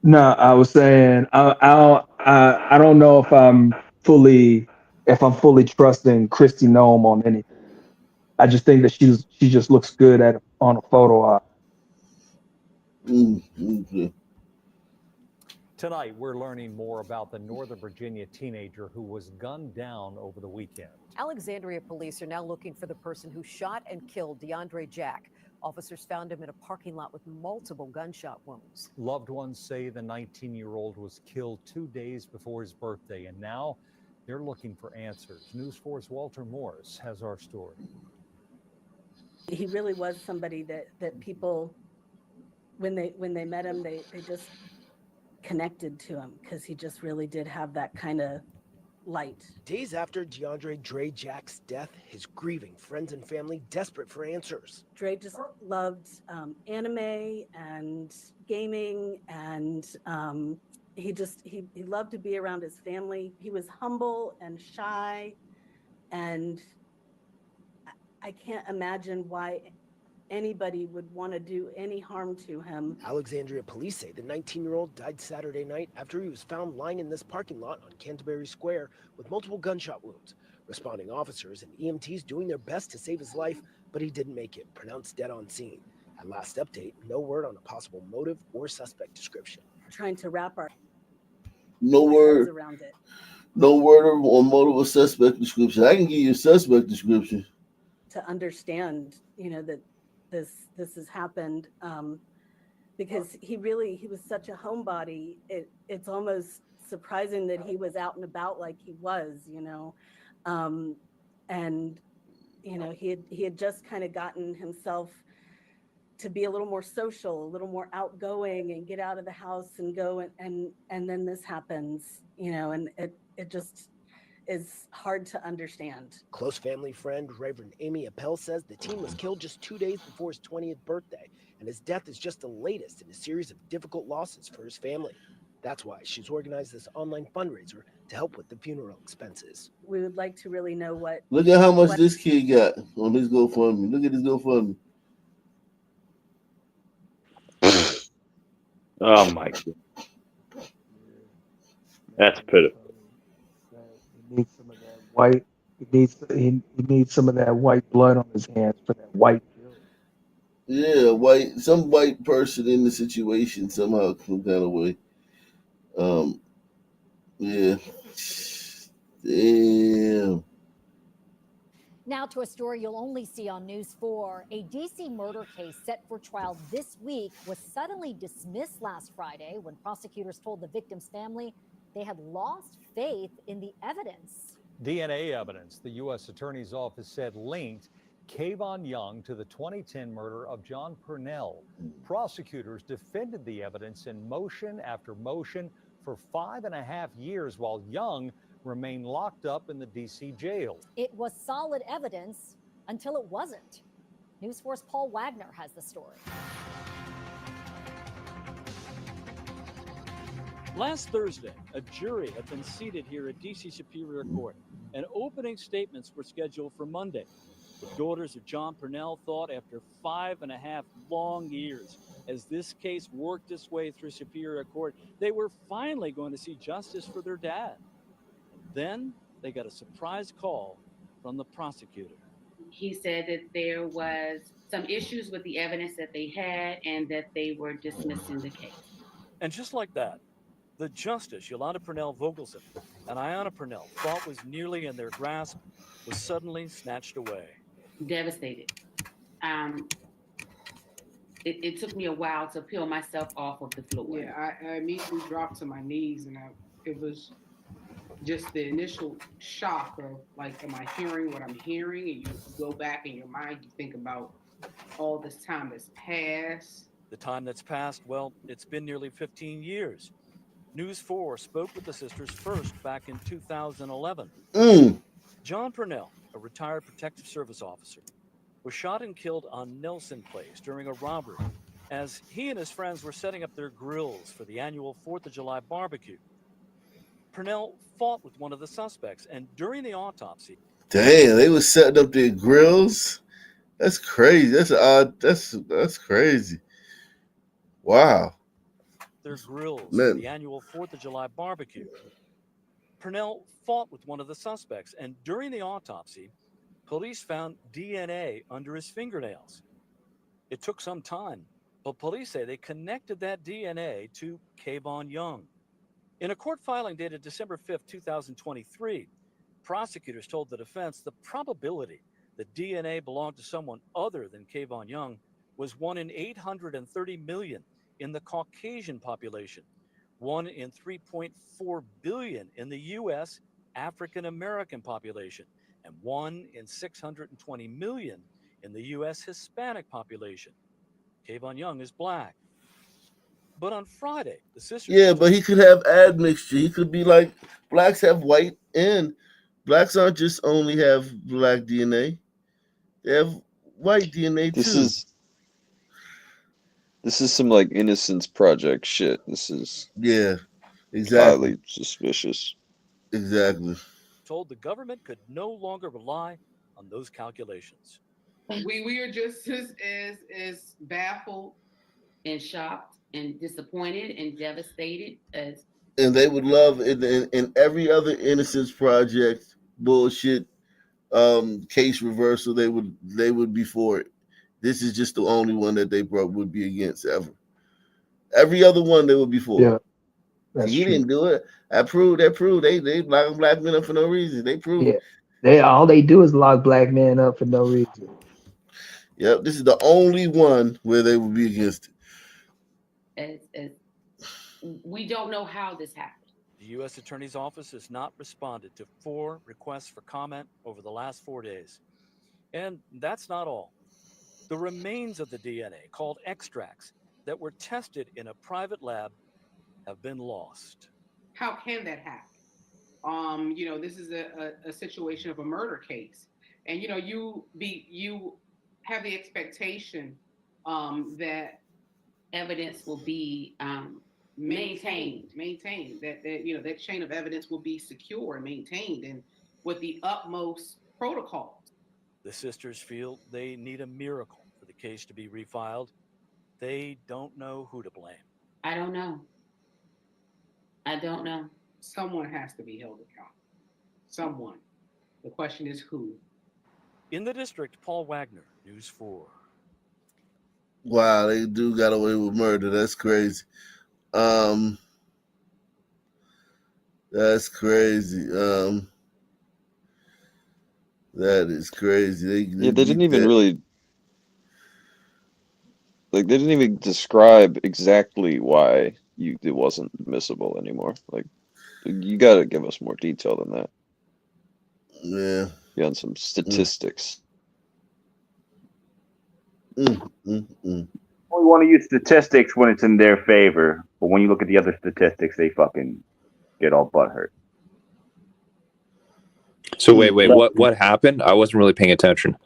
No, I was saying I don't know if I'm fully trusting Kristi Noem on anything. I just think that she just looks good on a photo op. Okay. Tonight, we're learning more about the Northern Virginia teenager who was gunned down over the weekend. Alexandria police are now looking for the person who shot and killed DeAndre Jack. Officers found him in a parking lot with multiple gunshot wounds. Loved ones say the 19-year-old was killed 2 days before his birthday, and now they're looking for answers. News 4's Walter Morris has our story. He really was somebody that people, when they met him, they just connected to him because he just really did have that kind of light. Days after DeAndre Dre Jack's death, his grieving friends and family desperate for answers. Dre just loved anime and gaming, and he loved to be around his family. He was humble and shy, and I can't imagine why anybody would want to do any harm to him. Alexandria police say the 19-year-old died Saturday night after he was found lying in this parking lot on Canterbury Square with multiple gunshot wounds. Responding officers and EMTs doing their best to save his life, but he didn't make it, pronounced dead on scene. At last update, no word on a possible motive or suspect description. Trying to wrap our No word around it. No word on motive or suspect description. I can give you a suspect description. To understand, that this has happened, because he was such a homebody. It's almost surprising that he was out and about like he was, and he had just kind of gotten himself to be a little more social, a little more outgoing, and get out of the house and go, and then this happens, and it just is hard to understand. Close family friend Reverend Amy Appel says the teen was killed just 2 days before his 20th birthday, and his death is just the latest in a series of difficult losses for his family. That's why she's organized this online fundraiser to help with the funeral expenses. We would like to really know what... Look at how much this kid got on his GoFundMe. Look at his GoFundMe. Oh, my God. That's pitiful. He needs some of that white. He needs some of that white blood on his hands for that white guilt. Yeah, some white person in the situation somehow, some kind of way. Um, yeah. Damn. Now to a story you'll only see on News 4. A DC murder case set for trial this week was suddenly dismissed last Friday when prosecutors told the victim's family they had lost faith in the evidence. DNA evidence, the U.S. Attorney's Office said, linked Kayvon Young to the 2010 murder of John Purnell. Prosecutors defended the evidence in motion after motion for 5.5 years while Young remained locked up in the D.C. jail. It was solid evidence until it wasn't. News 4's Paul Wagner has the story. Last Thursday, a jury had been seated here at D.C. Superior Court, and opening statements were scheduled for Monday. The daughters of John Purnell thought after 5.5 long years, as this case worked its way through Superior Court, they were finally going to see justice for their dad. And then they got a surprise call from the prosecutor. He said that there was some issues with the evidence that they had and that they were dismissing the case. And just like that, the justice, Yolanda Purnell Vogelson, and Ayanna Purnell thought was nearly in their grasp, was suddenly snatched away. Devastated. It took me a while to peel myself off of the floor. Yeah, I immediately dropped to my knees, and it was just the initial shock of, like, am I hearing what I'm hearing? And you go back in your mind, you think about all this time that's passed. The time that's passed, well, it's been nearly 15 years. News 4 spoke with the sisters first back in 2011. John Purnell, a retired protective service officer, was shot and killed on Nelson Place during a robbery as he and his friends were setting up their grills for the annual 4th of July barbecue. Purnell fought with one of the suspects, and during the autopsy... Damn, they was setting up their grills? That's crazy. That's odd. That's crazy. Wow. Their grills for the annual 4th of July barbecue. Purnell fought with one of the suspects, and during the autopsy, police found DNA under his fingernails. It took some time, but police say they connected that DNA to Kayvon Young. In a court filing dated December 5th, 2023, prosecutors told the defense the probability that DNA belonged to someone other than Kayvon Young was 1 in 830 million in the Caucasian population, 1 in 3.4 billion in the U.S. African American population, and 1 in 620 million in the U.S. Hispanic population. Kayvon Young is black. But on Friday, the sisters... Yeah, but he could have admixture. He could be like, blacks have white and blacks aren't just only have black DNA. They have white DNA too. This is some like Innocence Project shit. This is exactly highly suspicious. Exactly. Told the government could no longer rely on those calculations. We are just as baffled and shocked and disappointed and devastated as. And they would love in every other Innocence Project bullshit case reversal. They would be for it. This is just the only one that they would be against ever. Every other one they would be for. Yeah, that's he true. didn't do it. That proved. They lock black men up for no reason. They proved. Yeah, all they do is lock black men up for no reason. Yep, this is the only one where they would be against it. As we don't know how this happened. The U.S. Attorney's Office has not responded to 4 requests for comment over the last 4 days. And that's not all. The remains of the DNA, called extracts, that were tested in a private lab have been lost. How can that happen? This is a situation of a murder case. And, you have the expectation that evidence will be maintained, that chain of evidence will be secure and maintained and with the utmost protocols. The sisters feel they need a miracle for the case to be refiled. They don't know who to blame. I don't know. someone has to be held accountable. Someone. The question is who. In the district, Paul Wagner, News 4. Wow, they do got away with murder. That's crazy. That's crazy. That is crazy. Yeah, they didn't even really they didn't even describe exactly why it wasn't admissible anymore. Like, you got to give us more detail than that. Yeah. Yeah, on some statistics. Only want to use statistics when it's in their favor, but when you look at the other statistics, they fucking get all butthurt. So wait, what happened? I wasn't really paying attention.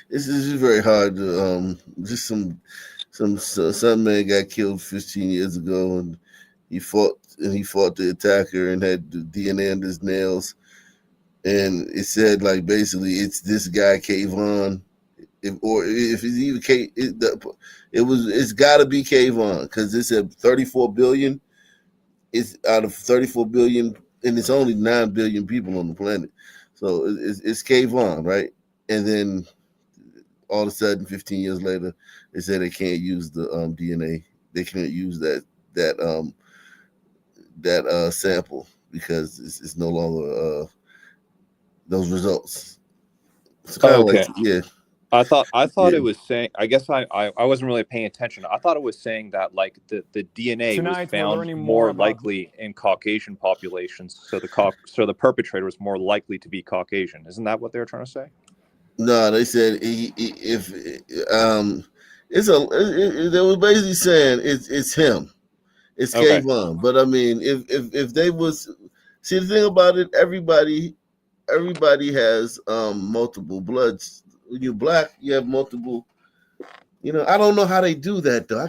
This is very hard to just some man got killed 15 years ago, and he fought the attacker and had the DNA on his nails, and it said like basically it's this guy Kayvon, if it's even it's got to be Kayvon, because it said 34 billion. It's out of 34 billion, and it's only 9 billion people on the planet, so it's Kayvon, right? And then all of a sudden, 15 years later, they say they can't use the DNA. They can't use that sample because it's no longer those results. It's kind of like, yeah. I thought it was saying. I guess I wasn't really paying attention. I thought it was saying that like the DNA Tonight, was we're found learning more more about- likely in Caucasian populations, so the perpetrator was more likely to be Caucasian. Isn't that what they were trying to say? No, they said they were basically saying it's him, it's Okay. Kayvon. But I mean, if they was, see, the thing about it, everybody has multiple bloods. When you're black, you have multiple. I don't know how they do that though.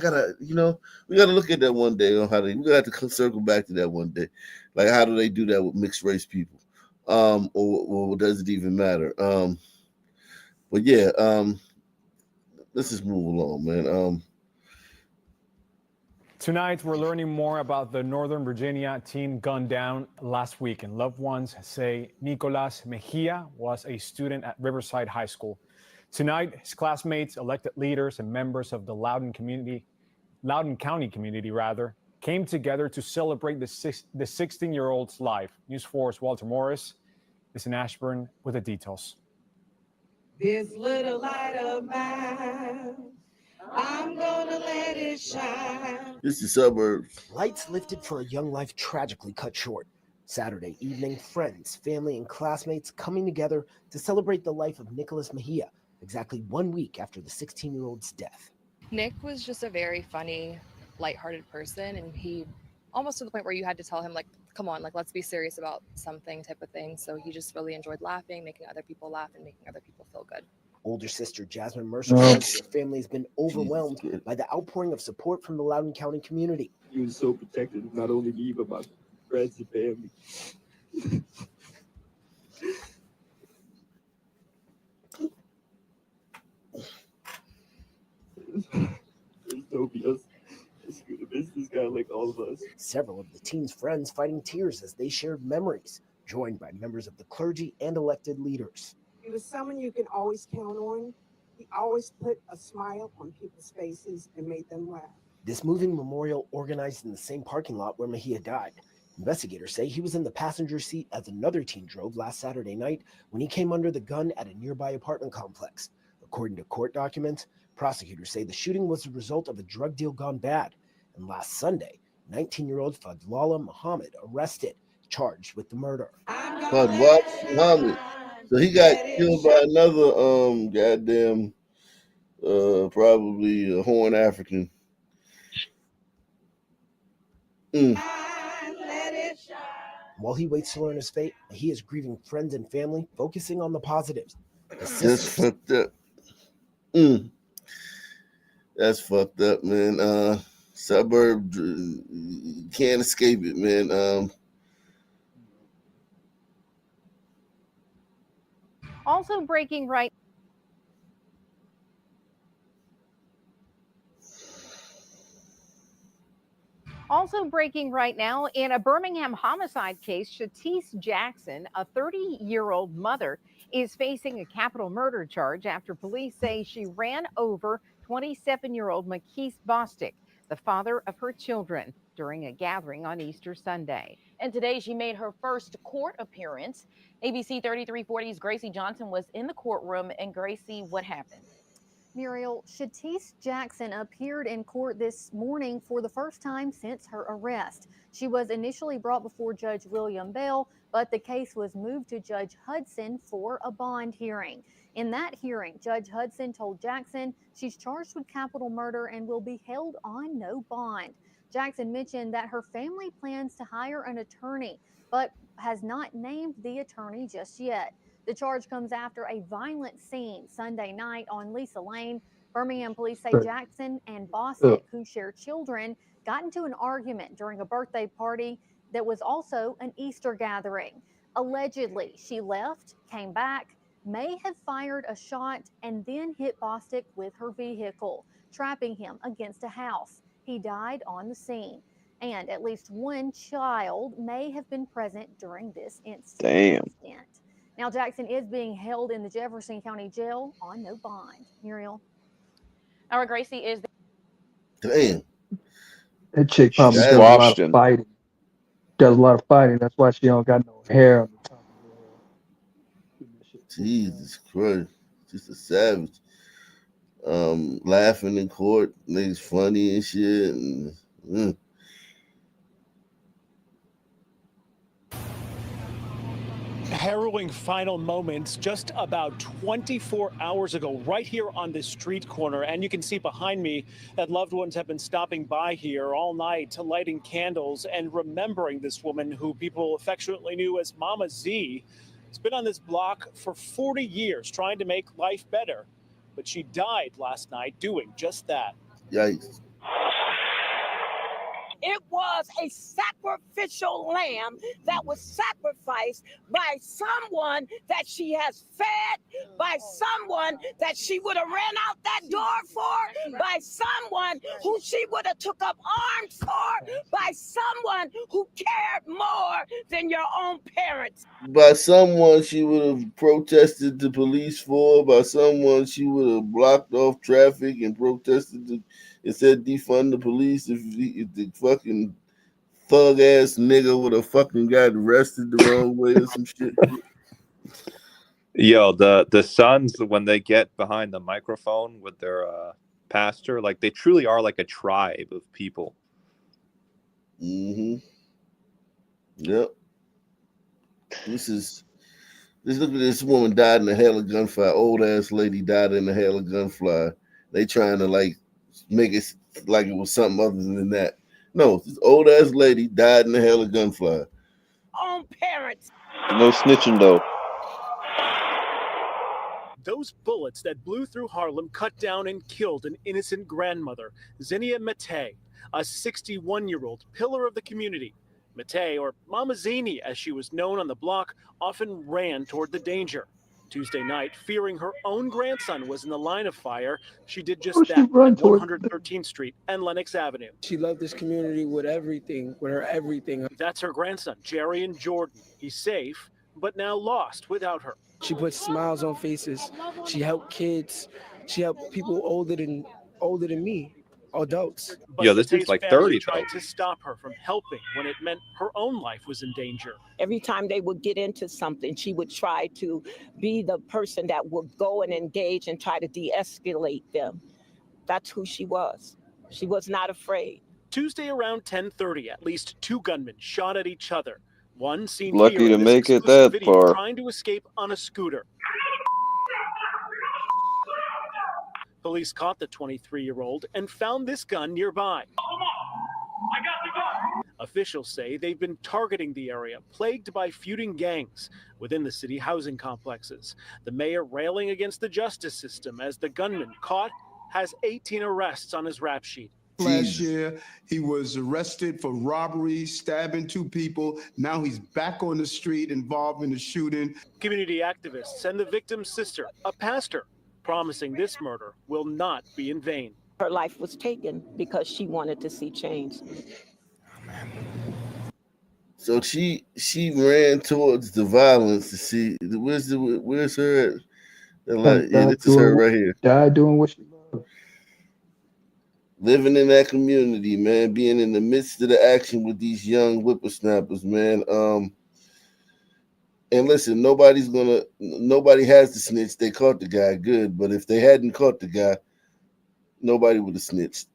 We gotta look at that one day on how we gotta have to circle back to that one day. Like, how do they do that with mixed race people? Or does it even matter? But yeah, let's just move along, man. Tonight, we're learning more about the Northern Virginia teen gunned down last week, and loved ones say Nicolas Mejia was a student at Riverside High School. Tonight, his classmates, elected leaders, and members of the Loudoun County community, came together to celebrate the 16-year-old's life. News 4's Walter Morris is in Ashburn with the details. This little light of mine, I'm gonna let it shine. This is suburbs. Lights lifted for a young life tragically cut short. Saturday evening, friends, family, and classmates coming together to celebrate the life of Nicolas Mejia, exactly 1 week after the 16-year-old's death. Nick was just a very funny, lighthearted person, and he almost to the point where you had to tell him, like, come on, like, let's be serious about something type of thing. So he just really enjoyed laughing, making other people laugh, and making other people feel good. Older sister Jasmine Mercer says her family has been overwhelmed by the outpouring of support from the Loudoun County community. He was so protected, not only me, but my friends and family. There's nobody else that's gonna miss this guy like all of us. Several of the teen's friends fighting tears as they shared memories, joined by members of the clergy and elected leaders. He was someone you can always count on. He always put a smile on people's faces and made them laugh. This moving memorial organized in the same parking lot where Mejia died. Investigators say he was in the passenger seat as another teen drove last Saturday night when he came under the gun at a nearby apartment complex. According to court documents, prosecutors say the shooting was the result of a drug deal gone bad. And last Sunday, 19-year-old Fadlallah Muhammad arrested, charged with the murder. Fadlallah Muhammad. So he got killed by another goddamn probably a Horn African. While he waits to learn his fate, he is grieving friends and family, focusing on the positives. That's fucked up. That's fucked up, man. Suburb can't escape it, man. Also breaking right. Also breaking right now, in a Birmingham homicide case, Shatise Jackson, a 30-year-old mother, is facing a capital murder charge after police say she ran over 27-year-old McKeith Bostic, the father of her children, during a gathering on Easter Sunday. And today she made her first court appearance. ABC 3340's Gracie Johnson was in the courtroom. And Gracie, what happened? Muriel, Shatise Jackson appeared in court this morning for the first time since her arrest. She was initially brought before Judge William Bell, but the case was moved to Judge Hudson for a bond hearing. In that hearing, Judge Hudson told Jackson she's charged with capital murder and will be held on no bond. Jackson mentioned that her family plans to hire an attorney, but has not named the attorney just yet. The charge comes after a violent scene Sunday night on Lisa Lane. Birmingham police say Jackson and Bostic, who share children, got into an argument during a birthday party that was also an Easter gathering. Allegedly, she left, came back, may have fired a shot, and then hit Bostic with her vehicle, trapping him against a house. He died on the scene. And at least one child may have been present during this incident. Damn. Now, Jackson is being held in the Jefferson County Jail on no bond. Muriel. Our Gracie is. Damn. That chick probably She does a lot squashed of him. fighting. Does a lot of fighting. That's why she don't got no hair on the top of her head. Jesus Christ. Just a savage. Laughing in court, niggas funny and shit. And, Harrowing final moments just about 24 hours ago, right here on this street corner. And you can see behind me that loved ones have been stopping by here all night, lighting candles and remembering this woman who people affectionately knew as Mama Z. Has been on this block for 40 years trying to make life better. But she died last night doing just that. Yikes. It was a sacrificial lamb that was sacrificed by someone that she has fed, by someone that she would have ran out that door for, by someone who she would have took up arms for, by someone who cared more than your own parents. By someone she would have protested the police for, by someone she would have blocked off traffic and protested and said defund the police if the fucking thug ass nigga would have fucking got arrested the wrong way or some shit. Yo, the sons, when they get behind the microphone with their pastor, like they truly are like a tribe of people. Mm-hmm. Yep. Just look at this woman died in a hail of gunfire. Old ass lady died in a hail of gunfire. They trying to like make it like it was something other than that. No, this old ass lady died in a hail of gunfire. Own parents. No snitching though. Those bullets that blew through Harlem cut down and killed an innocent grandmother, Zinnia Matei, a 61-year-old pillar of the community. Matei, or Mama Zini as she was known on the block, often ran toward the danger. Tuesday night, fearing her own grandson was in the line of fire, she did just that at 113th Street and Lenox Avenue. She loved this community with everything, with her everything. That's her grandson, Jerry and Jordan. He's safe, but now lost without her. She put smiles on faces. She helped kids. She helped people older than me, adults. But Yo, this Matei's is like family 30 tried though. to stop her from helping when it meant her own life was in danger. Every time they would get into something, she would try to be the person that would go and engage and try to de-escalate them. That's who she was. She was not afraid. Tuesday around 10:30, at least two gunmen shot at each other. One seen Lucky here to in this make it exclusive that video far. trying to escape on a scooter. Police caught the 23-year-old and found this gun nearby. Officials say they've been targeting the area, plagued by feuding gangs within the city housing complexes. The mayor railing against the justice system as the gunman caught has 18 arrests on his rap sheet. Last year, he was arrested for robbery, stabbing two people. Now he's back on the street involved in the shooting. Community activists and the victim's sister, a pastor, promising this murder will not be in vain. Her life was taken because she wanted to see change. So she ran towards the violence to see where's her at? Yeah, this is her right here. Died doing what she loved. Living in that community, man, being in the midst of the action with these young whippersnappers, man. And listen, nobody has to snitch. They caught the guy, good. But if they hadn't caught the guy, nobody would have snitched.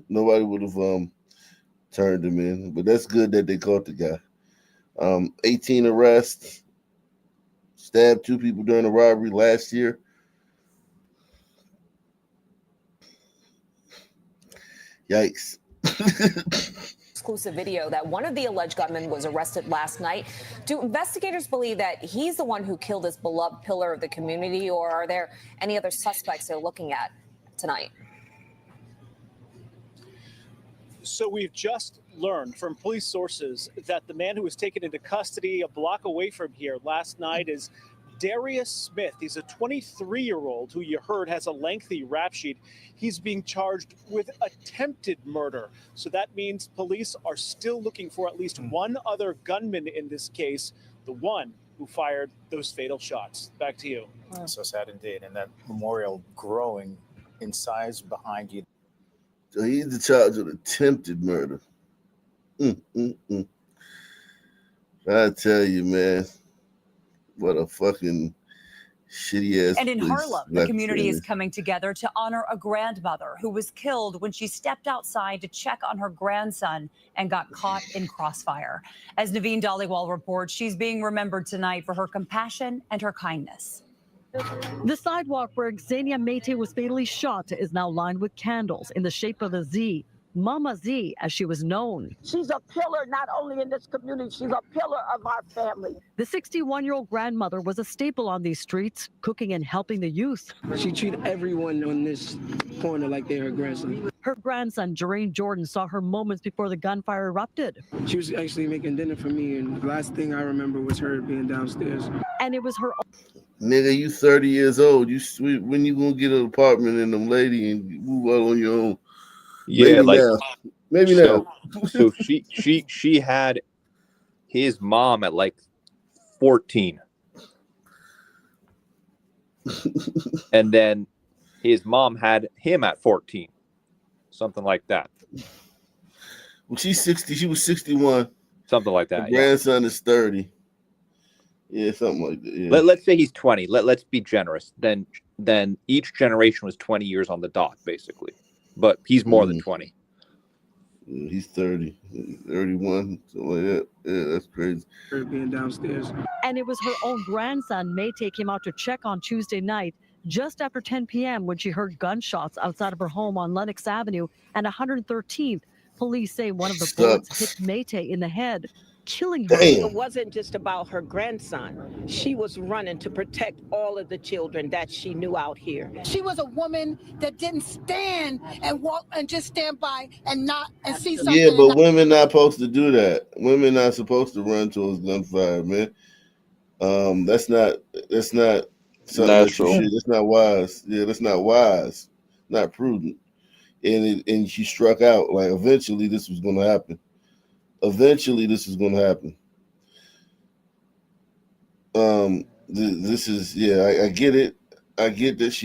Nobody would have turned him in. But that's good that they caught the guy. 18 arrests, stabbed 2 people during a robbery last year. Yikes. Exclusive video that one of the alleged gunmen was arrested last night. Do investigators believe that he's the one who killed this beloved pillar of the community, or are there any other suspects they're looking at tonight? So we've just learned from police sources that the man who was taken into custody a block away from here last night is Darius Smith. He's a 23-year-old who you heard has a lengthy rap sheet. He's being charged with attempted murder. So that means police are still looking for at least one other gunman in this case, the one who fired those fatal shots. Back to you. So sad indeed. And that memorial growing in size behind you. So he's the charge of attempted murder. I tell you, man, what a fucking shitty ass. And in place Harlem, the left community in is coming together to honor a grandmother who was killed when she stepped outside to check on her grandson and got caught in crossfire. As Naveen Dhaliwal reports, she's being remembered tonight for her compassion and her kindness. The sidewalk where Xenia Mate was fatally shot is now lined with candles in the shape of a Z. Mama Z, as she was known. She's a pillar not only in this community, she's a pillar of our family. The 61-year-old grandmother was a staple on these streets, cooking and helping the youth. She treated everyone on this corner like they're her grandson. Her grandson, Jerain Jordan, saw her moments before the gunfire erupted. She was actually making dinner for me, and the last thing I remember was her being downstairs. And it was her Nigga, you 30 years old. When you gonna get an apartment in them lady and move out on your own? Yeah, Maybe now. So she had his mom at like 14. And then his mom had him at 14. Something like that. Well, she's 60, she was 61. Something like that. Her grandson is 30. Yeah, something like that. Yeah. Let's say he's 20. Let's be generous. Then each generation was 20 years on the dot, basically. But he's more than 20. Yeah, he's 30, 31, something like that. Yeah, that's crazy. Her being downstairs. And it was her own grandson, Mate, came out to check on Tuesday night, just after 10 p.m. when she heard gunshots outside of her home on Lenox Avenue and 113th. Police say one of the bullets hit Mate in the head, killing her. It wasn't just about her grandson. She was running to protect all of the children that she knew out here. She was a woman that didn't stand and walk and just stand by and see something. Yeah, but women not supposed to do that. Women not supposed to run towards gunfire, man. That's not something natural. That's not wise. Yeah, that's not wise. Not prudent. And she struck out. Like eventually this was gonna happen. This is I get it. I get that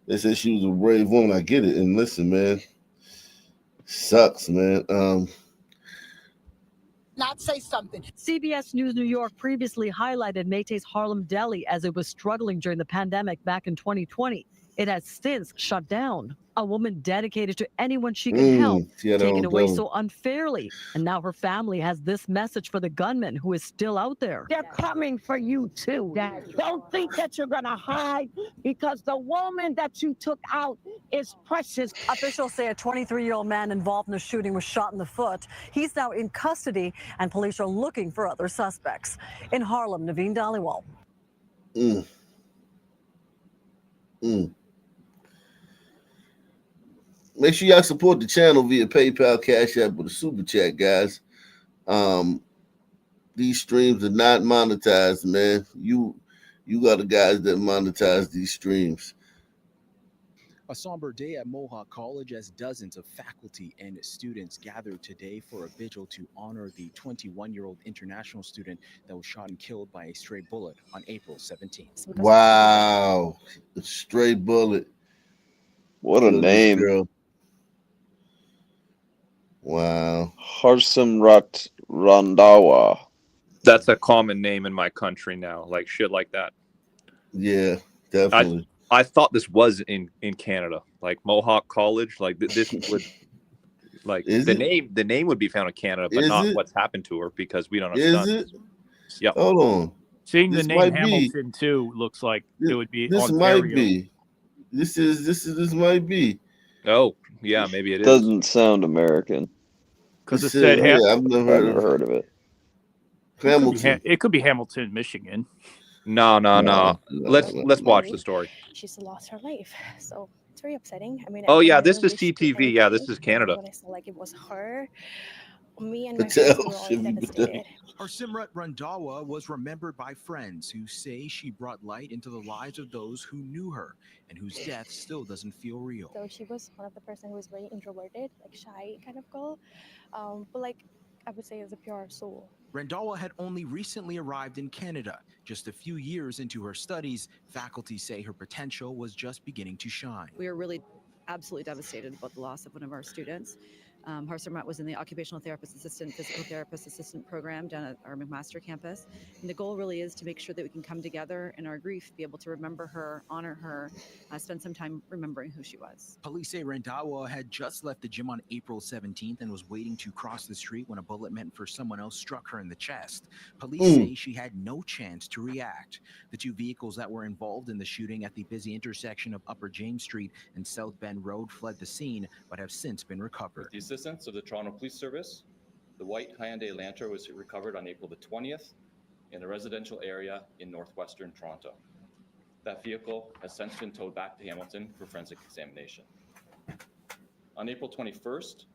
they said she was a brave woman. I get it. And listen, man, sucks, man. Not say something. CBS News New York previously highlighted Mate's Harlem Deli as it was struggling during the pandemic back in 2020. It has since shut down. A woman dedicated to anyone she could help, taken away so unfairly. And now her family has this message for the gunman who is still out there. They're coming for you too. Don't think that you're gonna hide because the woman that you took out is precious. Officials say a 23-year-old man involved in the shooting was shot in the foot. He's now in custody and police are looking for other suspects. In Harlem, Naveen Dhaliwal. Make sure y'all support the channel via PayPal, Cash App, or the Super Chat, guys. These streams are not monetized, man. You got the guys that monetize these streams. A somber day at Mohawk College as dozens of faculty and students gathered today for a vigil to honor the 21-year-old international student that was shot and killed by a stray bullet on April 17th. Wow. A stray bullet. What a Killed this name. girl. Wow. Harsimrat Randawa. That's a common name in my country now, like shit like that. Yeah, definitely. I thought this was in Canada, like Mohawk College. Like this would, like Is the it? name would be found in Canada, but Is not it? what's happened to her because we don't have Is sons. it? Yep. Hold on. Seeing the This name might be. Hamilton too looks like it would be This might Ontario. be. This might be. Oh, yeah, maybe it is. Doesn't sound American. Because it This said is, yeah, I've never heard of it. Hamilton. It could be Hamilton, Michigan. No. No. Let's watch the story. She just lost her life, so it's very upsetting. I mean, Oh I yeah, never this is wished to CTV. Yeah, this anything, is Canada. but when I saw like it was her, me and my Patel, friends, we were all should be devastated. Harsimrat Randawa was remembered by friends who say she brought light into the lives of those who knew her and whose death still doesn't feel real. So she was one of the person who was very introverted, like shy kind of girl, but like I would say as a pure soul. Randawa had only recently arrived in Canada. Just a few years into her studies, faculty say her potential was just beginning to shine. We are really absolutely devastated about the loss of one of our students. Harsimrat was in the Occupational Therapist Assistant, Physical Therapist Assistant program down at our McMaster campus. And the goal really is to make sure that we can come together in our grief, be able to remember her, honor her, spend some time remembering who she was. Police say Randawa had just left the gym on April 17th and was waiting to cross the street when a bullet meant for someone else struck her in the chest. Police say she had no chance to react. The two vehicles that were involved in the shooting at the busy intersection of Upper James Street and South Bend Road fled the scene, but have since been recovered. With the assistance of the Toronto Police Service, the white Hyundai Elantra was recovered on April the 20th in a residential area in northwestern Toronto. That vehicle has since been towed back to Hamilton for forensic examination. On April 21st,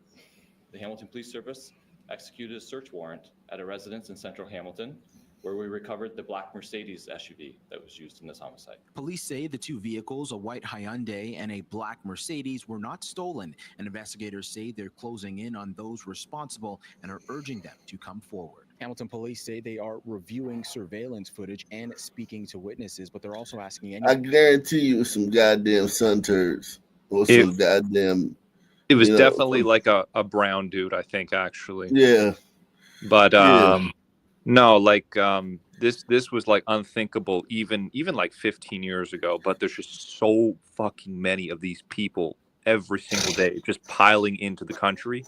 the Hamilton Police Service executed a search warrant at a residence in central Hamilton where we recovered the black Mercedes SUV that was used in this homicide. Police say the two vehicles, a white Hyundai and a black Mercedes, were not stolen, and investigators say they're closing in on those responsible and are urging them to come forward. Hamilton police say they are reviewing surveillance footage and speaking to witnesses, but they're also asking I guarantee you some goddamn sun turds or some goddamn. It was definitely like a brown dude, I think, actually. Yeah. But Yeah. no, like this was like unthinkable even like 15 years ago. But there's just so fucking many of these people every single day just piling into the country.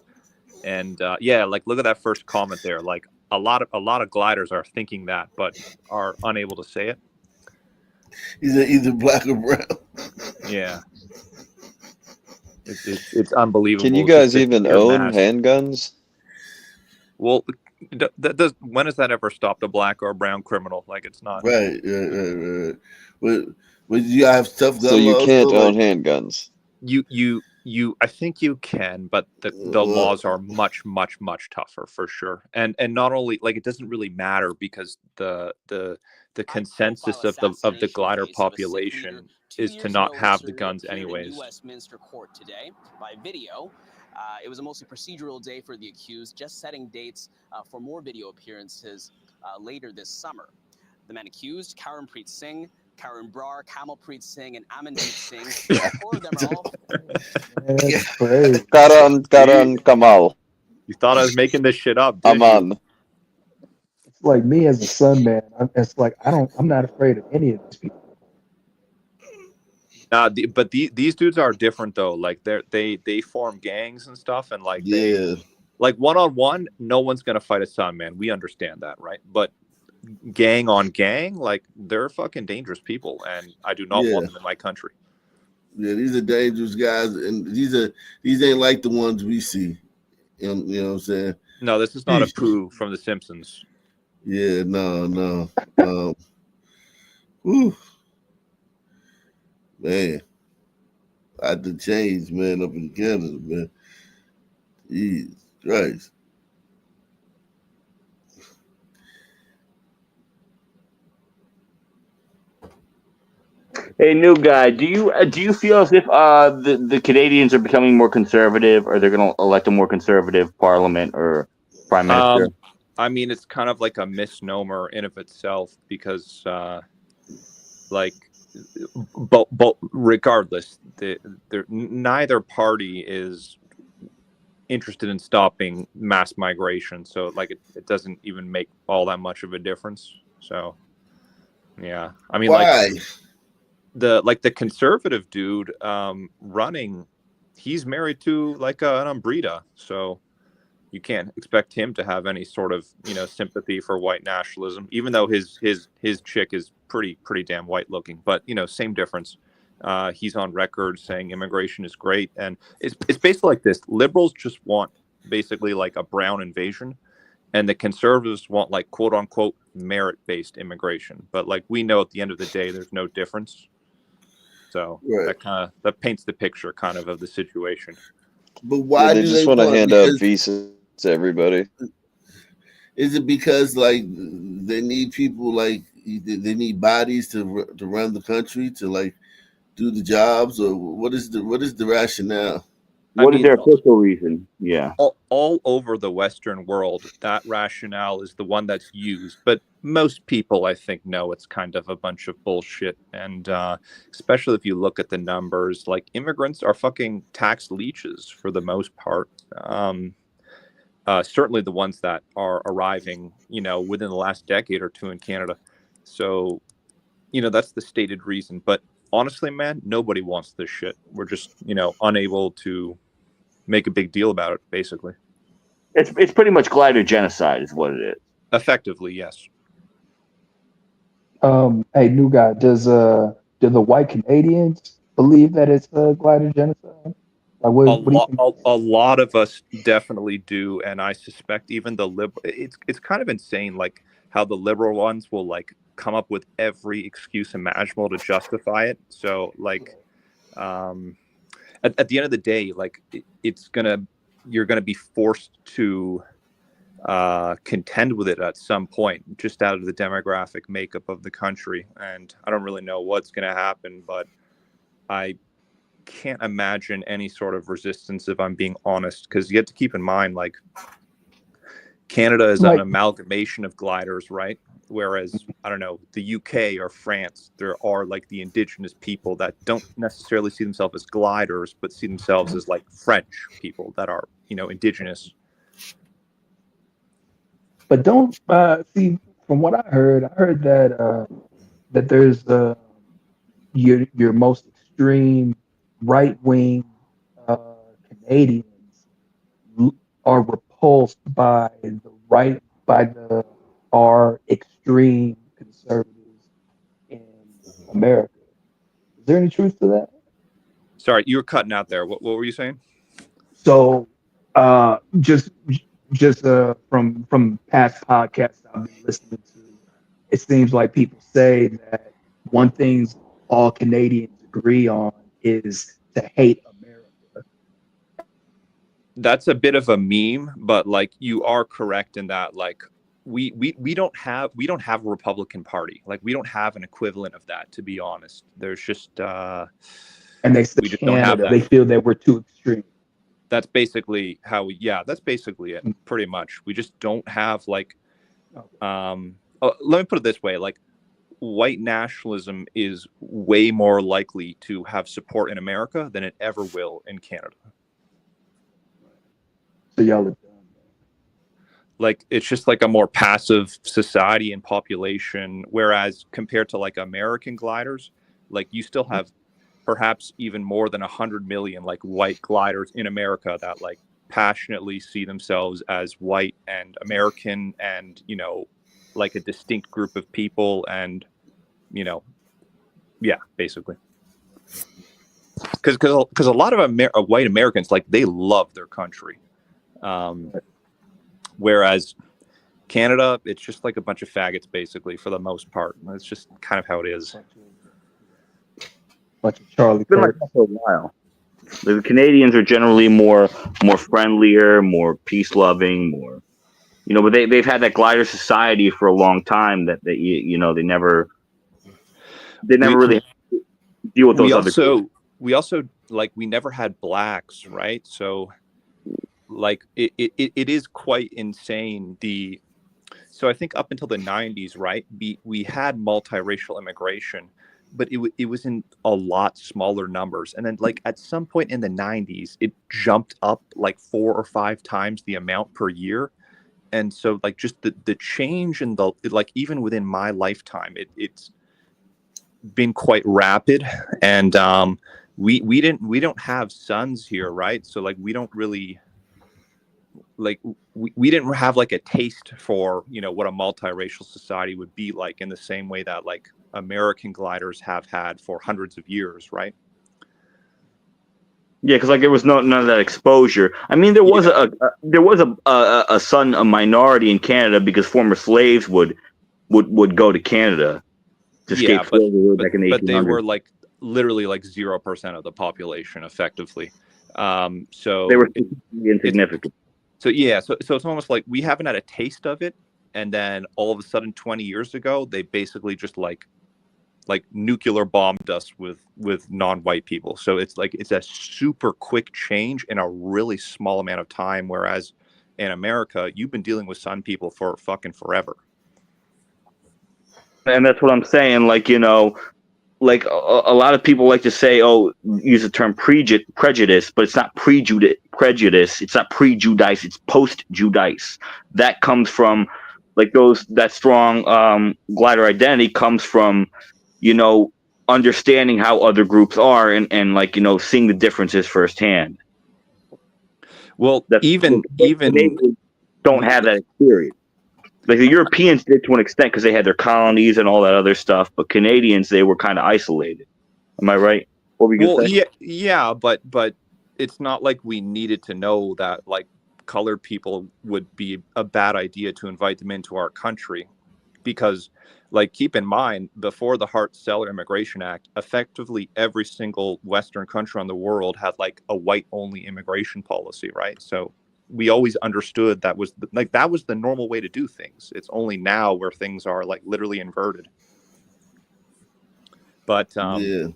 And yeah, like look at that first comment there. Like a lot of gliders are thinking that, but are unable to say it. Either black or brown. Yeah. It's unbelievable. Can you It's just guys even sheer own mass. handguns? Well, when has that ever stopped a black or a brown criminal? Like it's not Right. But you have tough gun So you laws, can't though, own like- handguns. You I think you can, but the laws are much tougher for sure. And not only like it doesn't really matter because the consensus of the glider population is to not have the guns anyways. Westminster Court today by video. It was a mostly procedural day for the accused, just setting dates for more video appearances later this summer. The men accused, Karanpreet Singh, Karan Brar, Kamalpreet Singh, and Amandeep Singh. All four of them are all. That's crazy. Karan Kamal. You thought I was making this shit up, didn't you? Aman. It's like me as a son, man. It's like I'm not afraid of any of these people. But these dudes are different though. Like they form gangs and stuff, and like like one-on-one, no one's gonna fight a son, man. We understand that, right? But gang on gang, like they're fucking dangerous people, and I do not want them in my country. Yeah, these are dangerous guys, and these ain't like the ones we see. You know what I'm saying? No, this is not a poo from The Simpsons. Yeah, no. Whew. Man, I had to change, man, up in Canada, man. Jesus Christ. Hey, new guy, do you feel as if the Canadians are becoming more conservative, or they're going to elect a more conservative parliament or prime minister? I mean, it's kind of like a misnomer in of itself because, like, but regardless, neither party is interested in stopping mass migration, so like it doesn't even make all that much of a difference. So, yeah, I mean, Why? like the conservative dude running, he's married to like an umbrella, so you can't expect him to have any sort of sympathy for white nationalism, even though his chick is pretty damn white looking. But same difference. He's on record saying immigration is great, and it's basically like this: liberals just want basically like a brown invasion, and the conservatives want like quote unquote merit based immigration. But like we know at the end of the day, there's no difference. So that paints the picture kind of the situation. But why they do just they want to want? hand out visas to everybody. Is it because like they need people like they need bodies to run the country to like do the jobs, or what is the rationale? What is their official reason? Yeah. All over the Western world, that rationale is the one that's used. But most people, I think, know it's kind of a bunch of bullshit. And especially if you look at the numbers, like immigrants are fucking tax leeches for the most part. Certainly the ones that are arriving, within the last decade or two in Canada. So, that's the stated reason. But honestly, man, nobody wants this shit. We're just, unable to make a big deal about it, basically. It's pretty much glider genocide is what it is. Effectively, yes. Hey, new guy, do the white Canadians believe that it's glider genocide? Like, what do you think? A lot of us definitely do, and I suspect even the liberal. It's kind of insane, like how the liberal ones will like come up with every excuse imaginable to justify it. So, like, at the end of the day, like you're gonna be forced to contend with it at some point, just out of the demographic makeup of the country. And I don't really know what's gonna happen, but I can't imagine any sort of resistance if I'm being honest, because you have to keep in mind, like, Canada is an amalgamation of gliders, right? Whereas, I don't know, the UK or France, there are like the indigenous people that don't necessarily see themselves as gliders, but see themselves as like French people that are, indigenous. But don't see from what I heard that that there's your most extreme right wing Canadians are repulsed by the our extreme conservatives in America. Is there any truth to that? Sorry, you were cutting out there. What were you saying? So just from past podcasts I've been listening to, it seems like people say that one thing all Canadians agree on is to hate America. That's a bit of a meme, but like you are correct in that, like we don't have a Republican Party. Like we don't have an equivalent of that, to be honest. There's just and they say we just don't have that. They feel that we're too extreme. That's basically that's basically it. Pretty much. We just don't have like let me put it this way, like white nationalism is way more likely to have support in America than it ever will in Canada. So y'all are like it's just like a more passive society and population, whereas compared to like American gliders, like you still have perhaps even more than 100 million like white gliders in America that like passionately see themselves as white and American and like a distinct group of people, and basically because a lot of white Americans, like, they love their country, whereas Canada, it's just like a bunch of faggots, basically, for the most part. It's just kind of how it is. Bunch of Charlie. It's been like that for a while. The Canadians are generally more friendlier, more peace loving, more, but they've had that glider society for a long time that they never really. deal with those other groups. We also like we never had blacks, right? So like it is quite insane. So I think up until the 90s, right, we had multiracial immigration, but it was in a lot smaller numbers. And then like at some point in the 90s, it jumped up like 4 or 5 times the amount per year. And so like just the change in the like even within my lifetime, it's been quite rapid. And we don't have sons here, right? So like we don't really like we didn't have like a taste for, you know, what a multiracial society would be like in the same way that like American gliders have had for hundreds of years, right? Yeah, because like there was none of that exposure. I mean, there was a son, a minority in Canada because former slaves would go to Canada to escape slavery back in the 1800s. But they were like literally like 0% of the population effectively. So they were insignificant. So yeah, so it's almost like we haven't had a taste of it, and then all of a sudden 20 years ago they basically just like nuclear bombed us with non-white people. So it's like it's a super quick change in a really small amount of time, whereas in America you've been dealing with Sun people for fucking forever. And that's what I'm saying, like, you know, like a lot of people like to say, oh, use the term prejudice, but it's not prejudice, it's not prejudice, it's post-judice. That comes from like that strong glider identity comes from, you know, understanding how other groups are and like, you know, seeing the differences firsthand. Well, even don't have that experience. Like the Europeans did to an extent because they had their colonies and all that other stuff, but Canadians, they were kind of isolated. Am I right? What were you gonna say? Yeah, but it's not like we needed to know that like colored people would be a bad idea to invite them into our country, because like keep in mind, before the Hart-Celler Immigration Act, effectively every single Western country in the world had like a white-only immigration policy, right? So we always understood that was the normal way to do things. It's only now where things are like literally inverted. But I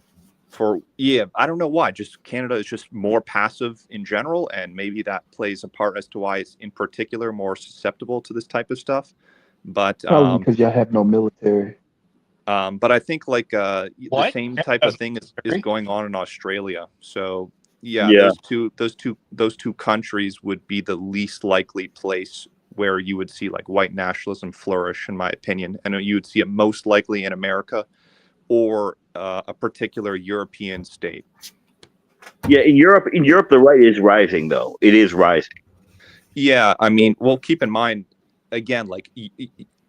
don't know why. Just Canada is just more passive in general, and maybe that plays a part as to why it's in particular more susceptible to this type of stuff. But probably because y'all have no military. But I think like the same type of thing is going on in Australia. So yeah. those two countries would be the least likely place where you would see like white nationalism flourish, in my opinion. And you would see it most likely in America or a particular European state. Yeah, in Europe, the right is rising, though. It is rising. Yeah, I mean, well, keep in mind, again, like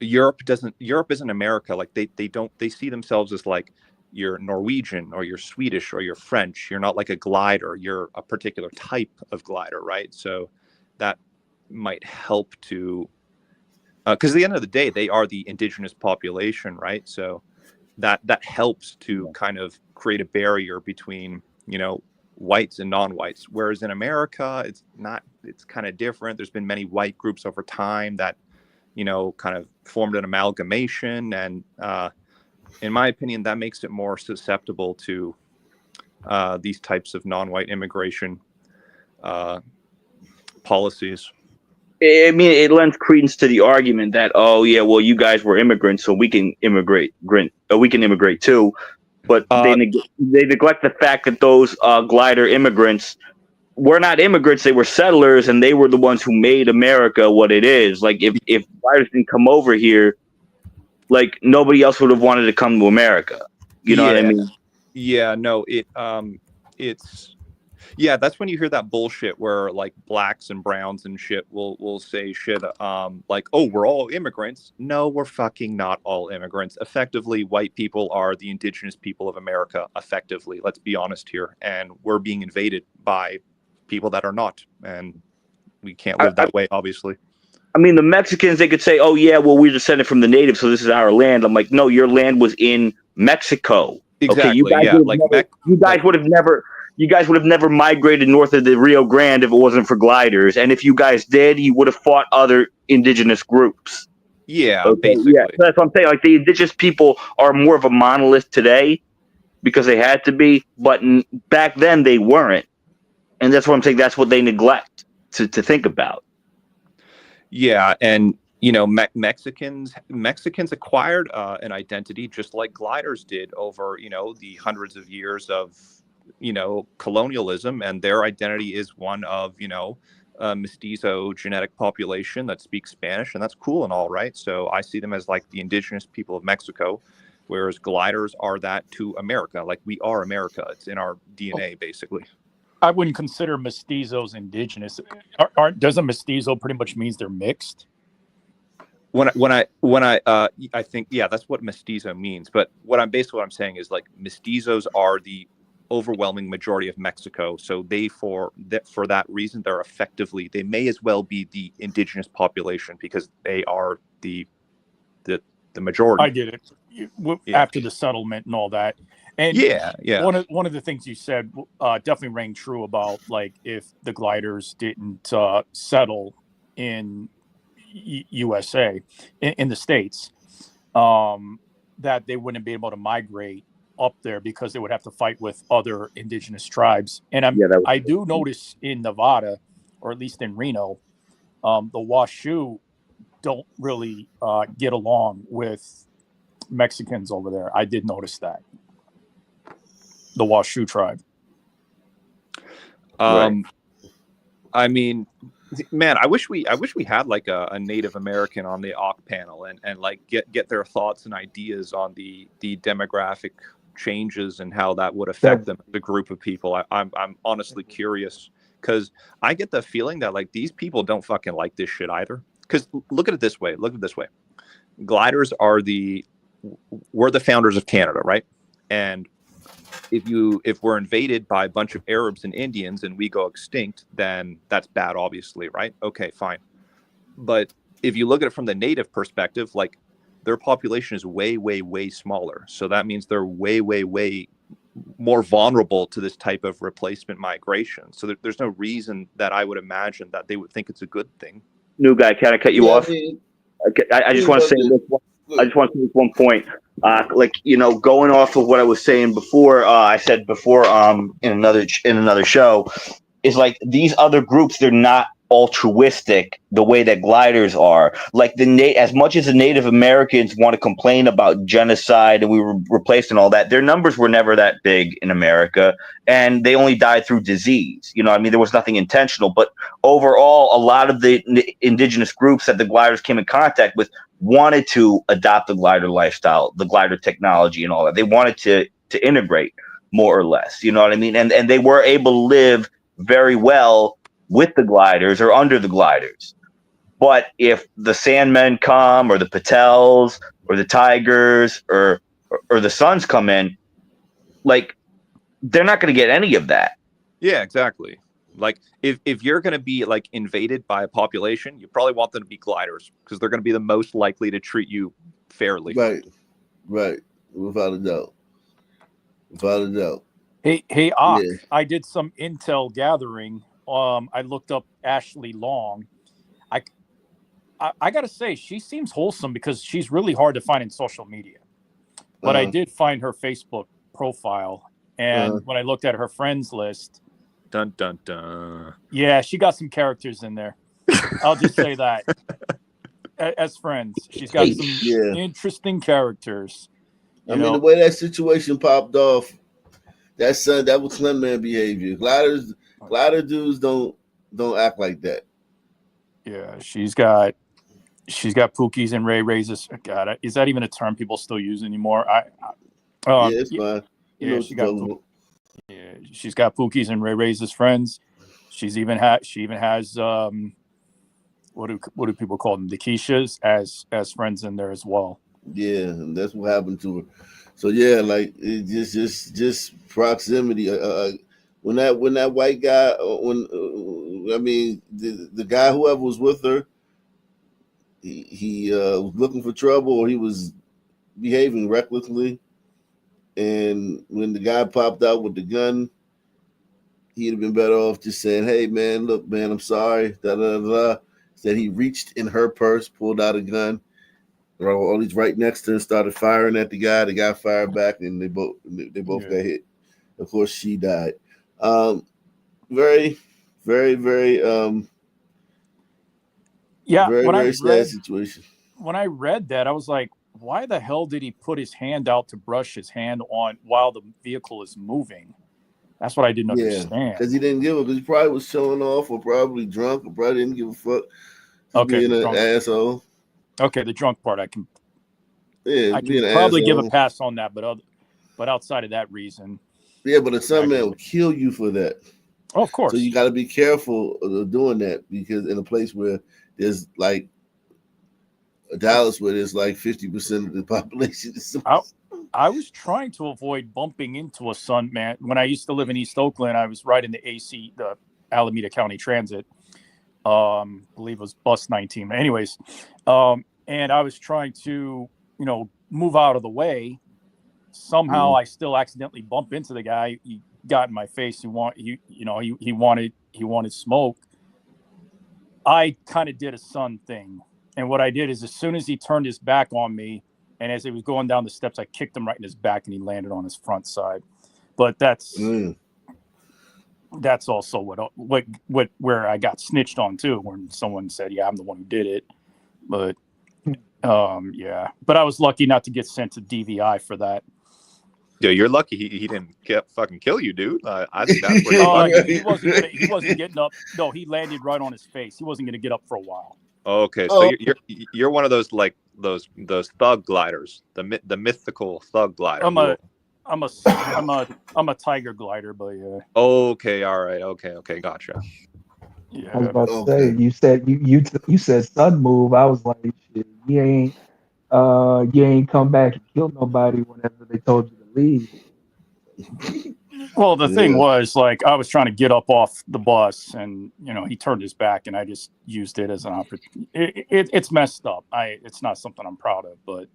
Europe isn't America. Like they see themselves as like, you're Norwegian or you're Swedish or you're French. You're not like a glider. You're a particular type of glider, right? So that might help to, because at the end of the day, they are the indigenous population, right? So that helps to kind of create a barrier between, you know, whites and non-whites. Whereas in America, it's not. It's kind of different. There's been many white groups over time that, you know, kind of formed an amalgamation, and in my opinion, that makes it more susceptible to these types of non-white immigration policies. I mean, it lends credence to the argument that, oh yeah, well, you guys were immigrants, so we can immigrate. We can immigrate too, but they neglect the fact that those glider immigrants were not immigrants; they were settlers, and they were the ones who made America what it is. Like if gliders didn't come over here, like nobody else would have wanted to come to America. You know what I mean? Yeah, no, that's when you hear that bullshit where like blacks and browns and shit will say shit like, oh, we're all immigrants. No, we're fucking not all immigrants. Effectively, white people are the indigenous people of America, effectively. Let's be honest here. And we're being invaded by people that are not. And we can't live that way, obviously. I mean, the Mexicans, they could say, oh, yeah, well, we're descended from the natives, so this is our land. I'm like, no, your land was in Mexico. Exactly. Okay, you guys would have never migrated north of the Rio Grande if it wasn't for gliders. And if you guys did, you would have fought other indigenous groups. Yeah, basically. Yeah, so that's what I'm saying. Like, the indigenous people are more of a monolith today because they had to be, but back then they weren't. And that's what I'm saying. That's what they neglect to think about. Yeah, and Mexicans acquired an identity just like gliders did over the hundreds of years of colonialism, and their identity is one of a mestizo genetic population that speaks Spanish, and that's cool and all, right? So I see them as like the indigenous people of Mexico, whereas gliders are that to America. Like, we are America. It's in our DNA, basically. I wouldn't consider mestizos indigenous. Doesn't mestizo pretty much means they're mixed? When I think, yeah, that's what mestizo means. But what I'm saying is, like, mestizos are the overwhelming majority of Mexico. So for that reason, they may as well be the indigenous population, because they are the majority. I get it. After the settlement and all that. And yeah. One of the things you said definitely rang true about, like, if the gliders didn't settle in USA, in the States, that they wouldn't be able to migrate up there because they would have to fight with other indigenous tribes. And I do notice in Nevada, or at least in Reno, the Washoe don't really get along with Mexicans over there. I did notice that. The Washoe tribe. Right. I mean, man, I wish we had like a Native American on the AUK panel and like get their thoughts and ideas on the demographic changes and how that would affect them, the group of people. I'm honestly curious, because I get the feeling that, like, these people don't fucking like this shit either. Because look at it this way. Gliders we're the founders of Canada, right? And if we're invaded by a bunch of Arabs and Indians and we go extinct, then that's bad, obviously, right? Okay, fine. But if you look at it from the native perspective, like, their population is way, way, way smaller. So that means they're way, way, way more vulnerable to this type of replacement migration. So there's no reason that I would imagine that they would think it's a good thing. New guy, can I cut you off? I just want to say this. I just want to make one point. Going off of what I was saying before, I said before in another show, is like, these other groups, they're not altruistic the way that gliders are. Like, as much as the Native Americans want to complain about genocide and we were replaced and all that, their numbers were never that big in America, and they only died through disease. I mean, there was nothing intentional. But overall, a lot of the indigenous groups that the gliders came in contact with wanted to adopt the glider lifestyle, the glider technology, and all that. They wanted to integrate, more or less. You know what I mean? And they were able to live very well with the gliders or under the gliders. But if the Sandmen come, or the Patels, or the Tigers, or the Suns come in, like, they're not going to get any of that. Yeah, exactly. Like, if you're going to be, like, invaded by a population, you probably want them to be gliders, because they're going to be the most likely to treat you fairly. Right. Without a doubt. Hey, Ak, yeah. I did some intel gathering. I looked up Ashley Long. I got to say, she seems wholesome, because she's really hard to find in social media. But I did find her Facebook profile, and when I looked at her friends list, dun dun dun. Yeah, she got some characters in there. I'll just say that. As friends, she's got some interesting characters. I mean, the way that situation popped off, that was Slim Man behavior. Glider dudes don't act like that. Yeah, she's got Pookies and Ray Raises. God, is that even a term people still use anymore? Yeah, it's fine. She's got Pookies and Ray Raises friends. She even has what do people call them? The Keishas as friends in there as well. Yeah, and that's what happened to her. So yeah, like, it just proximity. When that white guy, the guy, whoever was with her, he was looking for trouble, or he was behaving recklessly. And when the guy popped out with the gun, he'd have been better off just saying, "Hey, man, look, man, I'm sorry." Da da da. Said he reached in her purse, pulled out a gun, All these right next to him started firing at the guy. The guy fired back, and they both got hit. Of course, she died. Very, very, very, Yeah, very sad situation. When I read that, I was like, why the hell did he put his hand out to brush his hand on while the vehicle is moving? That's what I didn't understand. Because he didn't give up. He probably was showing off, or probably drunk, or probably didn't give a fuck. Okay, Being an asshole. Okay, the drunk part I can being an probably give a asshole. pass on that, but outside of that reason. Yeah, but a stuntman will kill you for that. Oh, of course. So you got to be careful of doing that, because in a place where there's like Dallas, where there's like 50% of the population. I was trying to avoid bumping into a stuntman. When I used to live in East Oakland, I was riding the Alameda County Transit. Believe it was bus 19. Anyways, and I was trying to, move out of the way. Somehow I still accidentally bump into the guy. He got in my face. He wanted smoke. I kind of did a son thing. And what I did is, as soon as he turned his back on me, and as he was going down the steps, I kicked him right in his back, and he landed on his front side. But that's also where I got snitched on too, when someone said, "Yeah, I'm the one who did it." But yeah. But I was lucky not to get sent to DVI for that. Yeah, you're lucky he didn't fucking kill you, dude. I think that's where you're lucky. He wasn't getting up. No, he landed right on his face. He wasn't going to get up for a while. Okay, so you're one of those, like those thug gliders, the mythical thug glider. I'm a tiger glider, but yeah. Okay, all right, okay, gotcha. Yeah. I was about to say, you said sun move. I was like, shit, you ain't come back and kill nobody whenever they told you to leave. Well, the thing was, like, I was trying to get up off the bus, and he turned his back, and I just used it as an opportunity. It's messed up. It's not something I'm proud of, but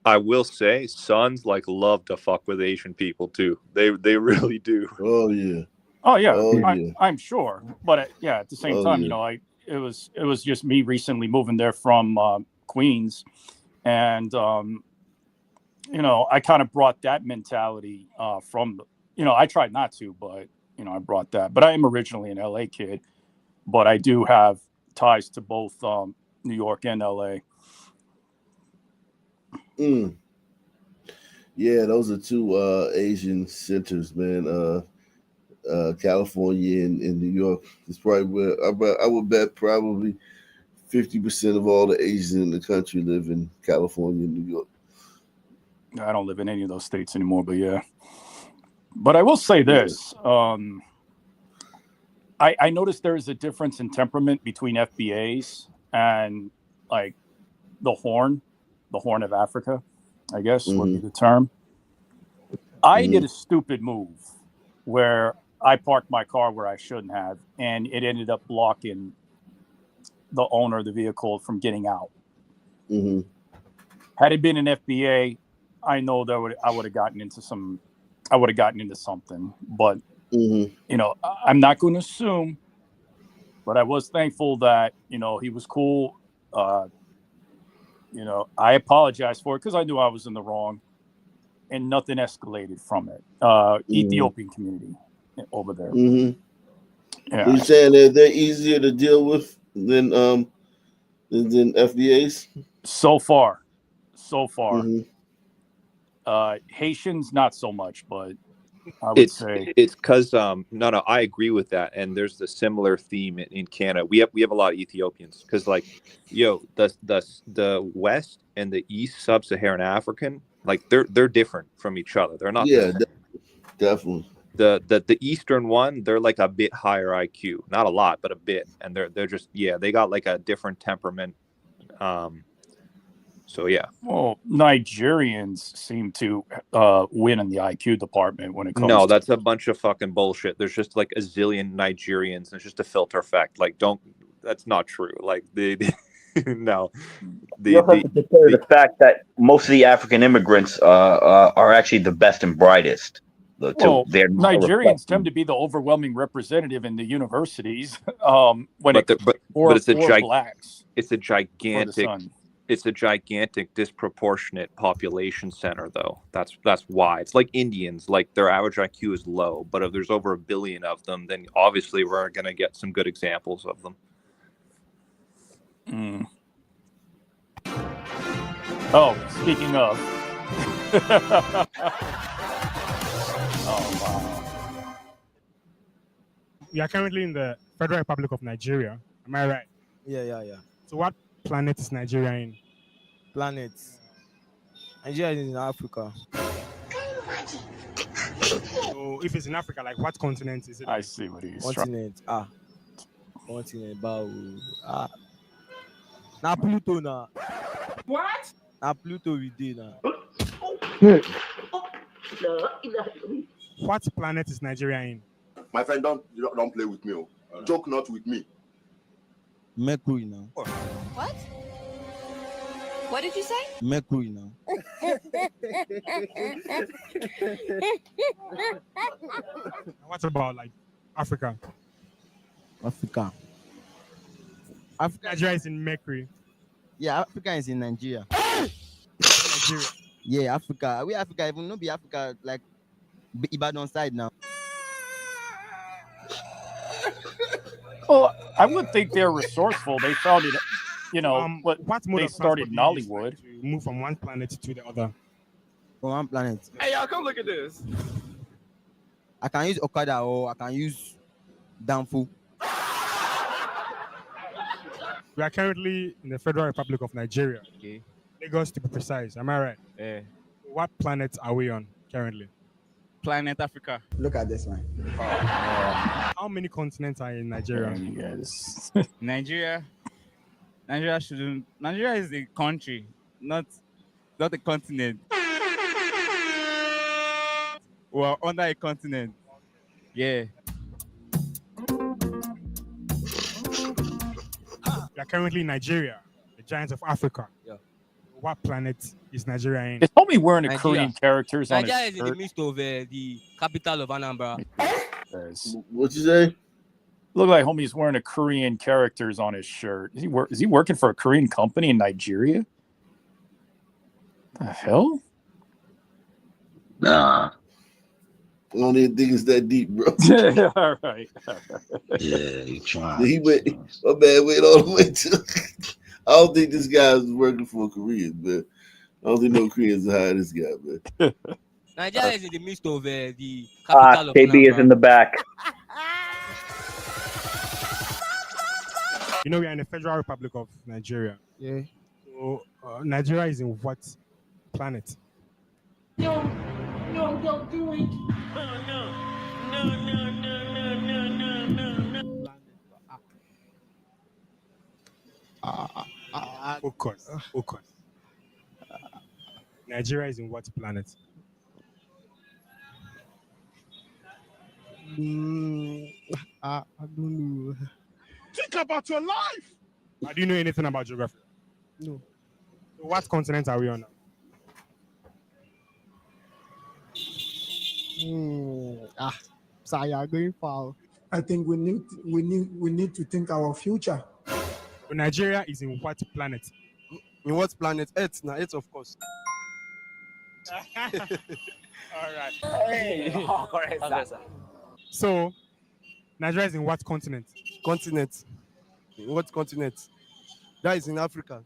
I will say, sons love to fuck with Asian people too. They really do. Oh yeah. Oh yeah. yeah. I'm sure, but at the same time, it was just me recently moving there from Queens, and I kind of brought that mentality from. I tried not to, but I brought that. But I am originally an LA kid, but I do have ties to both New York and LA. Yeah, those are two Asian centers, man. California and New York. It's probably where I would bet probably 50% of all the Asians in the country live in California and New York. I don't live in any of those states anymore, but yeah. But I will say this. I noticed there is a difference in temperament between FBAs and like the Horn of Africa, I guess would be the term. I did a stupid move where I parked my car where I shouldn't have, and it ended up blocking the owner of the vehicle from getting out. Had it been an FBA, I know that I would have gotten into something, but I'm not going to assume, but I was thankful that, he was cool. I apologized for it because I knew I was in the wrong, and nothing escalated from it. Ethiopian community over there. Yeah. You're saying that they're easier to deal with than FBAs? So far. Haitians, not so much, but I would say it's because no, I agree with that, and there's the similar theme in Canada. We have a lot of Ethiopians because the West and the East Sub-Saharan African, they're different from each other. They're not. Yeah, definitely. The Eastern one, they're like a bit higher IQ, not a lot, but a bit, and they're just they got like a different temperament. So yeah. Well, Nigerians seem to win in the IQ department when it comes. No, that's a bunch of fucking bullshit. There's just like a zillion Nigerians. It's just a filter effect. That's not true. No. You also have to consider the fact that most of the African immigrants are actually the best and brightest. Nigerians tend to be the overwhelming representative in the universities. Blacks. It's a gigantic it's a gigantic, disproportionate population center, though. That's why. It's like Indians. Like, their average IQ is low, but if there's over 1 billion of them, then obviously we're going to get some good examples of them. Oh, speaking of. Oh, wow. We are currently in the Federal Republic of Nigeria. Am I right? Yeah. So what planet is Nigeria in? Planets. Nigeria is in Africa. So if it's in Africa, like what continent is it? I see what he's Continent. Continent. Now Pluto now. What? Now Pluto we did now. What planet is Nigeria in? My friend, don't play with me. Joke not with me. Mercury now. What? What did you say? Mercury now. What about like Africa? Africa. Nigeria is in Mercury. Yeah, Africa is in Nigeria. Nigeria. Yeah, Africa. We Africa, even not be Africa like Ibadan side now. Well, I would think they're resourceful. They found it, what mode they of started in transport do you use, Nollywood. like, to move from one planet to the other? From one planet. Hey, y'all, come look at this. I can use Okada or I can use Danfo. We are currently in the Federal Republic of Nigeria. Okay. Lagos to be precise. Am I right? Yeah. What planet are we on currently? Planet Africa. Look at this one. How many continents are in Nigeria? Yes. Nigeria is a country, not a continent. We're under a continent. Yeah. We are currently in Nigeria, the giants of Africa. Yeah. What planet is Nigeria in? It's homie wearing a Korean characters on Nigeria his is in the shirt. midst of the capital of Anambra. What you say? Look like homie's wearing a Korean characters on his shirt. Is he working for a Korean company in Nigeria? The hell? Nah. I don't even think it's that deep, bro. All right. Yeah, you trying. He went, my man went all the way to. I don't think this guy is working for Koreans, man. I don't think no Koreans hire this guy, man. Nigeria is in the midst of the capital of KB Anambra. is in the back. You know, we are in the Federal Republic of Nigeria. Yeah. So, Nigeria is in what planet? No, don't do it. No. Focus. Nigeria is in what planet? I don't know. Think about your life. Do you know anything about geography? No. So what continent are we on now? So you are going far. I think we need to think our future. So Nigeria is in what planet? In what planet? Earth. Now, Earth, of course. All right. Hey. Oh, correct, sir. So Nigeria is in what continent? Continent. In what continent? That is in Africa.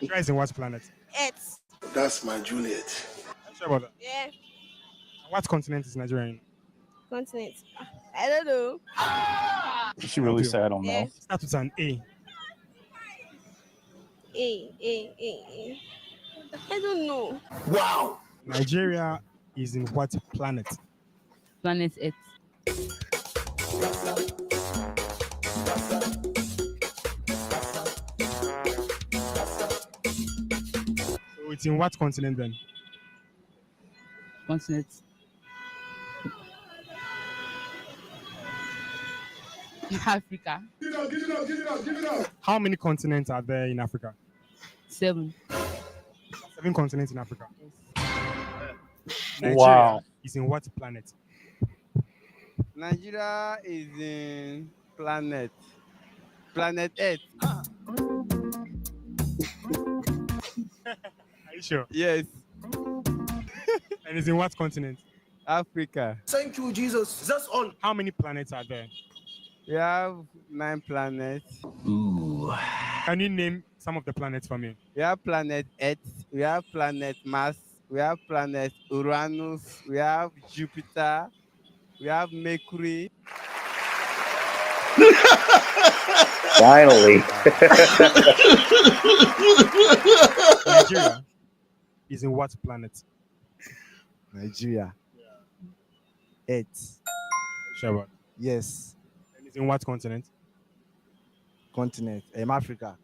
Nigeria is in what planet? It's. That's my Juliet. I'm sure about that. Yeah. What continent is Nigeria in? Continent. I don't know. She really said, I don't know. Yeah. Starts with an A. A. I don't know. Wow. Nigeria is in what planet? Planet Earth. So it's in what continent then? Continent. Africa. Give it up. How many continents are there in Africa? 7. 7 continents in Africa. Nigeria Wow. is in what planet? Nigeria is in planet Earth. Are you sure? Yes, And it's in what continent? Africa. Thank you, Jesus. That's all. How many planets are there? We have 9 planets. Ooh. Can you name some of the planets for me? We have planet Earth. We have planet Mars. We have planet Uranus. We have Jupiter. We have Mercury. Finally. Nigeria is in what planet? Nigeria. Earth. Sure. Yes. And it's in what continent? Continent. Africa.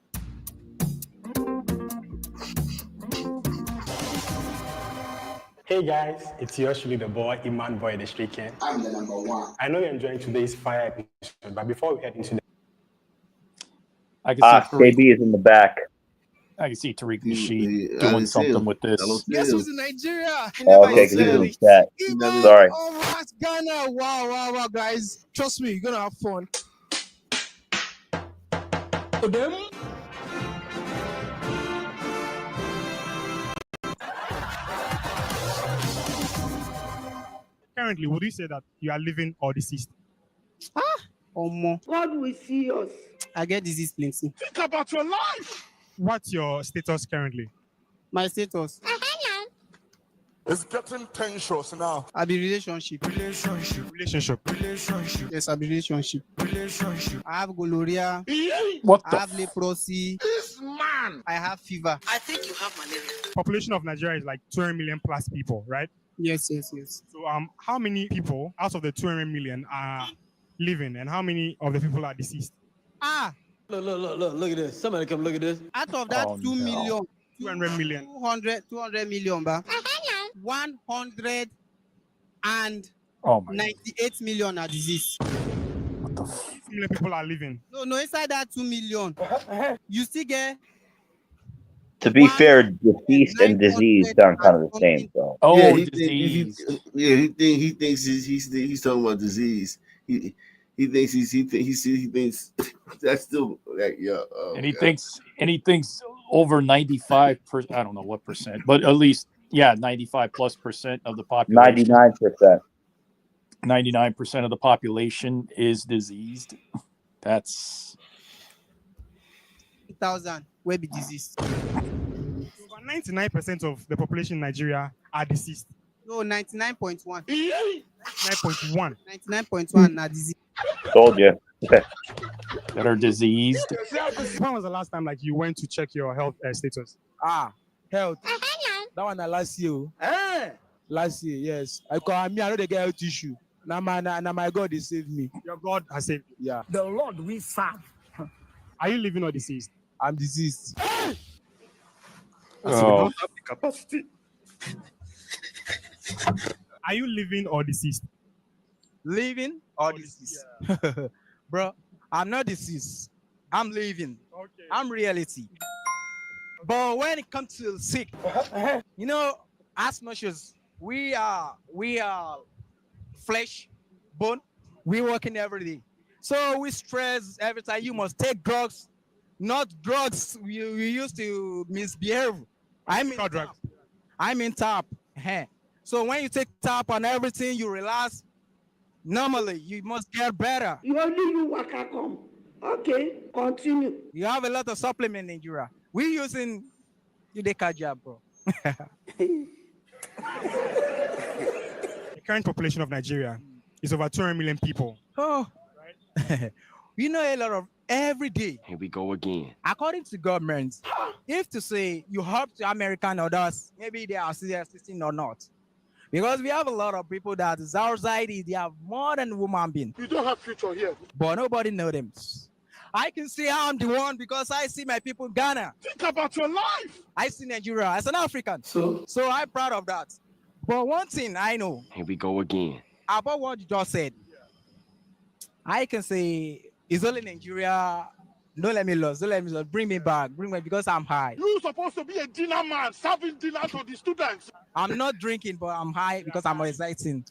Hey guys, it's yours truly, the boy, Iman Boy, the Street King. I'm the number one. I know you're enjoying today's fire episode, but before we head into the I can see Tariq, KB is in the back. I can see Tariq Nasheed doing something with this. Guess who's in Nigeria? Okay, because he's in the chat. Sorry. Oh, Ghana. Wow, guys. Trust me, you're going to have fun. For them? Currently, would you say that you are living or deceased? God will see us. I get disease plenty. Think about your life. What's your status currently? My status. It's getting tensions now. I be relationship. Relationship. Yes, I be relationship. I have gonorrhea. What I have leprosy. This man. I have fever. I think you have malaria. Population of Nigeria is like 200 million plus people, right? Yes. So how many people out of the 200 million are living and how many of the people are deceased? Look at this. Somebody come look at this. Out of that 2 million. 200 million. 200 million, ba. 198 million are diseased. What the f? 6 million people are living. No, inside that 2 million. You still get. To be fair, deceased and diseased sound kind of the same, though. Oh, yeah, disease. he thinks he's talking about disease. He thinks that's still like And he thinks over 95%. I don't know what percent, but at least 95+% of the population. 99%. 99% of the population is diseased. That's 1,000 will be diseased. Over 99% of the population in Nigeria are deceased. No, 99.1. 9.1. 99.1 are diseased. Told you. that are diseased. When was the last time like you went to check your health status? Health. That one last year. Last year, yes. I know they get health issue. Now my God, he saved me. Your God has saved you. Yeah. The Lord we serve. Are you living or deceased? I'm deceased. So we don't have the capacity. Are you living or deceased? Living or deceased? Yeah. Bro, I'm not deceased. I'm living. Okay. I'm reality. But when it comes to sick, as much as we are flesh, bone, we working every day. So we stress every time. You must take drugs, not drugs you used to misbehave. I'm in tap. So when you take tap on everything, you relax. Normally, you must get better. You only you waka come. Okay, continue. You have a lot of supplement in Nigeria. We using you the job, bro. The current population of Nigeria is over 200 million people. Oh, right. We know a lot of every day. Here we go again. According to government, if to say you help the American others, maybe they are still assisting or not. Because we have a lot of people that is outside, they have more than human being. You don't have future here. But nobody know them. I can say I'm the one because I see my people in Ghana. Think about your life. I see Nigeria as an African. So I'm proud of that. But one thing I know. Here we go again. About what you just said. I can say it's only Nigeria. Don't let me lose. Bring me back. Because I'm high. You're supposed to be a dinner man, serving dinner to the students. I'm not drinking, but I'm high because I'm exciting.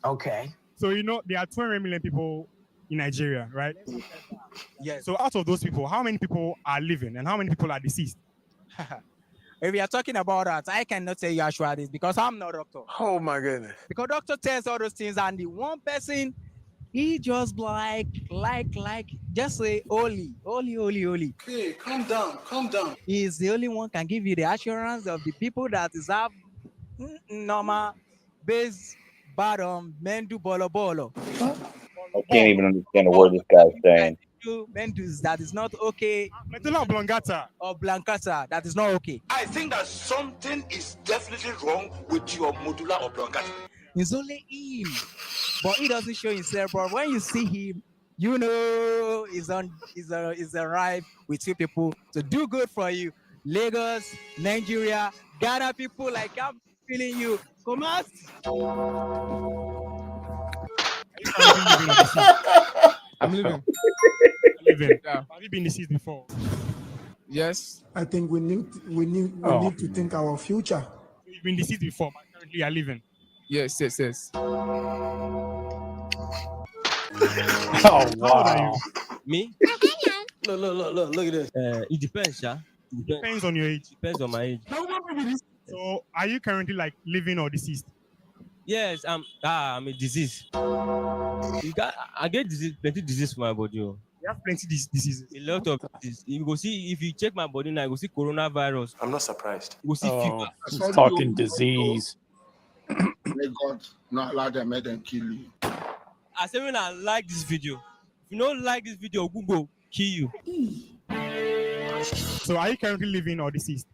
Okay. So there are 200 million people in Nigeria, right? Yes. So out of those people, how many people are living and how many people are deceased? If we are talking about that, I cannot tell you actually this because I'm not a doctor. Oh my goodness. Because doctor tells all those things, and the one person, he just just say holy. Okay, calm down. He is the only one can give you the assurance of the people that is have normal base bottom men do bolo. I can't even understand a word this guy's saying. Mendus that is not okay. Medulla oblongata. Or blancata that is not okay. I think that something is definitely wrong with your medulla oblongata. It's only him, but he doesn't show himself. But when you see him, you know he's arrived with two people to do good for you. Lagos, Nigeria, Ghana people, like I'm feeling you. Come on. I'm living. Yeah. Have you been deceased before? Yes. I think we need to think our future. You've been deceased before, but currently you are living. Yes. Oh wow. Me? Look at this. It depends, yeah. Depends on your age. Depends on my age. So are you currently like living or deceased? Yes, I'm a disease. I get disease, plenty disease for my body. Oh. You have plenty diseases. A lot of disease. You go see if you check my body now, you go see coronavirus. I'm not surprised. You go see fever. He's talking disease. May God not allow them, make them kill you. I say when I like this video. If you don't like this video, Google kill you. So are you currently living or deceased?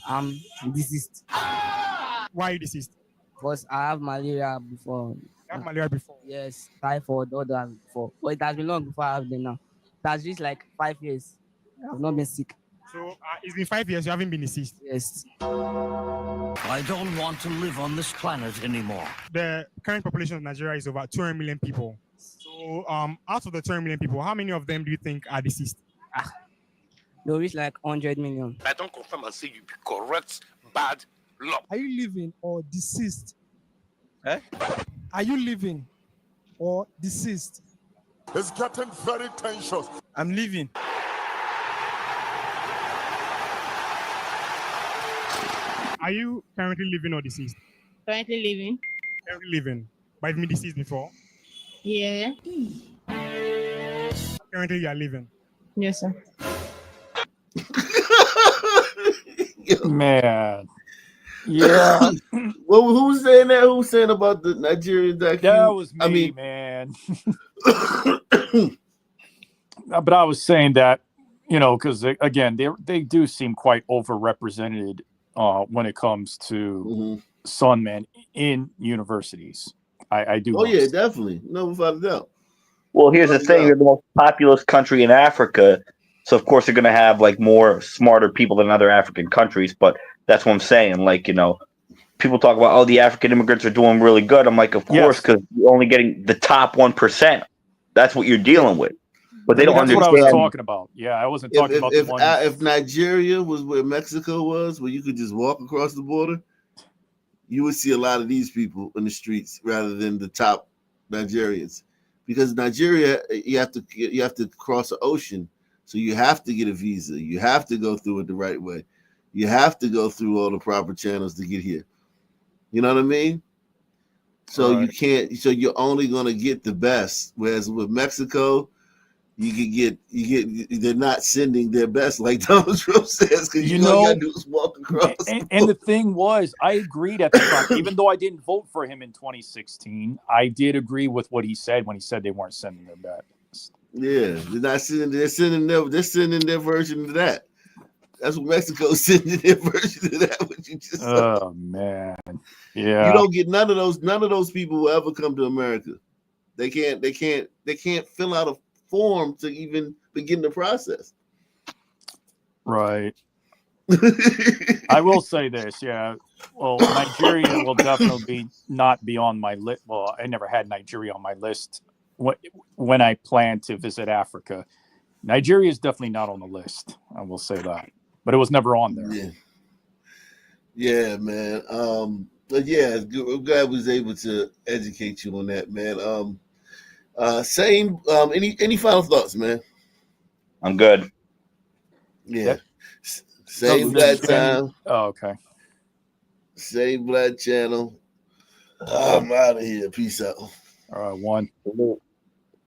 I'm deceased. Why are you deceased? Because I have malaria before. You have malaria before? Yes, typhoid, all that before. But it has been long before I have them now. It has reached like 5 years. I've not been sick. So it's been 5 years, you haven't been deceased? Yes. I don't want to live on this planet anymore. The current population of Nigeria is over 200 million people. So out of the 200 million people, how many of them do you think are deceased? They'll reach like 100 million. I don't confirm and say you be correct, bad luck. Are you living or deceased? Eh? Are you living or deceased? It's getting very tension. I'm leaving. Are you currently living or deceased? Currently living. Currently living. But you've been deceased before? Yeah. Currently you are living? Yes, sir. Man. Yeah. Well, who was saying that? Who was saying about the Nigerians? That was me, man. But I was saying that, because again, they do seem quite overrepresented when it comes to Sun men in universities. I do. Oh yeah, definitely. No, without a doubt. Well, here's the thing: they're the most populous country in Africa, so of course they're going to have like more smarter people than other African countries. But that's what I'm saying. Like, people talk about, the African immigrants are doing really good. I'm like, of course, because you're only getting the top 1%. That's what you're dealing with. But they don't understand. That's what I was talking about. Yeah, I wasn't talking about the one. If Nigeria was where Mexico was, where you could just walk across the border, you would see a lot of these people in the streets rather than the top Nigerians. Because Nigeria, you have to cross the ocean, so you have to get a visa. You have to go through it the right way. You have to go through all the proper channels to get here. You know what I mean? So you can't. So you're only gonna get the best. Whereas with Mexico, you get. They're not sending their best, like Donald Trump says, because you gotta do is walk across. And the thing was, I agreed at the time, even though I didn't vote for him in 2016. I did agree with what he said when he said they weren't sending their best. Yeah, they're not sending. They're sending their version of that. That's what Mexico's sending their version of that. What you just said. Oh man, yeah. You don't get none of those people will ever come to America. They can't fill out a form to even begin the process. Right. I will say this, yeah. Well, Nigeria will definitely not be on my list. Well, I never had Nigeria on my list when I plan to visit Africa. Nigeria is definitely not on the list. I will say that, but it was never on there. Yeah, man. But yeah, I'm glad I was able to educate you on that, man. Same. Any final thoughts, man? I'm good. Yeah. That- Same Miss black Shannon. time, Oh, okay. same black channel. I'm out of here. Peace out. One.